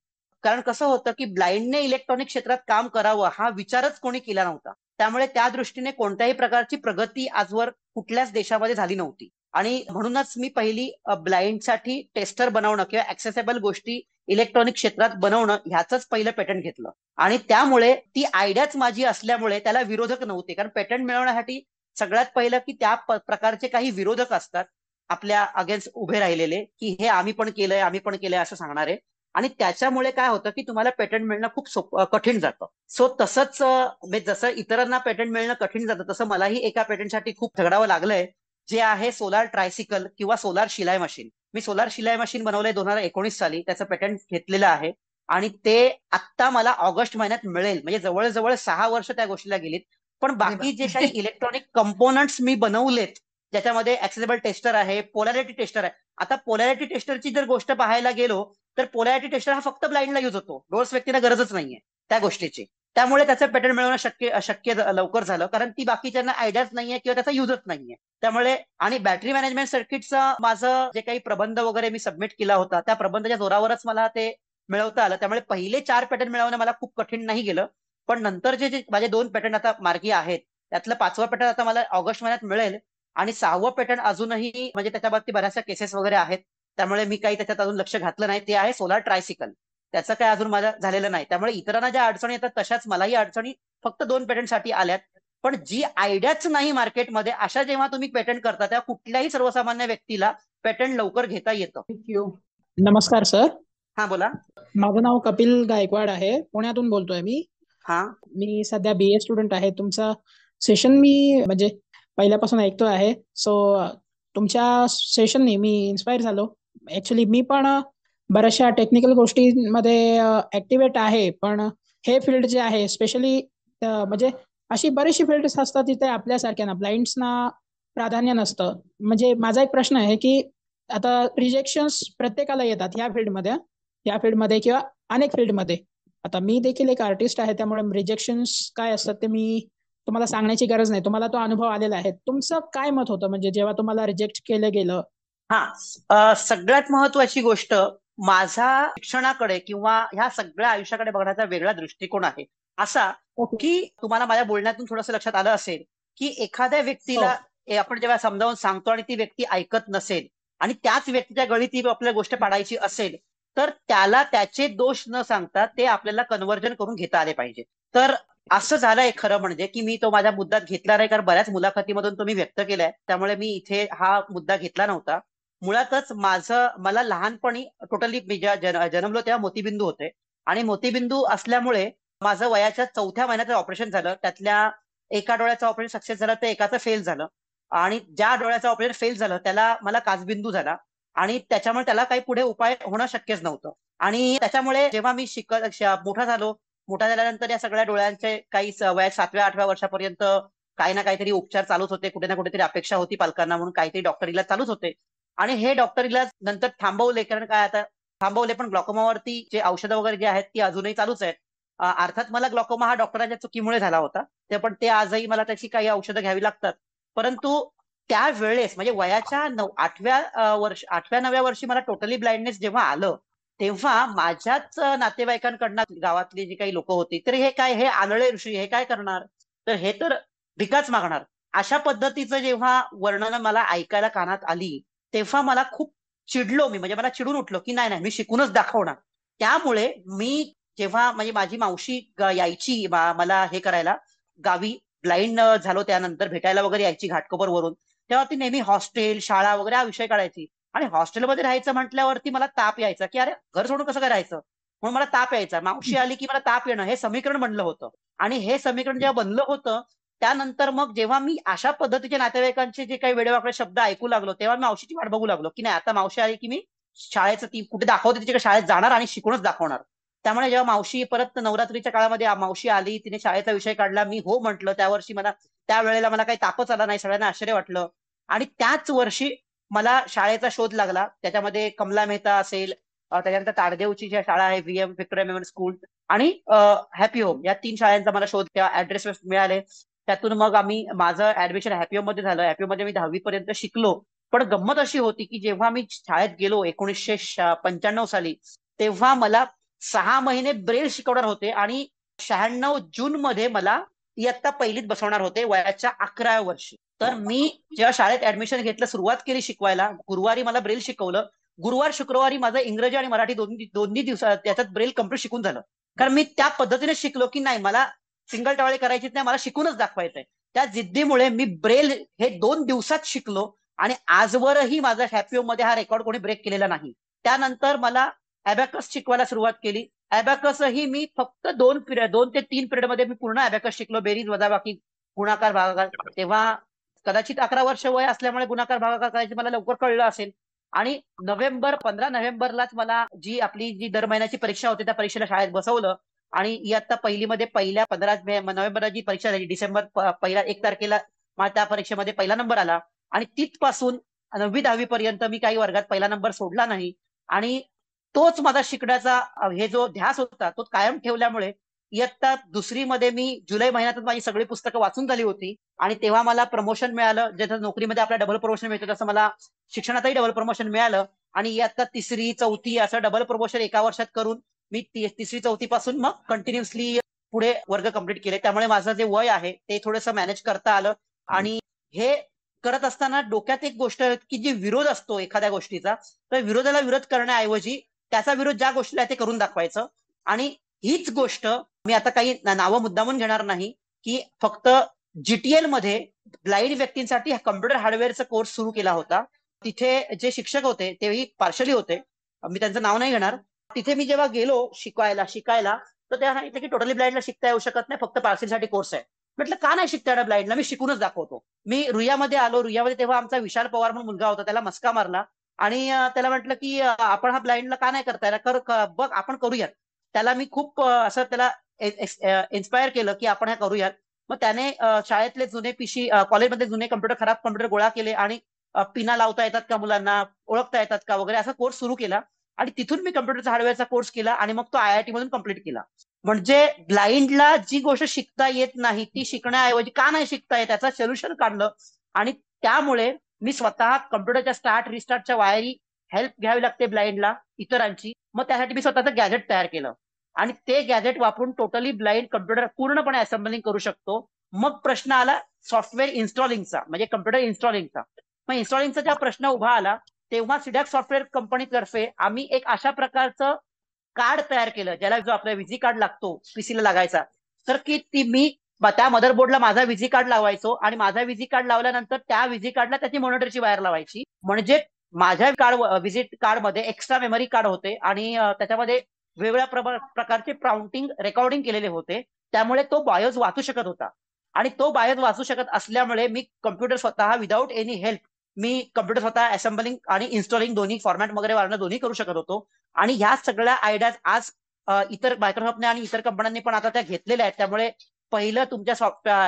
Speaker 2: कारण कसं होतं की ब्लाइंडने इलेक्ट्रॉनिक क्षेत्रात काम करावं हा विचारच कोणी केला नव्हता. त्यामुळे त्या दृष्टीने कोणत्याही प्रकारची प्रगती आजवर कुठल्याच देशामध्ये झाली नव्हती. आणि म्हणूनच मी पहिली ब्लाइंडसाठी टेस्टर बनवणं किंवा ऍक्सेसेबल गोष्टी इलेक्ट्रॉनिक क्षेत्रात बनवणं ह्याचंच पहिलं पेटंट घेतलं. आणि त्यामुळे ती आयडियाच माझी असल्यामुळे त्याला विरोधक नव्हते. कारण पेटंट मिळवण्यासाठी सगळ्यात पहिलं की त्या प्रकारचे काही विरोधक असतात आपल्या अगेन्स्ट उभे राहिलेले, की हे आम्ही पण केलंय असं सांगणारे. आणि त्याच्यामुळे काय होतं की तुम्हाला पेटंट मिळणं खूप कठीण जातं. सो तसंच जसं इतरांना पेटंट मिळणं कठीण जातं तसं मलाही एका पेटंटसाठी खूप झगडावं लागलंय, जे आहे सोलार ट्रायसिकल किंवा सोलार शिलाई मशीन. मी सोलार शिलाई मशीन बनवलंय 2019 साली, त्याचं पेटंट घेतलेलं आहे. आणि ते आत्ता मला ऑगस्ट महिन्यात मिळेल, म्हणजे जवळजवळ 6 वर्ष त्या गोष्टीला गेलीत. पण बाकी जे काही इलेक्ट्रॉनिक कंपोनंट्स मी बनवलेत, ज्याच्यामध्ये ऍक्सेसेबल टेस्टर आहे, पोलॅरिटी टेस्टर आहे. आता पोलॅरिटी टेस्टरची जर गोष्ट पाहायला गेलो तर पोलॅरिटी टेस्टर हा फक्त ब्लाइंडला यूज होतो, डोर्स व्यक्तीला गरजच नाहीये त्या गोष्टीची. त्यामुळे त्याचं पेटंट मिळवणं शक्य लवकर झालं, कारण ती बाकीच्यांना आयडियाच नाहीये किंवा त्याचा युजच नाहीये. त्यामुळे आणि बॅटरी मॅनेजमेंट सर्किटचं माझं जे काही प्रबंध वगैरे मी सबमिट केला होता त्या प्रबंधाच्या जोरावरच मला ते मिळवता आलं. त्यामुळे पहिले 4 पेटंट मिळवणं मला खूप कठीण नाही गेलं. पण नंतरचे जे माझे 2 पेटंट आता मार्गी आहेत, त्यातलं 5वं पेटंट आता मला ऑगस्ट महिन्यात मिळेल. आणि 6वं पेटंट अजूनही म्हणजे त्याच्या बाबतीत बऱ्याचशा केसेस वगैरे आहेत, त्यामुळे मी काही त्याच्यात अजून लक्ष घातलं नाही. ते आहे सोलार ट्रायसिकल, त्याचं काय अजून माझं झालेलं नाही. त्यामुळे इतरांना ज्या अडचणी येतात तशाच मलाही अडचणी फक्त 2 पेटंटसाठी आल्यात. पण जी आयडियाच नाही मार्केटमध्ये, अशा जेव्हा तुम्ही पेटंट करता तेव्हा कुठल्याही सर्वसामान्य व्यक्तीला पेटंट लवकर घेता येतं.
Speaker 5: थँक्यू.
Speaker 6: नमस्कार सर,
Speaker 2: हा बोला.
Speaker 6: माझं नाव कपिल गायकवाड आहे, पुण्यातून बोलतोय मी.
Speaker 2: हा
Speaker 6: मी सध्या BA स्टुडंट आहे. तुमचा सेशन मी म्हणजे पहिल्यापासून ऐकतो आहे. सो तुमच्या सेशनने मी इन्स्पायर झालो. ऍक्च्युली मी पण बऱ्याचशा टेक्निकल गोष्टींमध्ये ऍक्टिव्हेट आहे, पण हे फील्ड जे आहे स्पेशली म्हणजे अशी बरीचशी फील्ड्स असतात तिथे आपल्यासारख्यांना ब्लाइंड्सना प्राधान्य नसतं. म्हणजे माझा एक प्रश्न आहे की आता रिजेक्शन्स प्रत्येकाला येतात या फील्डमध्ये किंवा अनेक फील्डमध्ये. आता मी देखील एक आर्टिस्ट आहे, त्यामुळे रिजेक्शन्स काय असतात ते मी तुम्हाला सांगण्याची गरज नाही, तुम्हाला तो अनुभव आलेला आहे. तुमचं काय मत होतं म्हणजे जेव्हा तुम्हाला रिजेक्ट केलं गेलं?
Speaker 2: सगळ्यात महत्वाची गोष्ट, माझा शिक्षणाकडे किंवा ह्या सगळ्या आयुष्याकडे बघण्याचा वेगळा दृष्टिकोन आहे. असा की तुम्हाला माझ्या बोलण्यातून थोडंसं लक्षात आलं असेल की एखाद्या व्यक्तीला आपण जेव्हा समजावून सांगतो आणि ती व्यक्ती ऐकत नसेल आणि त्याच व्यक्तीच्या गळी ती आपल्याला गोष्ट पाडायची असेल, तर त्याला त्याचे दोष न सांगता ते आपल्याला कन्व्हर्जन करून घेता आले पाहिजे. तर असं झालंय खरं म्हणजे की मी तो माझ्या मुद्द्यात घेतला नाही, कारण बऱ्याच मुलाखतीमधून तो मी व्यक्त केलाय, त्यामुळे मी इथे हा मुद्दा घेतला नव्हता. मुळातच मला लहानपणी टोटली जन्मलो तेव्हा मोतीबिंदू होते, आणि मोतीबिंदू असल्यामुळे माझं वयाच्या 4थ्या महिन्याचं ऑपरेशन झालं. त्यातल्या एका डोळ्याचं ऑपरेशन सक्सेस झालं, तर एकाचं फेल झालं. आणि ज्या डोळ्याचं ऑपरेशन फेल झालं त्याला मला काचबिंदू झाला, आणि त्याच्यामुळे त्याला काही पुढे उपाय होणं शक्यच नव्हतं. आणि त्याच्यामुळे जेव्हा मी मोठा झालो, मोठा झाल्यानंतर या सगळ्या डोळ्यांचे काही वया 7व्या-8व्या वर्षापर्यंत काही ना काहीतरी उपचार चालूच होते, कुठे ना कुठेतरी अपेक्षा होती पालकांना, म्हणून काहीतरी डॉक्टर इलाज चालूच होते. आणि हे डॉक्टर इलाज नंतर थांबवले, कारण काय आता थांबवले, पण ग्लॉकोमावरती जे औषधं वगैरे जे आहेत ती अजूनही चालूच आहेत. अर्थात मला ग्लॉकोमा हा डॉक्टरांच्या चुकीमुळे झाला होता, पण ते आजही मला त्याची काही औषधं घ्यावी लागतात. परंतु त्या वेळेस म्हणजे वयाच्या 8व्या-9व्या वर्षी मला टोटली ब्लाइंडनेस जेव्हा आलं, तेव्हा माझ्याच नातेवाईकांकडनं गावातली जी काही लोक होती, तर हे काय, हे आंधळे ऋषी, हे काय करणार, तर हे तर भिकाच मागणार, अशा पद्धतीचं जेव्हा वर्णन मला ऐकायला कानात आली, तेव्हा मला खूप चिडलो मी, म्हणजे मला चिडून उठलो की नाही नाही, मी शिकूनच दाखवणार. त्यामुळे मी जेव्हा म्हणजे माझी मावशी यायची मला हे करायला, गावी ब्लाइंड झालो त्यानंतर भेटायला वगैरे यायची घाटकोपर वरून, तेव्हा ती नेहमी हॉस्टेल, शाळा वगैरे हा विषय काढायची. आणि हॉस्टेलमध्ये राहायचं म्हटल्यावरती मला ताप यायचा की अरे घर सोडून कसं काय राहायचं, म्हणून मला ताप यायचा. मावशी आली की मला ताप येणं, हे समीकरण बनलं होतं. आणि हे समीकरण जेव्हा बनलं होतं, त्यानंतर मग जेव्हा मी अशा पद्धतीच्या नातेवाईकांचे जे काही वेडेवाकडे शब्द ऐकू लागलो, तेव्हा मी मावशीची वाट बघू लागलो की नाही, आता मावशी आली की मी शाळेचं, ती कुठे दाखवते तिच्या शाळेत जाणार आणि शिकूनच दाखवणार. त्यामुळे जेव्हा मावशी परत नवरात्रीच्या काळामध्ये मावशी आली, तिने शाळेचा विषय काढला, मी हो म्हटलं. त्या वर्षी मला, त्यावेळेला मला काही तापच आला नाही, सगळ्यांना आश्चर्य वाटलं. आणि त्याच वर्षी मला शाळेचा शोध लागला. त्याच्यामध्ये कमला मेहता असेल, त्याच्यानंतर ताडदेवची जी शाळा आहे VM व्हिक्टोरिया मेमोरियल स्कूल, आणि हॅपी होम, या 3 शाळांचा मला शोध त्या ऍड्रेस मिळाले. त्यातून मग माझं ऍडमिशन हॅपी होम मध्ये झालं. हॅपी होम मध्ये मी 10वी पर्यंत शिकलो. पण गंमत अशी होती की जेव्हा मी शाळेत गेलो 1995 साली, तेव्हा मला 6 महिने ब्रेल शिकवणार होते आणि 96 जून मध्ये मला इयत्ता पहिलीत बसवणार होते वयाच्या 11व्या वर्षी. तर मी जेव्हा शाळेत ऍडमिशन घेतलं, सुरुवात केली शिकवायला, गुरुवारी मला ब्रेल शिकवलं. गुरुवार शुक्रवारी माझं इंग्रजी आणि मराठी दोन्ही दिवसात त्याच्यात ब्रेल कम्प्लीट शिकून झालं. कारण मी त्या पद्धतीने शिकलो की नाही, मला सिंगल टवाळे करायचीच नाही, मला शिकूनच दाखवायचंय. त्या जिद्दीमुळे मी ब्रेल हे 2 दिवसात शिकलो आणि आजवरही माझा हॅपी होम मध्ये हा रेकॉर्ड कोणी ब्रेक केलेला नाही. त्यानंतर मला अबॅकस शिकवायला सुरुवात केली. अबॅकस ही मी फक्त 2 ते 3 पिरियड मध्ये मी पूर्ण अबॅकस शिकलो, बेरीज वजाबाकी गुणाकार भागाकार. तेव्हा कदाचित 11 वर्ष वय असल्यामुळे गुणाकार भागाकार करायचे मला लवकर कळलं असेल. आणि 15 नोव्हेंबरलाच मला आपली जी दर महिन्याची परीक्षा होती, त्या परीक्षेला शाळेत बसवलं. आणि इयत्ता पहिलीमध्ये पहिल्या 15 नोव्हेंबरला जी परीक्षा झाली, डिसेंबर 1 तारखेला मला त्या परीक्षेमध्ये पहिला नंबर आला. आणि तिथपासून 9वी-10वी पर्यंत मी काही वर्गात पहिला नंबर सोडला नाही. आणि तोच माझा शिकण्याचा हे जो ध्यास होता, तो कायम ठेवल्यामुळे इयत्ता 2री मध्ये मी जुलै महिन्यातच माझी सगळी पुस्तकं वाचून झाली होती. आणि तेव्हा मला प्रमोशन मिळालं. जसं नोकरीमध्ये आपल्याला डबल प्रमोशन मिळतं, तसं मला शिक्षणातही डबल प्रमोशन मिळालं. आणि इयत्ता 3री 4थी असं डबल प्रमोशन एका वर्षात करून मी 3री-4थी पासून मग कंटिन्युअसली पुढे वर्ग कंप्लीट केले. त्यामुळे माझं जे वय आहे ते थोडंसं मॅनेज करता आलं. आणि हे करत असताना डोक्यात एक गोष्ट की जी विरोध असतो एखाद्या गोष्टीचा, तर विरोधाला विरोध करण्याऐवजी त्याचा विरोध ज्या गोष्टीला ते करून दाखवायचं. आणि हीच गोष्ट मी आता काही नावं मुद्दामून घेणार नाही, की फक्त GTL मध्ये ब्लाइंड व्यक्तींसाठी कम्प्युटर हार्डवेअरचा कोर्स सुरू केला होता. तिथे जे शिक्षक होते तेही पार्शली होते, मी त्यांचं नाव नाही घेणार. तिथे मी जेव्हा गेलो शिकायला, तर त्या सांगितलं की टोटली ब्लाइंडला शिकता येऊ शकत नाही, फक्त पार्सलसाठी कोर्स आहे. म्हटलं का नाही शिकता येणार ब्लाइंडला, मी शिकूनच दाखवतो. मी रुईयामध्ये आलो. रुईयामध्ये तेव्हा आमचा विशाल पवार म्हणून मुलगा होता, त्याला मस्का मारला. आणि त्याला म्हटलं की आपण हा ब्लाइंडला का नाही करता येणार, बघ आपण करूयात. त्याला मी खूप असं त्याला इन्स्पायर केलं की आपण हे करूयात. मग त्याने शाळेतले जुने कॉलेजमध्ये जुने खराब कम्प्युटर गोळा केले आणि पिना लावता येतात का मुलांना, ओळखता येतात का वगैरे, असा कोर्स सुरू केला. आणि तिथून मी कम्प्युटरचा हार्डवेअरचा कोर्स केला आणि मग तो IIT मधून कम्प्लीट केला. म्हणजे ब्लाइंडला जी गोष्ट शिकता येत नाही ती शिकण्याऐवजी का नाही शिकता येत त्याचं सोल्युशन काढलं. आणि त्यामुळे मी स्वतः कम्प्युटरच्या स्टार्ट रिस्टार्टच्या वायरी हेल्प घ्यावी लागते ब्लाइंडला इतरांची, मग त्यासाठी मी स्वतःचं गॅजेट तयार केलं. आणि ते गॅजेट वापरून टोटली ब्लाइंड कम्प्युटर पूर्णपणे असेंबलिंग करू शकतो. मग प्रश्न आला सॉफ्टवेअर इन्स्टॉलिंगचा, म्हणजे कम्प्युटर इन्स्टॉलिंगचा. मग इन्स्टॉलिंगचा जेव्हा प्रश्न उभा आला, तेव्हा सिडॅक सॉफ्टवेअर कंपनीतर्फे आम्ही एक अशा प्रकारचं कार्ड तयार केलं, ज्याला जो आपला विजी कार्ड लागतो पीसीला लागायचा, तर की मी त्या मदरबोर्डला माझा विजी कार्ड लावायचो. आणि माझा विजी कार्ड लावल्यानंतर त्या विजी कार्डला त्याची मॉनिटरची वायर लावायची. म्हणजे माझ्या विजिट कार्ड मध्ये एक्स्ट्रा मेमरी कार्ड होते आणि त्याच्यामध्ये वेगवेगळ्या प्रकारचे प्राउंटिंग रेकॉर्डिंग केलेले होते. त्यामुळे तो बायोस वाचू शकत होता. आणि तो बायोस वाचू शकत असल्यामुळे मी कम्प्युटर स्वतः without any help me computer स्वतः असेंबलिंग आणि इन्स्टॉलिंग दोन्ही फॉर्मॅट वगैरे वाढणं दोन्ही करू शकत होतो. आणि ह्या सगळ्या आयडियाज आज इतर मायक्रोसॉफ्टने आणि इतर कंपन्यांनी पण आता त्या घेतलेल्या आहेत. त्यामुळे पहिलं तुमच्या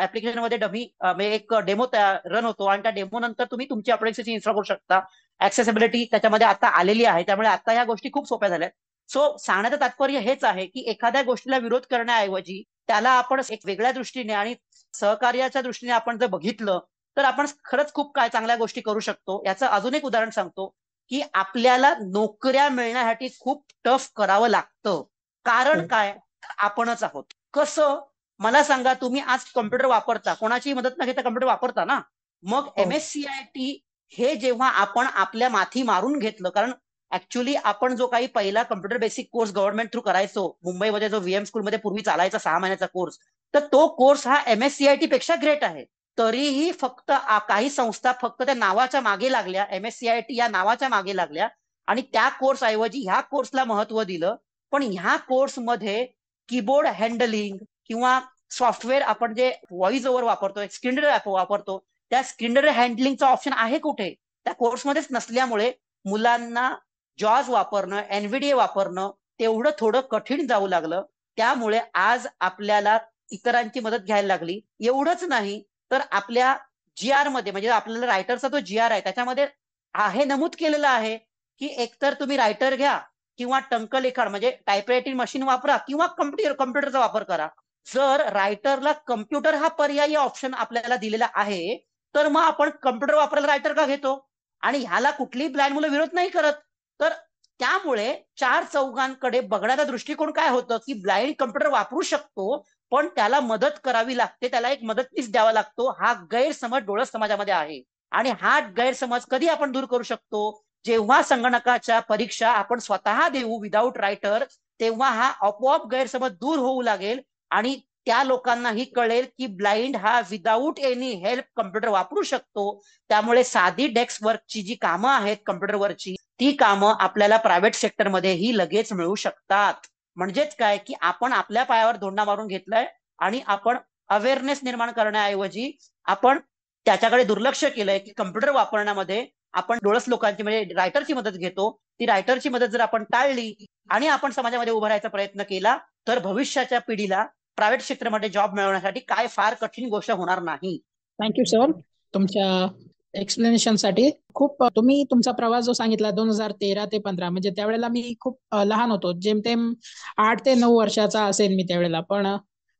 Speaker 2: ऍप्लिकेशन मध्ये म्हणजे एक डेमो रन होतो आणि त्या डेमो नंतर तुम्ही तुमची ऍप्लिकेशन इन्स्टॉल करू शकता. ऍक्सेसिबिलिटी त्याच्यामध्ये आता आलेली आहे, त्यामुळे आता ह्या गोष्टी खूप सोप्या झाल्या. सो सांगण्याचं तात्पर्य हेच आहे की एखाद्या गोष्टीला विरोध करण्याऐवजी त्याला आपण एक वेगळ्या दृष्टीने आणि सहकार्याच्या दृष्टीने आपण जर बघितलं तर आपण खरंच खूप काय चांगल्या गोष्टी करू शकतो. याचं अजून एक उदाहरण सांगतो की आपल्याला नोकऱ्या मिळण्यासाठी खूप टफ करावं लागतं. कारण काय? आपणच आहोत. कसं? मला सांगा, तुम्ही आज कम्प्युटर वापरता, कोणाची मदत न घेता कम्प्युटर वापरता ना. मग MSCIT हे जेव्हा आपण आपल्या माथी मारून घेतलं, कारण ऍक्च्युली आपण जो काही पहिला computer basic course government through करायचो मुंबईमध्ये, जो VM स्कूलमध्ये पूर्वी चालायचा 6 महिन्याचा कोर्स, तर तो कोर्स हा MSCIT पेक्षा ग्रेट आहे. तरीही फक्त काही संस्था फक्त त्या नावाच्या मागे लागल्या, MSCIT या नावाच्या मागे लागल्या आणि त्या कोर्स ऐवजी ह्या कोर्सला महत्व दिलं. पण ह्या कोर्समध्ये कीबोर्ड हँडलिंग किंवा सॉफ्टवेअर आपण जे व्हॉइस ओव्हर वापरतो, स्क्रीन ऍप वापरतो, त्या स्क्रीन हँडलिंगचा ऑप्शन आहे कुठे? त्या कोर्समध्येच नसल्यामुळे मुलांना जॉज वापरणं, NVDA वापरणं तेवढं थोडं कठीण जाऊ लागलं. त्यामुळे आज आपल्याला इतरांची मदत घ्यायला लागली. एवढंच नाही तर आपल्या GR मध्ये, म्हणजे आपल्याला रायटरचा तो GR आहे त्याच्यामध्ये आहे नमूद केलेलं आहे की एकतर तुम्ही रायटर घ्या किंवा टंकलेखन म्हणजे टायपरायटिंग मशीन वापरा किंवा कम्प्युटरचा वापर करा. जर रायटरला कम्प्युटर हा पर्यायी ऑप्शन आपल्याला दिलेला आहे तर मग आपण कम्प्युटर वापरायला रायटर का घेतो? आणि ह्याला कुठलीही ब्लाइंड मुलं विरोध नाही करत. तर त्यामुळे 4 चौघांकडे बघण्याचा दृष्टिकोन काय होतं की ब्लाइंड कम्प्युटर वापरू शकतो पण त्याला मदत करावी लागते, त्याला एक मदतनीस द्यावा लागतो. हा गैरसमज डोळस समाजामध्ये आहे. आणि हा गैरसमज कधी आपण दूर करू शकतो? जेव्हा संगणकाच्या परीक्षा आपण स्वतः देऊ विदाऊट रायटर, तेव्हा हा आपोआप गैरसमज दूर होऊ लागेल आणि त्या लोकांनाही कळेल की ब्लाइंड हा विदाऊट एनी हेल्प कम्प्युटर वापरू शकतो. त्यामुळे साधी डेस्क वर्कची जी कामं आहेत कम्प्युटरवरची, ती कामं आपल्याला प्रायव्हेट सेक्टरमध्येही लगेच मिळू शकतात. म्हणजेच काय की आपण आपल्या पायावर धोंडा मारून घेतलाय आणि आपण अवेअरनेस निर्माण करण्याऐवजी आपण त्याच्याकडे दुर्लक्ष केलंय की कम्प्युटर वापरण्यामध्ये आपण डोळस लोकांची म्हणजे रायटरची मदत घेतो. ती रायटरची मदत जर आपण टाळली आणि आपण समाजामध्ये उभं राहायचा प्रयत्न केला तर भविष्याच्या पिढीला प्रायव्हेट सेक्टरमध्ये जॉब मिळवण्यासाठी काय फार कठीण गोष्ट होणार नाही.
Speaker 6: थँक्यू सर तुमच्या एक्सप्लेनेशनसाठी. खूप तुम्ही तुमचा प्रवास जो सांगितला 2013 ते 15, म्हणजे त्यावेळेला मी खूप लहान होतो, जेमतेम 8 ते 9 वर्षाचा असेल मी त्यावेळेला. पण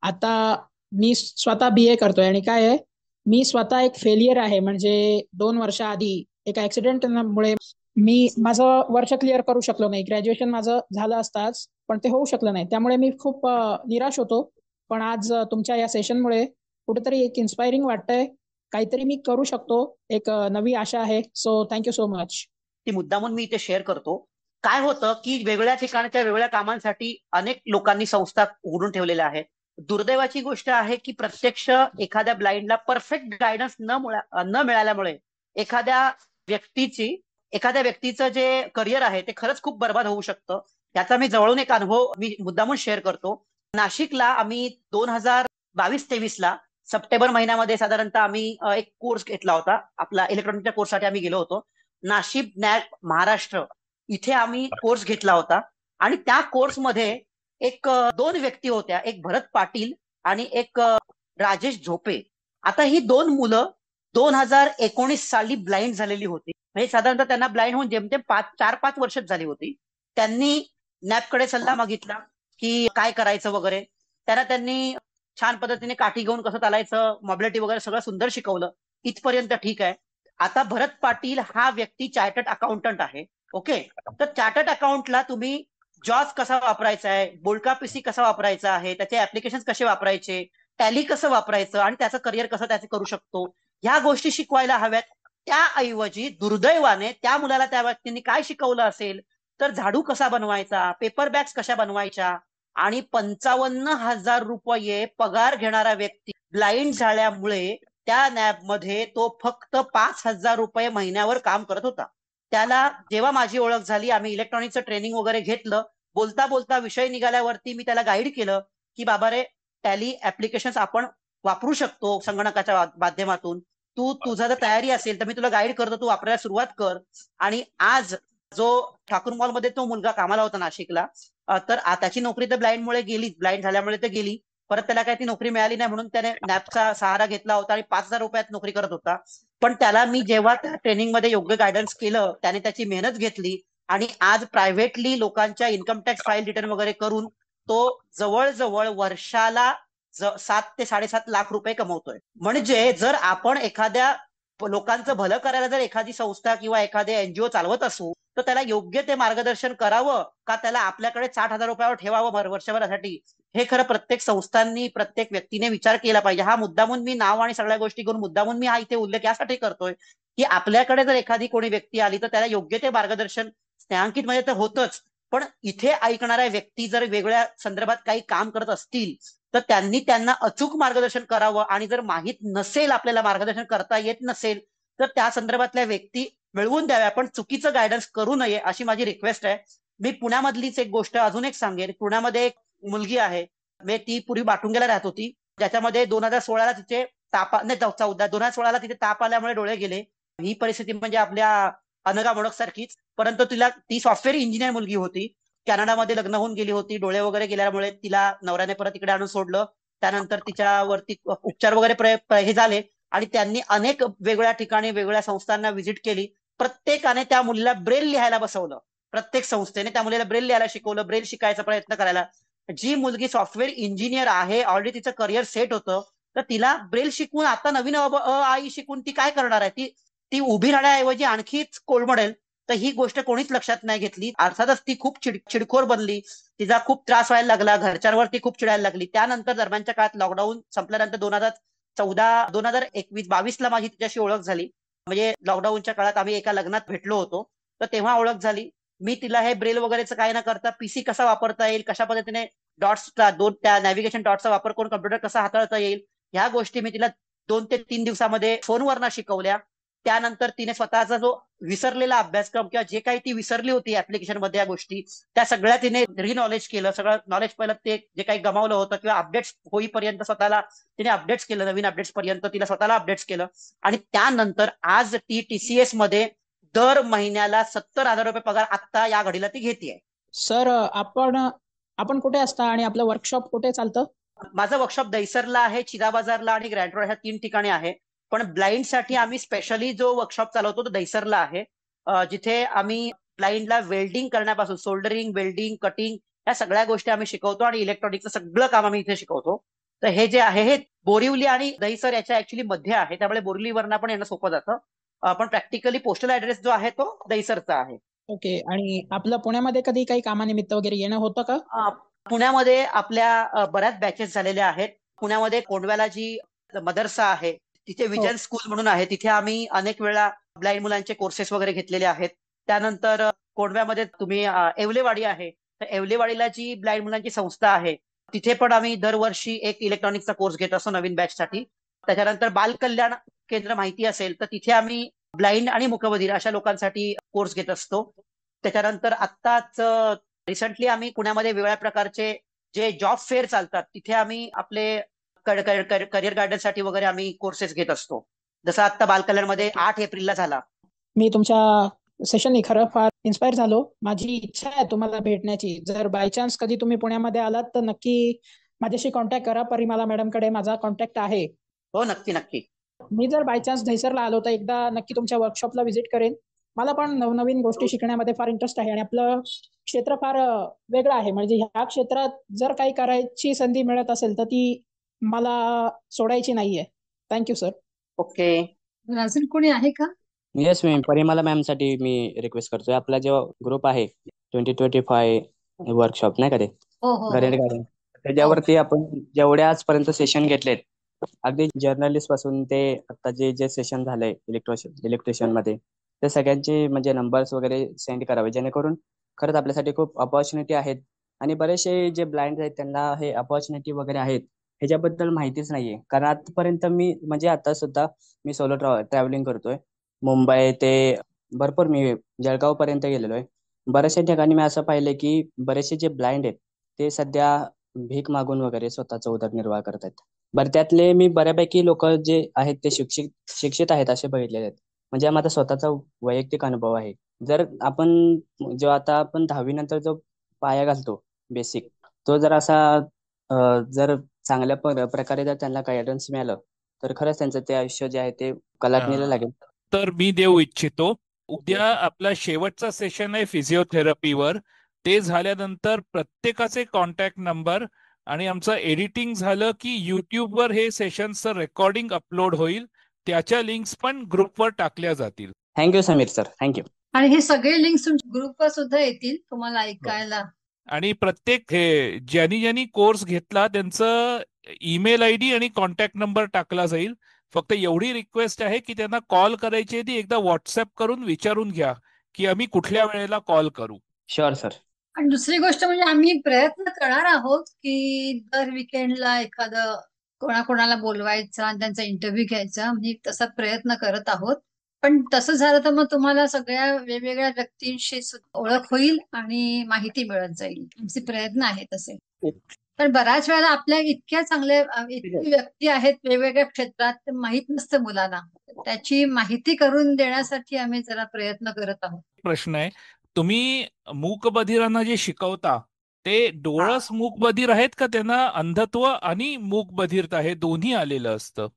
Speaker 6: आता मी स्वतः BA करतोय आणि काय आहे, मी स्वतः एक फेलियर आहे. म्हणजे 2 वर्ष आधी एका ऍक्सिडेंटमुळे मी माझं वर्ष क्लिअर करू शकलो नाही. ग्रॅज्युएशन माझं झालं असताच पण ते होऊ शकलं नाही. त्यामुळे मी खूप निराश होतो. पण आज तुमच्या या सेशनमुळे कुठेतरी एक इन्स्पायरिंग वाटतंय, काहीतरी मी करू शकतो, एक नवी आशा आहे. So thank you so much.
Speaker 2: ती मुद्दामून मी इथे शेअर करतो. काय होतं की वेगळ्या ठिकाणच्या वेगळ्या कामांसाठी अनेक लोकांनी संस्था उघडून ठेवलेल्या आहेत. दुर्दैवाची गोष्ट आहे की प्रत्यक्ष एखाद्या ब्लाइंडला परफेक्ट गायडन्स न मिळाल्यामुळे एखाद्या व्यक्तीचं जे करिअर आहे ते खरंच खूप बर्बाद होऊ शकतं. याचा मी जवळून एक अनुभव मी मुद्दामून शेअर करतो. नाशिकला आम्ही 2022-23 सप्टेंबर महिन्यामध्ये साधारणतः आम्ही एक कोर्स घेतला होता. आपला इलेक्ट्रॉनिकच्या कोर्ससाठी आम्ही गेलो होतो. नाशिक नॅक महाराष्ट्र इथे आम्ही कोर्स घेतला होता आणि त्या कोर्समध्ये दोन व्यक्ती होत्या, एक भरत पाटील आणि एक राजेश झोपे. आता ही 2 मुलं 2019 साली ब्लाइंड झालेली होती. म्हणजे साधारणतः त्यांना ब्लाइंड होऊन जेमतेम 4-5 वर्षच झाली होती. त्यांनी नॅपकडे सल्ला मागितला की काय करायचं वगैरे. त्यांनी छान पद्धतीने काठी घेऊन कसं चालायचं, मोबिलिटी वगैरे सगळं सुंदर शिकवलं. इथपर्यंत ठीक आहे. आता भरत पाटील हा व्यक्ती चार्टर्ड अकाउंटंट आहे. ओके, तर चार्टर्ड अकाउंटला तुम्ही जॉज कसा वापरायचा आहे, बोल्का PC कसा वापरायचा आहे, त्याचे ऍप्लिकेशन कसे वापरायचे, टॅली कसं वापरायचं आणि त्याचं करिअर कसं त्याचे करू शकतो, ह्या गोष्टी शिकवायला हव्यात. त्याऐवजी दुर्दैवाने त्या मुलाला त्या व्यक्तींनी काय शिकवलं असेल तर झाडू कसा बनवायचा, पेपर बॅग्स कशा बनवायच्या आणि 55,000 रुपये पगार घेणारा व्यक्ती ब्लाइंड झाल्यामुळे त्या नॅबमध्ये तो फक्त 5,000 रुपये महिन्यावर काम करत होता. त्याला जेव्हा माझी ओळख झाली, आम्ही इलेक्ट्रॉनिकचं ट्रेनिंग वगैरे घेतलं. बोलता बोलता विषय निघाल्यावरती मी त्याला गाईड केलं की बाबा रे, टॅली ऍप्लिकेशन्स आपण वापरू शकतो संगणकाच्या माध्यमातून. तुझा जर तयारी असेल तर मी तुला गाईड करतो, तू वापरायला सुरुवात कर. आणि आज जो ठाकूर मॉलमध्ये तो मुलगा कामाला होता नाशिकला, तर त्याची नोकरी तर ब्लाइंडमुळे गेली, ब्लाइंड झाल्यामुळे तर गेली. परत त्याला काही ती नोकरी मिळाली नाही म्हणून त्याने नॅपचा सहारा घेतला होता आणि 5,000 रुपयात नोकरी करत होता. पण त्याला मी जेव्हा त्या ट्रेनिंगमध्ये योग्य गायडन्स केलं, त्याने त्याची मेहनत घेतली आणि आज प्रायव्हेटली लोकांच्या इन्कम टॅक्स फाईल रिटर्न वगैरे करून तो जवळजवळ वर्षाला 7 ते 7.5 लाख रुपये कमवतोय. म्हणजे जर आपण एखाद्या लोकांचं भलं करायला जर एखादी संस्था किंवा एखादे एनजीओ चालवत असू, तर त्याला योग्य ते मार्गदर्शन करावं का त्याला आपल्याकडे 60,000 रुपयावर ठेवावं वर्षभरासाठी, हे खरं प्रत्येक संस्थांनी प्रत्येक व्यक्तीने विचार केला पाहिजे. हा मुद्दामून मी नाव आणि सगळ्या गोष्टी करून मुद्दामून मी हा इथे उल्लेख यासाठी करतोय की आपल्याकडे जर एखादी कोणी व्यक्ती आली तर त्याला योग्य ते मार्गदर्शन स्नेहांकित मध्ये तर होतच, पण इथे ऐकणाऱ्या व्यक्ती जर वेगळ्या संदर्भात काही काम करत असतील तर त्यांनी त्यांना अचूक मार्गदर्शन करावं. आणि जर माहीत नसेल, आपल्याला मार्गदर्शन करता येत नसेल, तर त्या संदर्भातल्या व्यक्ती मिळवून द्याव्या, पण चुकीचं गायडन्स करू नये अशी माझी रिक्वेस्ट आहे. मी पुण्यामधलीच एक गोष्ट अजून एक सांगेन. पुण्यामध्ये एक मुलगी आहे, म्हणजे ती पूर्वी बाटुंग्याला राहत होती, ज्याच्यामध्ये 2016ला तिचे नाही 2016ला तिथे ताप आल्यामुळे डोळे गेले. ही परिस्थिती म्हणजे आपल्या अनघा मोडक सारखीच, परंतु ती सॉफ्टवेअर इंजिनियर मुलगी होती. कॅनडामध्ये लग्न होऊन गेली होती. डोळे वगैरे गेल्यामुळे तिला नवऱ्याने परत इकडे आणून सोडलं. त्यानंतर तिच्यावरती उपचार वगैरे हे झाले आणि त्यांनी अनेक वेगवेगळ्या ठिकाणी वेगवेगळ्या संस्थांना व्हिजिट केली. प्रत्येकाने त्या मुलीला ब्रेल लिहायला बसवलं. प्रत्येक संस्थेने त्या मुलीला ब्रेल लिहायला शिकवलं, ब्रेल शिकायचा प्रयत्न करायला. जी मुलगी सॉफ्टवेअर इंजिनियर आहे, ऑलरेडी तिचं करिअर सेट होतं, तर तिला ब्रेल शिकवून आता नवीन आई शिकून ती काय करणार आहे? ती ती उभी राहण्याऐवजी आणखीच कोलमडेल. तर ही गोष्ट कोणीच लक्षात नाही घेतली. अर्थातच ती खूप चिडखोर बनली, तिचा खूप त्रास व्हायला लागला, घरच्यांवर ती खूप चिडायला लागली. त्यानंतर दरम्यानच्या काळात लॉकडाऊन संपल्यानंतर 2022ला माझी तिच्याशी ओळख झाली. म्हणजे लॉकडाऊनच्या काळात आम्ही एका लग्नात भेटलो होतो, तर तेव्हा ओळख झाली. मी तिला हे ब्रेल वगैरेचं काय न करता पीसी कसा वापरता येईल, कशा पद्धतीने त्या नॅव्हिगेशन डॉट्सचा वापर करून कम्प्युटर कसा हाताळता येईल, ह्या गोष्टी मी तिला 2 ते 3 दिवसामध्ये फोनवरनं शिकवल्या. त्यानंतर तिने स्वतःचा जो विसरलेला अभ्यासक्रम किंवा जे काही ती विसरली होती ऍप्लिकेशन मध्ये या गोष्टी, त्या सगळ्या तिने रिनॉलेज केलं. सगळं नॉलेज पहिलं ते जे काही गमावलं होतं किंवा अपडेट्स होईपर्यंत स्वतःला तिने अपडेट्स केलं, नवीन अपडेट्स पर्यंत तिला स्वतःला अपडेट्स केलं. आणि त्यानंतर आज ती टीसीएस मध्ये दर महिन्याला 70,000 रुपये पगार आत्ता या घडीला ती घेतेय.
Speaker 6: सर, आपण कुठे असता आणि आपलं वर्कशॉप कुठे चालतं?
Speaker 2: माझं वर्कशॉप दहिसरला आहे, चिरा बाजारला आणि ग्रँड रोड ह्या 3 ठिकाणी आहे. पण ब्लाइंड साठी आम्ही स्पेशली जो वर्कशॉप चालवतो तो दहिसरला आहे, जिथे आम्ही ब्लाइंडला वेल्डिंग करण्यापासून सोल्डरिंग, वेल्डिंग, कटिंग या सगळ्या गोष्टी आम्ही शिकवतो आणि इलेक्ट्रॉनिकचं सगळं काम आम्ही इथे शिकवतो. तर हे जे आहे हे बोरिवली आणि दहिसर याच्या ऍक्च्युली मध्ये आहे, त्यामुळे बोरिवलीवरनं पण येणं सोपं जातं. पण प्रॅक्टिकली पोस्टल ऍड्रेस जो आहे तो दहिसरचा आहे.
Speaker 6: ओके. आणि आपलं पुण्यामध्ये कधी काही कामानिमित्त वगैरे येणं होतं का?
Speaker 2: पुण्यामध्ये आपल्या बऱ्याच बॅचेस झालेल्या आहेत. पुण्यामध्ये कोंडव्याला जी मदरसा आहे तिथे विजन स्कूल म्हणून आहे, तिथे आम्ही अनेक वेळा ब्लाइंड मुलांचे कोर्सेस वगैरे घेतलेले आहेत. त्यानंतर कोंडव्यामध्ये तुम्ही येवलेवाडी आहे, तर येवलेवाडीला जी ब्लाइंड मुलांची संस्था आहे तिथे पण आम्ही दरवर्षी एक इलेक्ट्रॉनिक्सचा कोर्स घेत असतो नवीन बॅच साठी. त्याच्यानंतर बालकल्याण केंद्र माहिती असेल तर तिथे आम्ही ब्लाइंड आणि मूकबधीर अशा लोकांसाठी कोर्स घेत असतो. त्याच्यानंतर आत्ताच रिसेंटली आम्ही पुण्यामध्ये वेगवेगळ्या प्रकारचे जे जॉब फेअर चालतात तिथे आम्ही आपले करिअर गायडन्ससाठी वगैरे आम्ही कोर्सेस घेत असतो. जसं आता बालकल्याणमध्ये 8 एप्रिलला झाला.
Speaker 6: मी तुमच्या सेशननी खरं फार इन्स्पायर झालो. माझी इच्छा आहे तुम्हाला भेटण्याची. जर बाय चान्स कधी तुम्ही पुण्यामध्ये आलात तर नक्की माझ्याशी कॉन्टॅक्ट करा. परिमला मॅडमकडे माझा कॉन्टॅक्ट आहे.
Speaker 2: हो, नक्की नक्की.
Speaker 6: मी जर बाय चान्स दहिसरला आलो तर एकदा नक्की तुमच्या वर्कशॉपला व्हिजिट करेन. मला पण नवनवीन गोष्टी शिकण्यामध्ये फार इंटरेस्ट आहे आणि आपलं क्षेत्र फार वेगळं आहे. म्हणजे ह्या क्षेत्रात जर काही करायची संधी मिळत असेल तर ती मला सोडायची नाहीये. Thank you sir.
Speaker 2: ओके.
Speaker 1: अजून कोणी आहे का?
Speaker 4: येस, मी परिमला मॅम साठी मी रिक्वेस्ट करतोय. आपला जो ग्रुप आहे 2025 वर्कशॉप नाही का ते
Speaker 1: हो हो
Speaker 4: करिअर
Speaker 1: हो.
Speaker 4: गार्डन, त्याच्यावरती आपण जेवढे आजपर्यंत सेशन घेतलेत, अगदी जर्नलिस्ट पासून ते आता जे जे सेशन झालंय इलेक्ट्रिशियन मध्ये, ते सगळ्यांचे म्हणजे नंबर्स वगैरे सेंड करावे, जेणेकरून खरंच आपल्यासाठी खूप अपॉर्च्युनिटी आहेत. आणि बरेचसे जे ब्लाइंड आहेत त्यांना हे अपॉर्च्युनिटी वगैरे आहेत ह्याच्याबद्दल माहितीच नाहीये. कारण आतापर्यंत मी म्हणजे आता सुद्धा मी सोलो ट्रॅव्हलिंग करतोय. मुंबई ते भरपूर मी जळगाव पर्यंत गेलेलो आहे. बऱ्याचशा ठिकाणी मी असं पाहिलंय की बरेचसे जे ब्लाइंड आहेत ते सध्या भीक मागून वगैरे स्वतःचा उदरनिर्वाह करतात. बरं, त्यातले मी बऱ्यापैकी लोक जे आहेत ते शिक्षित आहेत असे बघितलेले आहेत. म्हणजे हा माझा स्वतःचा वैयक्तिक अनुभव आहे. जर आपण जेव्हा आता आपण 10वी नंतर जो पाया घालतो बेसिक, तो जर असा जर चांगल्या प्रकारे जर त्यांना गायडन्स मिळालं तर खरंच त्यांचं ते आयुष्य जे आहे ते कलाटणीला लागेल.
Speaker 3: तर मी देऊ इच्छितो. उद्या आपला शेवटचा सेशन आहे फिजिओथेरपीवर. ते झाल्यानंतर प्रत्येकाचे कॉन्टॅक्ट नंबर आणि आमचं एडिटिंग झालं की युट्यूबवर हे सेशनचं रेकॉर्डिंग अपलोड होईल. त्याच्या लिंक्स पण ग्रुपवर टाकल्या जातील.
Speaker 4: Thank you Sameer sir, thank you.
Speaker 1: आणि हे सगळे लिंक्स तुमच्या ग्रुपवर सुद्धा येतील तुम्हाला ऐकायला.
Speaker 3: आणि प्रत्येक हे ज्यांनी कोर्स घेतला त्यांचं ईमेल आयडी आणि कॉन्टॅक्ट नंबर टाकला जाईल. फक्त एवढी रिक्वेस्ट आहे की त्यांना कॉल करायची आधी एकदा व्हॉट्सअप करून विचारून घ्या की आम्ही कुठल्या वेळेला कॉल करू.
Speaker 4: Sure sir.
Speaker 1: आणि दुसरी गोष्ट म्हणजे आम्ही प्रयत्न करणार आहोत की दर विकेंडला एखादं कोणाकोणाला बोलवायचा आणि त्यांचा इंटरव्ह्यू घ्यायचा, म्हणजे तसा प्रयत्न करत आहोत. पण तसं झालं तर मग तुम्हाला सगळ्या वेगवेगळ्या व्यक्तींशी ओळख होईल आणि माहिती मिळत जाईल. आमचे प्रयत्न आहेत तसे. पण बऱ्याच वेळेला आपल्या इतक्या चांगल्या इतकी व्यक्ती आहेत वेगवेगळ्या क्षेत्रात, ते माहित नसतं मुलांना. त्याची माहिती करून देण्यासाठी आम्ही जरा प्रयत्न करत आहोत.
Speaker 3: प्रश्न आहे, तुम्ही मूकबधिरांना जे शिकवता ते डोळस मूकबधीर आहेत का त्यांना अंधत्व आणि मूकबधिरता हे दोन्ही आलेलं असतं?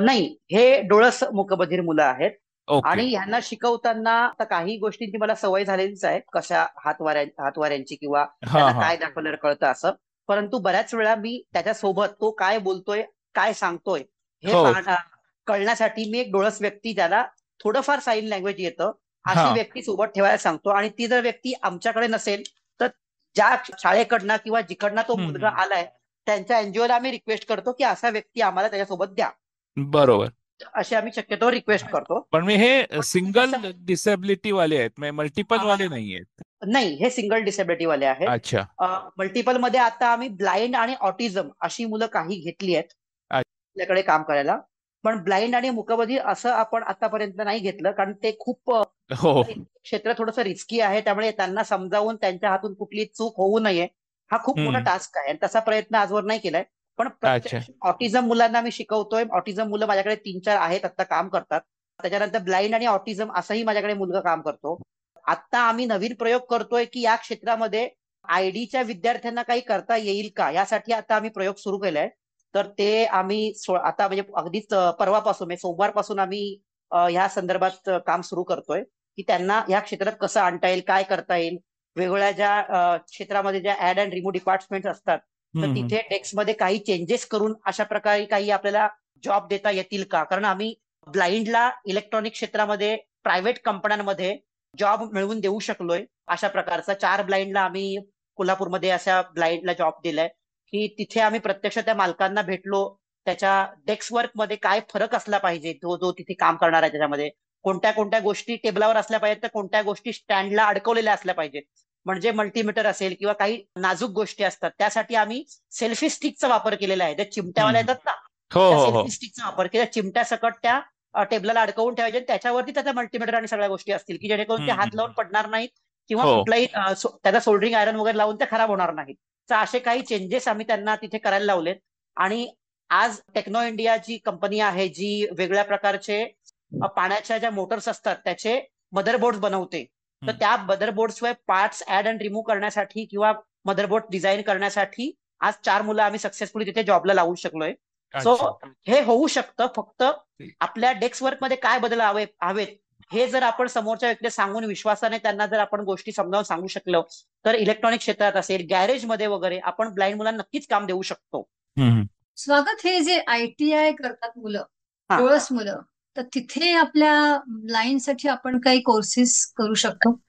Speaker 2: नाही, हे डोळस मूकबधीर मुलं आहेत.
Speaker 3: ओके.
Speaker 2: आणि ह्यांना शिकवताना आता काही गोष्टींची मला सवय झालेलीच आहे, कशा हातवाऱ्यांची किंवा त्यांना काय दाखवलं कळतं असं. परंतु बऱ्याच वेळा मी त्याच्यासोबत तो काय बोलतोय, काय सांगतोय हे कळण्यासाठी मी एक डोळस व्यक्ती, ज्याला थोडंफार साईन लँग्वेज येतं, अशी व्यक्ती सोबत ठेवायला सांगतो. आणि ती जर व्यक्ती आमच्याकडे नसेल तर ज्या शाळेकडनं किंवा जिकडनं तो मुलगा आलाय त्यांच्या एनजीओला आम्ही रिक्वेस्ट करतो की असा व्यक्ती आम्हाला त्याच्यासोबत द्या.
Speaker 3: बरोबर.
Speaker 2: अशी आम्ही शक्यतो रिक्वेस्ट करतो.
Speaker 3: पण मी हे सिंगल डिसेबिलिटी वाले आहेत, मल्टिपल वाले नाही आहेत.
Speaker 2: नाही, हे सिंगल डिसेबिलिटी वाले आहेत.
Speaker 3: अच्छा.
Speaker 2: मल्टिपल मध्ये आता आम्ही ब्लाइंड आणि ऑटिझम अशी मुलं काही घेतली आहेत आपल्याकडे काम करायला. पण ब्लाइंड आणि मूकबधीर असं आपण आतापर्यंत नाही घेतलं, कारण ते खूप क्षेत्र थोडंसं रिस्की आहे. त्यामुळे त्यांना समजावून त्यांच्या हातून कुठली चूक होऊ नये हा खूप मोठा टास्क आहे, आणि तसा प्रयत्न आजवर नाही केलाय. पण ऑटिझम मुलांना मी शिकवतोय. ऑटिझम मुलं माझ्याकडे 3-4 आहेत, आता काम करतात. त्याच्यानंतर ब्लाइंड आणि ऑटिझम असंही माझ्याकडे मुलगा काम करतो. आता आम्ही नवीन प्रयोग करतोय की या क्षेत्रामध्ये आयडीच्या विद्यार्थ्यांना काही करता येईल का, यासाठी आता आम्ही प्रयोग सुरू केलाय. तर ते आम्ही आता म्हणजे अगदीच परवापासून म्हणजे सोमवारपासून आम्ही ह्या संदर्भात काम सुरू करतोय की त्यांना या क्षेत्रात कसं आणता येईल, काय करता येईल. वेगवेगळ्या ज्या क्षेत्रामध्ये ज्या ऍड अँड रिमूव्ह डिपार्टमेंट असतात तर तिथे डेस्कमध्ये काही चेंजेस करून अशा प्रकारे काही आपल्याला जॉब देता येतील का. कारण आम्ही ब्लाइंडला इलेक्ट्रॉनिक क्षेत्रामध्ये प्रायव्हेट कंपन्यांमध्ये जॉब मिळवून देऊ शकलोय. अशा प्रकारचा 4 ब्लाइंडला आम्ही कोल्हापूरमध्ये अशा ब्लाइंडला जॉब दिलाय की तिथे आम्ही प्रत्यक्ष त्या मालकांना भेटलो. त्याच्या डेस्क वर्क मध्ये काय फरक असला पाहिजे, जो तिथे काम करणार आहे त्याच्यामध्ये कोणत्या कोणत्या गोष्टी टेबलावर असल्या पाहिजेत, तर कोणत्या गोष्टी स्टँडला अडकवलेल्या असल्या पाहिजेत. म्हणजे मल्टीमीटर असेल किंवा काही नाजूक गोष्टी असतात, त्यासाठी आम्ही सेल्फी स्टिकचा वापर केलेला आहे. त्या चिमट्यावाल्या येतात ना, त्या सेल्फी स्टिकचा वापर केला. चिमट्या सकट त्या टेबलाला अडकवून ठेवायचे, त्याच्यावरती त्याचा मल्टीमीटर आणि सगळ्या गोष्टी असतील की जेणेकरून ते हात लावून पडणार नाहीत किंवा कुठलाही त्याचा सोल्डरिंग आयरन वगैरे लावून ते खराब होणार नाहीत. तर असे काही चेंजेस आम्ही त्यांना तिथे करायला लावलेत. आणि आज टेक्नो इंडिया जी कंपनी आहे, जी वेगळ्या प्रकारचे पाण्याच्या ज्या मोटर्स असतात त्याचे मदरबोर्ड बनवते, तर त्या मदरबोर्डवर पार्ट्स ऍड अँड रिमूव्ह करण्यासाठी किंवा मदरबोर्ड डिझाईन करण्यासाठी आज 4 मुलं आम्ही सक्सेसफुली तिथे जॉबला लावू शकलोय. सो हे होऊ शकतं, फक्त आपल्या डेस्क वर्क मध्ये काय बदल हवेत हे जर आपण समोरच्या व्यक्तीला सांगून विश्वासाने त्यांना जर आपण गोष्टी समजावून सांगू शकलो तर इलेक्ट्रॉनिक क्षेत्रात असेल, गॅरेज मध्ये वगैरे आपण ब्लाइंड मुलांना नक्कीच काम देऊ शकतो.
Speaker 1: स्वागत. हे जे ITI करतात मुलं, डोळस मुलं, तर तिथे आपल्या ब्लाइंडसाठी आपण काही कोर्सेस करू शकतो.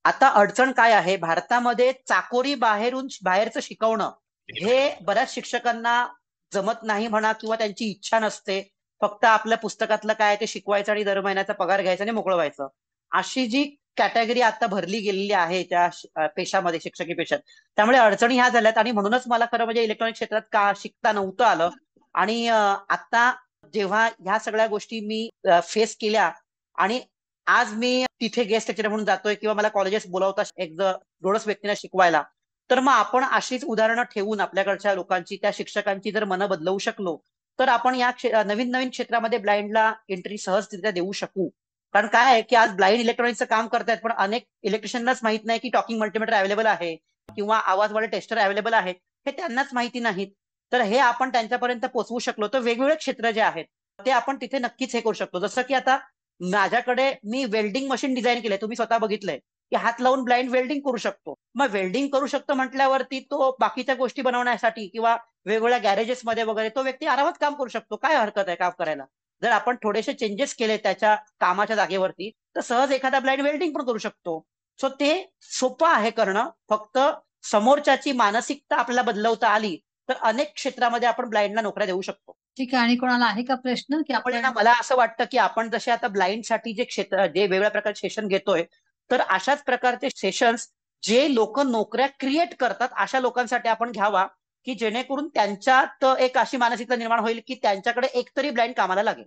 Speaker 2: आता अडचण काय आहे, भारतामध्ये चाकोरी बाहेरचं शिकवणं हे बऱ्याच शिक्षकांना जमत नाही म्हणा, किंवा त्यांची इच्छा नसते. फक्त आपल्या पुस्तकातलं काय ते शिकवायचं आणि दर महिन्याचा पगार घ्यायचा आणि मोकळं व्हायचं, अशी जी कॅटेगरी आता भरली गेलेली आहे त्या पेशामध्ये, शिक्षकी पेशात. त्यामुळे अडचणी ह्या झाल्यात. आणि म्हणूनच मला खरं म्हणजे इलेक्ट्रॉनिक क्षेत्रात का शिकता नव्हतं आलं. आणि आता जेव्हा ह्या सगळ्या गोष्टी मी फेस केल्या आणि आज मी तिथे गेस्ट लेक्चर म्हणून जातोय किंवा मला कॉलेजेस बोलावतात एक डोळस व्यक्तीला शिकवायला, तर मग आपण अशीच उदाहरणं ठेवून आपल्याकडच्या लोकांची, त्या शिक्षकांची जर मनं बदलवू शकलो तर आपण या नवीन नवीन क्षेत्रामध्ये ब्लाइंडला एंट्री सहजरित्या देऊ शकू. कारण काय आहे की आज ब्लाइंड इलेक्ट्रॉनिक्सचं काम करतायत, पण अनेक इलेक्ट्रिशियनलाच माहित नाही की टॉकिंग मल्टीमीटर अवेलेबल आहे किंवा आवाजवाले टेस्टर अवेलेबल आहेत हे त्यांनाच माहिती नाहीत. तर हे आपण त्यांच्यापर्यंत पोहोचवू शकलो तर वेगवेगळे क्षेत्र जे आहेत ते आपण तिथे नक्कीच हे करू शकतो. जसं की आता माझ्याकडे मी वेल्डिंग मशीन डिझाईन केलंय, तुम्ही स्वतः बघितलंय की हात लावून ब्लाइंड वेल्डिंग करू शकतो. मग वेल्डिंग करू शकतो म्हटल्यावरती तो बाकीच्या गोष्टी बनवण्यासाठी किंवा वेगवेगळ्या गॅरेजेसमध्ये वगैरे तो व्यक्ती आरामात काम करू शकतो. काय हरकत आहे काम करायला? जर आपण थोडेसे चेंजेस केले त्याच्या कामाच्या जागेवरती तर सहज एखादा ब्लाइंड वेल्डिंग पण करू शकतो. सो ते सोपं आहे करणं. फक्त समोरच्याची मानसिकता आपल्याला बदलवता आली तर अनेक क्षेत्रामध्ये आपण ब्लाइंडला नोकऱ्या देऊ शकतो.
Speaker 1: ठीक आहे. आणि कोणाला आहे का प्रश्न की
Speaker 2: त्यामुळे
Speaker 1: आपण
Speaker 2: ना मला असं वाटतं की आपण जसे आता ब्लाइंड साठी जे क्षेत्र जे वेगवेगळ्या प्रकारचे सेशन घेतोय तर अशाच प्रकारचे सेशन्स जे लोक नोकऱ्या क्रिएट करतात अशा लोकांसाठी आपण घ्यावा की जेणेकरून त्यांच्यात एक अशी मानसिकता निर्माण होईल की त्यांच्याकडे एकतरी ब्लाइंड कामाला लागेल.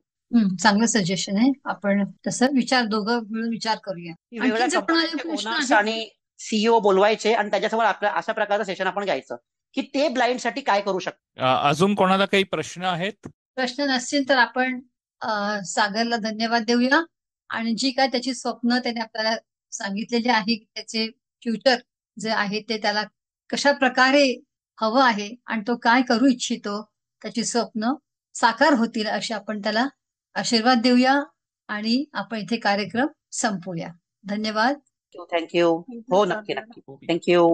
Speaker 1: चांगलं सजेशन आहे. आपण तसं दोघं मिळून विचार करूया.
Speaker 2: की वेगवेगळ्या
Speaker 1: आणखीन जर कोणाला
Speaker 2: कंपन्यांचे
Speaker 1: प्रश्न
Speaker 2: ओनर्स
Speaker 1: आहेत
Speaker 2: आणि सीईओ बोलवायचे आणि त्याच्यासमोर आपल्या अशा प्रकारचं सेशन आपण घ्यायचं की ते ब्लाइंड साठी काय करू शकतात.
Speaker 3: अजून कोणाला काही प्रश्न आहेत?
Speaker 1: प्रश्न नसतील तर आपण सागरला धन्यवाद देऊया. आणि जी काय त्याची स्वप्न त्याने आपल्याला सांगितलेली आहे की त्याचे फ्युचर जे आहे ते त्याला कशा प्रकारे हवं आहे आणि तो काय करू इच्छितो त्याची स्वप्न साकार होतील अशी आपण त्याला आशीर्वाद देऊया आणि आपण इथे कार्यक्रम संपवूया. धन्यवाद.
Speaker 2: थँक्यू. हो नक्की नक्की. थँक्यू.